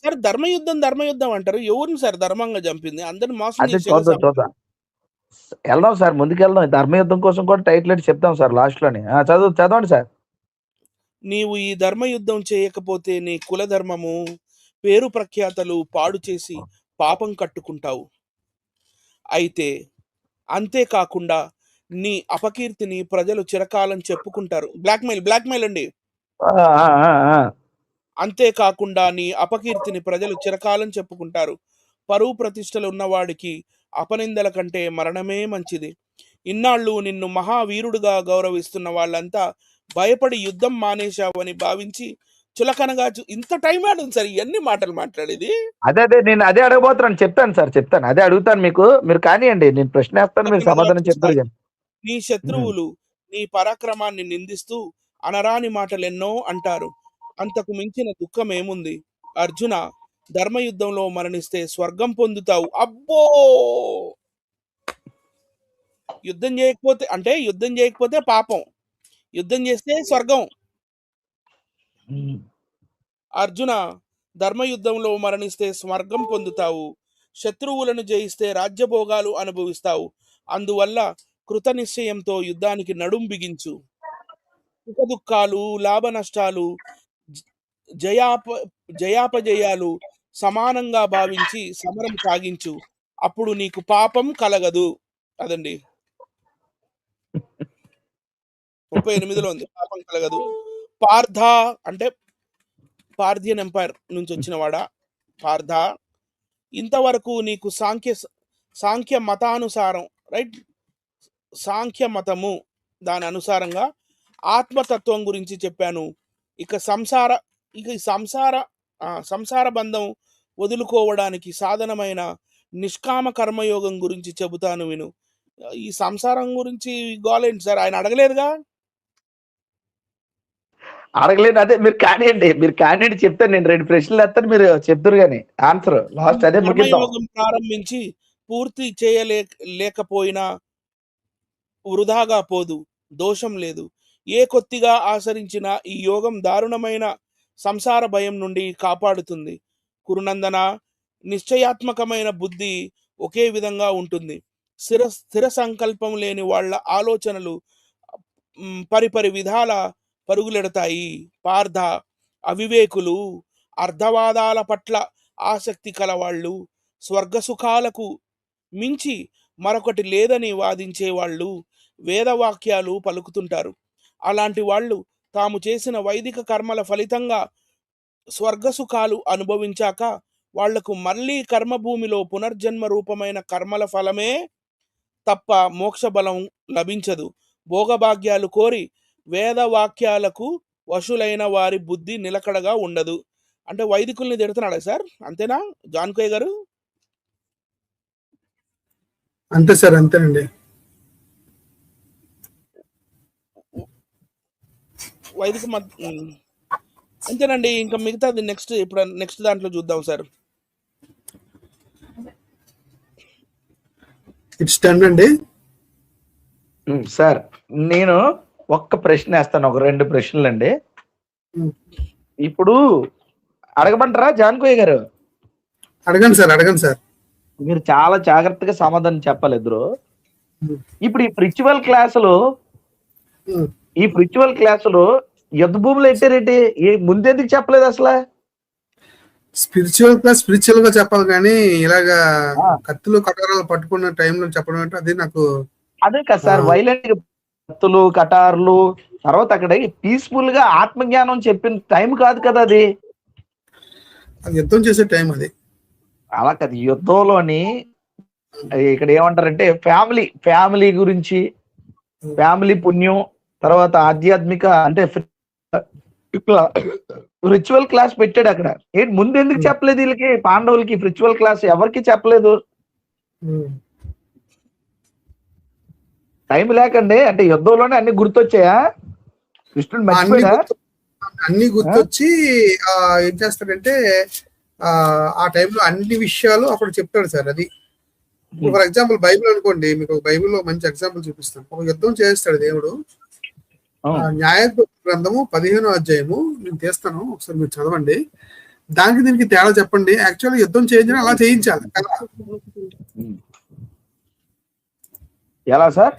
సార్ ధర్మయుద్ధం అంటారు. ఎవరిని సార్ ధర్మంగా చంపింది? అందరిని మోసం అదే చేసేగా చూద్దాం చంపారు. వెళ్దాం సార్, ముందుకెళ్దాం. ధర్మయుద్ధం కోసం కూడా టైటిల్ ఎట్టి చెప్తాం సార్ లాస్ట్ లోని. చదవండి సార్. నీవు ఈ ధర్మయుద్ధం చేయకపోతే నీ కులధర్మము, పేరు ప్రఖ్యాతలు పాడు చేసి పాపం కట్టుకుంటావు. అయితే అంతేకాకుండా నీ అపకీర్తిని ప్రజలు చిరకాలం చెప్పుకుంటారు. బ్లాక్‌మెయిల్ అండి. ఆ, ఆ, ఆ, ఆ. అంతేకాకుండా నీ అపకీర్తిని ప్రజలు చిరకాలం చెప్పుకుంటారు. పరువు ప్రతిష్టలు ఉన్నవాడికి అపనిందల కంటే మరణమే మంచిది. ఇన్నాళ్ళు నిన్ను మహావీరుడుగా గౌరవిస్తున్న వాళ్ళంతా భయపడి యుద్ధం మానేశావని భావించి చులకనగా ఇంత టైం ఆడుంది సార్ ఇవన్నీ మాటలు మాట్లాడేది. అదే నేను అదే అడగబోతున్నాను. చెప్తాను సార్, చెప్తాను. అదే అడుగుతాను మీకు. మీరు కానివ్వండి, నేను ప్రశ్న వేస్తాను, మీరు సమాధానం చెప్తారు కానీ. నీ శత్రువులు నీ పరాక్రమాన్ని నిందిస్తూ అనరాని మాటలెన్నో అంటారు. అంతకు మించిన దుఃఖం ఏముంది? అర్జున, ధర్మయుద్ధంలో మరణిస్తే స్వర్గం పొందుతావు. అబ్బో! యుద్ధం చేయకపోతే పాపం. యుద్ధం చేస్తే స్వర్గం. అర్జున, ధర్మయుద్ధంలో మరణిస్తే స్వర్గం పొందుతావు. శత్రువులను జయిస్తే రాజ్యభోగాలు అనుభవిస్తావు. అందువల్ల కృత నిశ్చయంతో యుద్ధానికి నడుం బిగించు. సుఖ దుఃఖాలు, లాభ నష్టాలు జయాపజయాలు సమానంగా భావించి సమరం సాగించు, అప్పుడు నీకు పాపం కలగదు. అదండి 38లో ఉంది, పాపం కలగదు. పార్థ అంటే పార్థియన్ ఎంపైర్ నుంచి వచ్చిన వాడా పార్థ, ఇంతవరకు నీకు సాంఖ్య మతానుసారం, రైట్, సాంఖ్య మతము దాని అనుసారంగా ఆత్మతత్వం గురించి చెప్పాను. ఇక ఈ సంసార బంధం వదులుకోవడానికి సాధనమైన నిష్కామ కర్మయోగం గురించి చెబుతాను విను. ఈ సంసారం గురించి గోలేంటి సార్, ఆయన అడగలేదుగా. అడగలేదు, అదే మీరు కానివ్వండి చెప్తాను. నేను 2 ప్రశ్నలు వేస్తాను, మీరు చెప్తారు కానీ ఆన్సర్ లాస్ట్ అదే ముగిద్దాం. కర్మయోగం ప్రారంభించి పూర్తి లేకపోయినా వృధాగా పోదు, దోషం లేదు. ఏ కొద్దిగా ఆచరించిన ఈ యోగం దారుణమైన సంసార భయం నుండి కాపాడుతుంది. కురునందన, నిశ్చయాత్మకమైన బుద్ధి ఒకే విధంగా ఉంటుంది. స్థిర సంకల్పం లేని వాళ్ళ ఆలోచనలు పరిపరి విధాల పరుగులెడతాయి. పార్థ, అవివేకులు, అర్ధవాదాల పట్ల ఆసక్తి కలవాళ్ళు, స్వర్గసుఖాలకు మించి మరొకటి లేదని వాదించేవాళ్ళు వేదవాక్యాలు పలుకుతుంటారు. అలాంటి వాళ్ళు తాము చేసిన వైదిక కర్మల ఫలితంగా స్వర్గసుఖాలు అనుభవించాక వాళ్లకు మళ్ళీ కర్మభూమిలో పునర్జన్మ రూపమైన కర్మల ఫలమే తప్ప మోక్ష బలం లభించదు. భోగభాగ్యాలు కోరి వేదవాక్యాలకు వశులైన వారి బుద్ధి నిలకడగా ఉండదు. అంటే వైదికుల్ని తిడుతున్నాడా సార్? అంతేనా జాన్కోయ్ గారు? అంతే సార్, అంతేనండి. వైదిక అంతేనండి. ఇంకా మిగతాది నెక్స్ట్ దాంట్లో చూద్దాం సార్. ఇట్స్ డన్ అండి. సార్ నేను ఒక్క ప్రశ్న వేస్తాను, ఒక 2 ప్రశ్నలు అండి. ఇప్పుడు అడగమంటారా జాన్కోయ్ గారు? అడగండి సార్. మీరు చాలా జాగ్రత్తగా సమాధానం చెప్పాలి ఇద్దరు. ఇప్పుడు ఈ స్పిరిచువల్ క్లాసులో యుద్ధ భూములు ఎట్టారేంటి? ముందెందుకు చెప్పలేదు అసలు? స్పిరిచువల్ గా చెప్పాలి కానీ ఇలాగా కత్తులు కటారాలు పట్టుకున్న టైంలో చెప్పడం అంటే అది నాకు అదే కదా సార్, వైలెంట్ కత్తులు కటార్లు, తర్వాత అక్కడ పీస్ఫుల్ గా ఆత్మజ్ఞానం చెప్పిన టైం కాదు కదా అది యుద్ధం చేసే టైం అది. అలా కదా, యుద్ధంలోని ఇక్కడ ఏమంటారంటే ఫ్యామిలీ గురించి, ఫ్యామిలీ పుణ్యం, తర్వాత ఆధ్యాత్మిక అంటే రిచువల్ క్లాస్ పెట్టాడు అక్కడ. ముందు ఎందుకు చెప్పలేదు వీళ్ళకి, పాండవులకి రిచువల్ క్లాస్ ఎవరికి చెప్పలేదు? టైం లేకండి అంటే యుద్ధంలోనే అన్ని గుర్తొచ్చాయా? కృష్ణుడు మర్చిపోయా? అన్ని గుర్తొచ్చి ఏం చేస్తాడంటే ఆ టైంలో అన్ని విషయాలు అప్పుడు చెప్తాడు సార్. అది ఫర్ ఎగ్జాంపుల్ బైబిల్ అనుకోండి, మీకు బైబిల్లో మంచి ఎగ్జాంపుల్ చూపిస్తాను. ఒక యుద్ధం చేస్తాడు దేవుడు. న్యాయాధిపతుల గ్రంథము 15వ అధ్యాయము నేను తీస్తాను, ఒకసారి మీరు చదవండి. దానికి దీనికి తేడా చెప్పండి. యాక్చువల్గా యుద్ధం చేయించిన అలా చేయించాలి కదా. ఎలా సార్?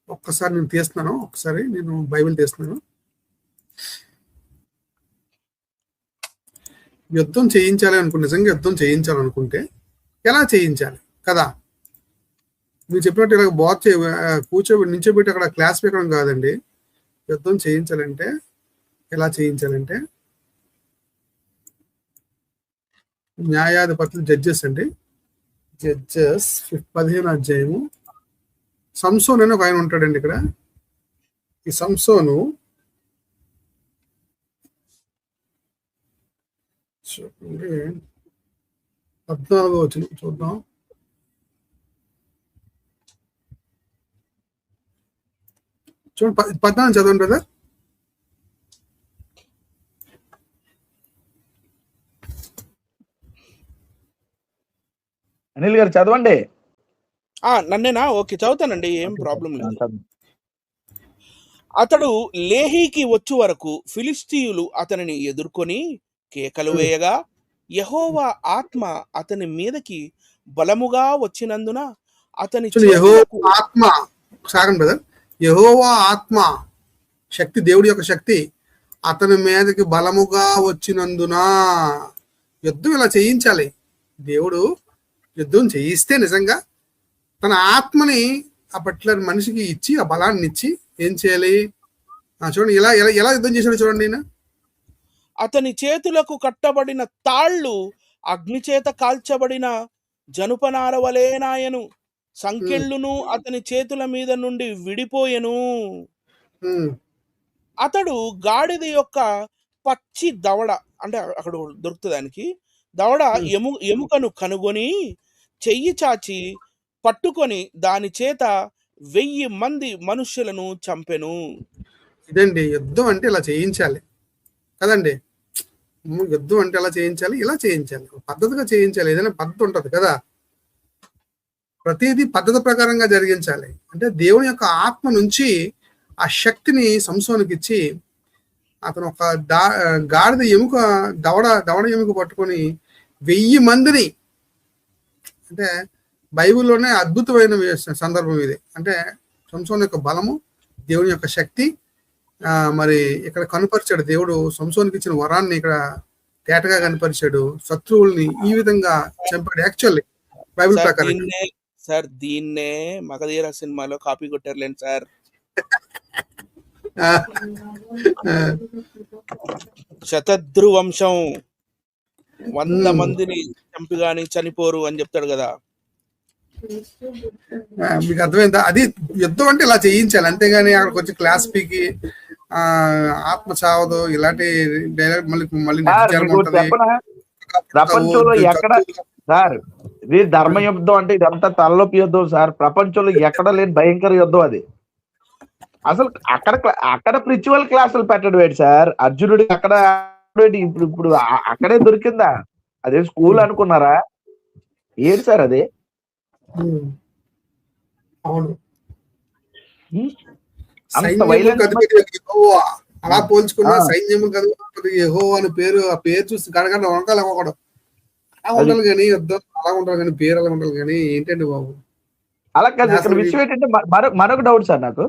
ఒక్కసారి నేను తీస్తున్నాను, ఒకసారి నేను బైబిల్ తీస్తున్నాను. యుద్ధం చేయించాలి అనుకుంటే, నిజంగా యుద్ధం చేయించాలనుకుంటే ఎలా చేయించాలి కదా. మీరు చెప్పినట్టు ఇలా నించోబెట్టి అక్కడ క్లాస్ పెట్టడం కాదండి. యుద్ధం చేయించాలంటే ఎలా చేయించాలంటే న్యాయాధిపతులు జడ్జెస్ అండి, జడ్జెస్ 15వ అధ్యాయము. సంసోన్ అని ఒక ఆయన ఉంటాడండి ఇక్కడ. ఈ సంసోను చూడండి 14వ వచనం చూద్దాం. చూడండి 14 చదవండి బ్రదర్. అనిల్ గారు చదవండి. నన్నేనా? ఓకే, చదువుతానండి, ఏం ప్రాబ్లం లేదు. అతడు లేహీకి వచ్చు వరకు ఫిలిస్తీయులు అతనిని ఎదుర్కొని కేకలు వేయగా యెహోవా ఆత్మ అతని మీదకి బలముగా వచ్చినందున అతని యెహోవా ఆత్మ శక్తి, దేవుడి యొక్క శక్తి అతని మీదకి బలముగా వచ్చినందున. యుద్ధం ఇలా చేయించాలి. దేవుడు యుద్ధం చేయిస్తే నిజంగా తన ఆత్మని ఆ పర్టికులర్ మనిషికి ఇచ్చి, ఆ బలాన్ని ఇచ్చి ఏం చేయాలి? చూడండి ఎలా ఎలా ఎలా యుద్ధం చేశాడు చూడండి ఈయన. అతని చేతులకు కట్టబడిన తాళ్ళు అగ్నిచేత కాల్చబడిన జనుపనార వలెనాయను. సంకెళ్ళును అతని చేతుల మీద నుండి విడిపోయెను. ఉమ్, అతడు గాడిద యొక్క పచ్చి దవడ, అంటే అక్కడ దొరుకుతుంది దానికి దవడ, ఎముకను కనుగొని చెయ్యి చాచి పట్టుకొని దాని చేత 1000 మంది మనుష్యులను చంపెను. ఇదండి యుద్ధం అంటే ఇలా చేయించాలి కదండి. యుద్ధం అంటే ఎలా చేయించాలి? ఇలా చేయించాలి, పద్ధతిగా చేయించాలి. ఏదైనా పద్ధతి ఉంటది కదా, ప్రతిదీ పద్ధతి ప్రకారంగా జరిగించాలి. అంటే దేవుని యొక్క ఆత్మ నుంచి ఆ శక్తిని సంసోనికి ఇచ్చి, అతను ఒక గాడిద ఎముక దవడ ఎముక పట్టుకొని 1000 మందిని, అంటే బైబిల్లోనే అద్భుతమైన సందర్భం ఇది. అంటే సంసోన్ యొక్క బలము, దేవుని యొక్క శక్తి మరి ఇక్కడ కనుపరిచాడు. దేవుడు సంసోనికి ఇచ్చిన వరాన్ని ఇక్కడ తేటగా కనపరిచాడు. శత్రువుల్ని ఈ విధంగా చంపాడు. యాక్చువల్లీ బైబిల్ ప్రకారం సార్ దీన్నే మగధీర సినిమాలో కాపీ కొట్టారులేండి సార్. శతద్రు వంశం 100 మందిని చంపి గాని చనిపోరు అని చెప్తాడు కదా. మీకు అర్థమైందా? అది యుద్ధం అంటే ఇలా చేయించాలి, అంతేగాని అక్కడికి వచ్చి క్లాస్ పీకి ఆత్మ చావదు ఇలాంటి డైలాగ్ మళ్ళీ ప్రపంచంలో ఎక్కడ సార్ ఇది ధర్మ యుద్ధం అంటే ఇదంతా తలలోపి యుద్ధం సార్. ప్రపంచంలో ఎక్కడ లేని భయంకర యుద్ధం అది. అసలు అక్కడ స్పిరిచువల్ క్లాసులు పెట్టడం ఏంటి సార్? అర్జునుడి అక్కడ ఇప్పుడు అక్కడే దొరికిందా? అదే స్కూల్ అనుకున్నారా ఏంటి సార్ అది? అవును, అంత అలా పోల్చుకున్నా సైన్యము కదా యెహోవా అని పేరు, ఆ పేరు చూసి గడగడ వంకాలి అవ్వకూడదు. అలా ఉండాలి కానీ యుద్ధం అలా ఉండాలి కానీ పేరు అలా ఉండాలి కానీ ఏంటండి బాబు అలా కాదు. ఇక్కడ విషయం ఏంటంటే మరొక డౌట్ సార్ నాకు.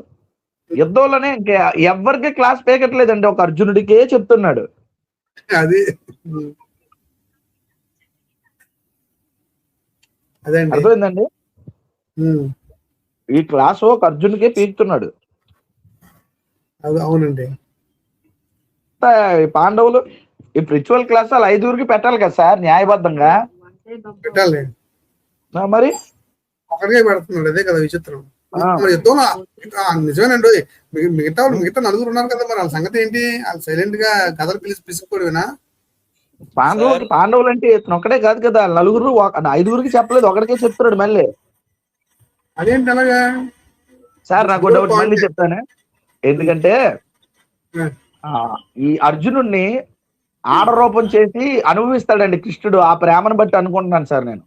యుద్ధంలోనే ఇంకా ఎవరికి క్లాస్ పేకట్లేదండి, ఒక అర్జునుడికే చెప్తున్నాడు. అది అదే అర్థమైందండి. ఈ క్లాస్ ఒక అర్జునుడికే పీకుతున్నాడు. అవునండి. పాండవులు ఈ స్పిరిచువల్ క్లాస్ అలా 5 పెట్టాలి కదా సార్ న్యాయబద్ధంగా. పెట్టాలి మరి ఒకరికే పెడుతున్నాడు. అదే కదా విచిత్రం. యుద్ధంలో నిజమేనండి. మిగతా 4 ఉన్నారు కదా, మరి వాళ్ళ సంగతి ఏంటి? వాళ్ళు సైలెంట్ గా కథలు పిలుచుకోవడమేనా? పాండవులు అంటే ఇతను ఒక్కడే కాదు కదా, 5 చెప్పలేదు, ఒకడికే చెప్తున్నాడు మళ్ళీ. అదేంటి అలాగా సార్? నాకు డౌట్ మళ్ళీ చెప్తాను. ఎందుకంటే ఈ అర్జునుడిని ఆడరూపం చేసి అనుభవిస్తాడండి కృష్ణుడు. ఆ ప్రేమను బట్టి అనుకుంటున్నాను సార్ నేను.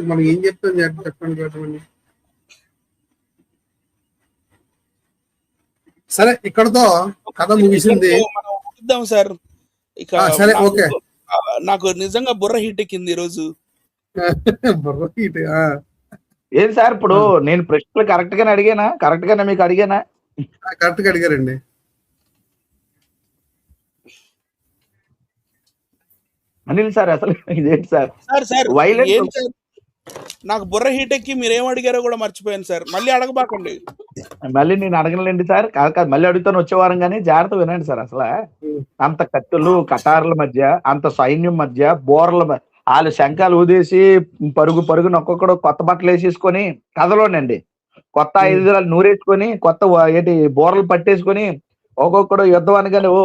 మనం ఏం చెప్తాం చెప్పండి. సరే, ఇక్కడతో కథ ముగిసింది సార్. ఇక సరే, ఓకే. నాకు నిజంగా బుర్ర హీట్ ఎక్కింది ఈ రోజు. బుర్ర హీట్ ఏం సార్? ఇప్పుడు నేను ప్రశ్నలు కరెక్ట్ గానే అడిగానా? కరెక్ట్ గానే మీకు అడిగానా? కరెక్ట్ గా అడిగారండి. అనిల్ సార్ అసలు ఇదేంటి సార్? నాకు బుర్ర హీట్ ఎక్కి మీరేం అడిగారో కూడా మర్చిపోయాను సార్. మళ్ళీ అడగబాకండి. మళ్ళీ నేను అడగలేండి సార్. కాదు మళ్ళీ అడుగుతాను వచ్చే వారం, కానీ జాగ్రత్త వినండి సార్. అసలు అంత కత్తులు కటార్ల మధ్య, అంత సైన్యం మధ్య, బోర్ల వాళ్ళు శంఖాలు ఊదేసి పరుగున ఒక్కొక్కడు కొత్త బట్టలు వేసేసుకొని, కథలోనండి కొత్త ఆయుధాలు నూరేసుకొని, కొత్త ఏంటి బోర్లు పట్టేసుకొని, ఒక్కొక్కడు యుద్ధం అనగానే ఓ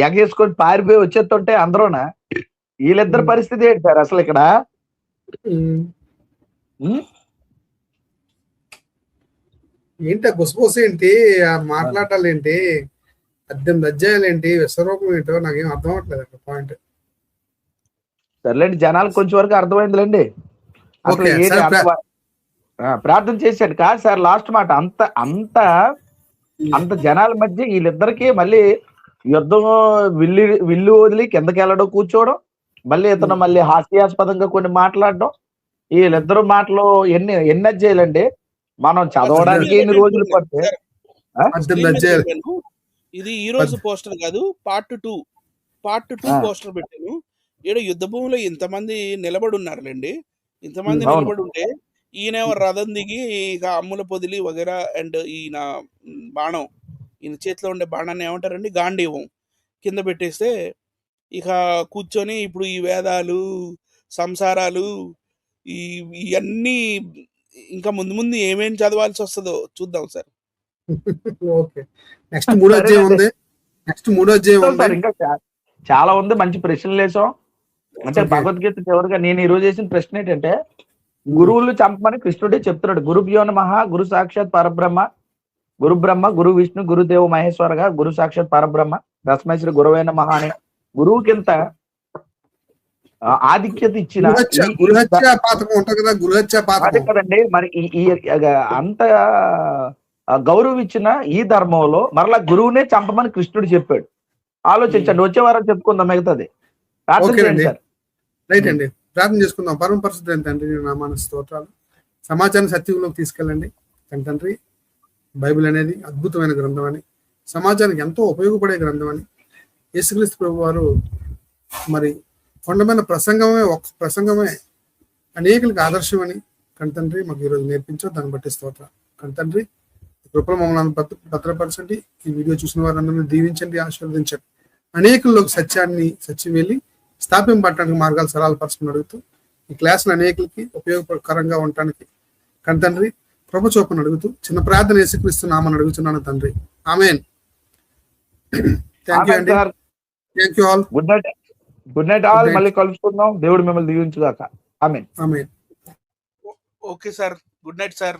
ఎగేసుకొని పారిపోయి వచ్చేస్తుంటే అందరూనా వీళ్ళిద్దరు పరిస్థితి ఏంటి సార్ అసలు ఇక్కడ? ఏంటి గుసగుస ఏంటి? మాట్లాడాలి ఏంటి? 18 అధ్యాయాలు ఏంటి? విశ్వరూపం ఏంటో నాకేం అర్థం అవ్వట్లేదు అక్కడ పాయింట్. సర్లేండి, జనాలకు కొంచెం వరకు అర్థమైందిలేండి. అసలు ఏంటి ప్రార్థన చేశాడు కాదు సార్. లాస్ట్ మాట అంత జనాల మధ్య వీళ్ళిద్దరికి మళ్ళీ యుద్ధం విల్లు వదిలి కిందకి వెళ్ళడం, కూర్చోవడం, మళ్ళీ ఇతను మళ్ళీ హాస్యాస్పదంగా కొన్ని మాట్లాడడం. వీళ్ళిద్దరు మాటలు ఎన్ని అధ్యాయులండి? మనం చదవడానికి ఎన్ని రోజులు పడితే 18 స్క్రీన్ మీద అధ్యాయాలు. చెప్పాను. ఇది ఈ రోజు పోస్టర్ కాదు, పార్ట్ 2 ఆ. పోస్టర్ పెట్టాను. ఈడ యుద్ధ భూమిలో ఇంతమంది నిలబడి ఉన్నారులేండి. ఇంతమంది అవును. నిలబడి ఉంటే ఈయనేమో రథం దిగి ఇక అమ్ముల పొదిలి వగేరా అండ్ ఈయన బాణం, ఈయన చేతిలో ఉండే బాణాన్ని ఏమంటారండి, గాంధీవం కింద పెట్టేస్తే ఇక కూర్చొని ఇప్పుడు ఈ వేదాలు, సంసారాలు, ఈ ఇవన్నీ ఇంకా ముందు ముందు ఏమేం చదవాల్సి వస్తుందో చూద్దాం సార్. ఓకే. నెక్స్ట్ 3వ అధ్యాయం ఉంది. నెక్స్ట్ 3వ అధ్యాయం చూద్దాం ఉంది. సార్, ఇంకా చాలా ఉంది. మంచి ప్రశ్నలు వేసాం. అంటే ఓకే. భగవద్గీత చివరిగా నేను ఈ రోజు వేసిన ప్రశ్న ఏంటంటే, గురువులు చంపమని కృష్ణుడే చెప్తున్నాడు. గురుభ్యో నమః, గురు సాక్షాత్ పరబ్రహ్మ, గురు బ్రహ్మ, గురు విష్ణు, గురుదేవ మహేశ్వరగా, గురు సాక్షాత్ పరబ్రహ్మ, తస్మై శ్రీ గురవే నమః అనే గురువుకింత ఆధిక్యత ఇచ్చిన గురుహత్య పాతకం ఉంటుంది కదా, గురుహత్య అదే పాతకం. కదండి. మరి ఈ అంత గౌరవం ఇచ్చిన ఈ ధర్మంలో మరలా గురువునే చంపమని కృష్ణుడు చెప్పాడు. ఆలోచించండి. వచ్చే వారం చెప్పుకుందాం మిగతాది. ప్రార్థన ఓకే చేయండి అండి. సార్. రైట్ అండి, ప్రార్థన చేసుకుందాం. పరమ పరిశుద్ధ తండ్రి, నీ నామానికి స్తోత్రాలు. సమాచారం సత్యంలోకి తీసుకెళ్ళండి తండ్రి. బైబిల్ అనేది అద్భుతమైన గ్రంథం అని, సమాజానికి ఎంతో ఉపయోగపడే గ్రంథం అని, యేసుక్రీస్తు ప్రభు వారు మరి కొండమైన ప్రసంగమే, ఒక ప్రసంగమే అనేకులకు ఆదర్శం అని తండ్రి మాకు ఈరోజు నేర్పించారు. దాన్ని బట్టి స్తోత్రం తండ్రి. కృపలో మమ్మల్ని భద్రపరచండి. ఈ వీడియో చూసిన వారందరినీ దీవించండి, ఆశీర్వదించండి. అనేకుల్లోకి సత్యం వెళ్ళి స్థాపింపబడటానికి మార్గాలు సరళ పరచుకుని అడుగుతూ, ఈ క్లాసులు అనేకులకి ఉపయోగకరంగా ఉండటానికి తండ్రి కృప చూపని అడుగుతూ, చిన్న ప్రార్థన యేసుక్రీస్తు నామని అడుగుతున్నాను తండ్రి. ఆమేన్. థ్యాంక్ యూ అండి. Thank you all. Good night. Good night all. మళ్ళీ కలుసుకుందాం. దేవుడు మిమ్మల్ని దీవించుగాక. ఆమేన్. ఆమేన్. Okay sir, good night sir.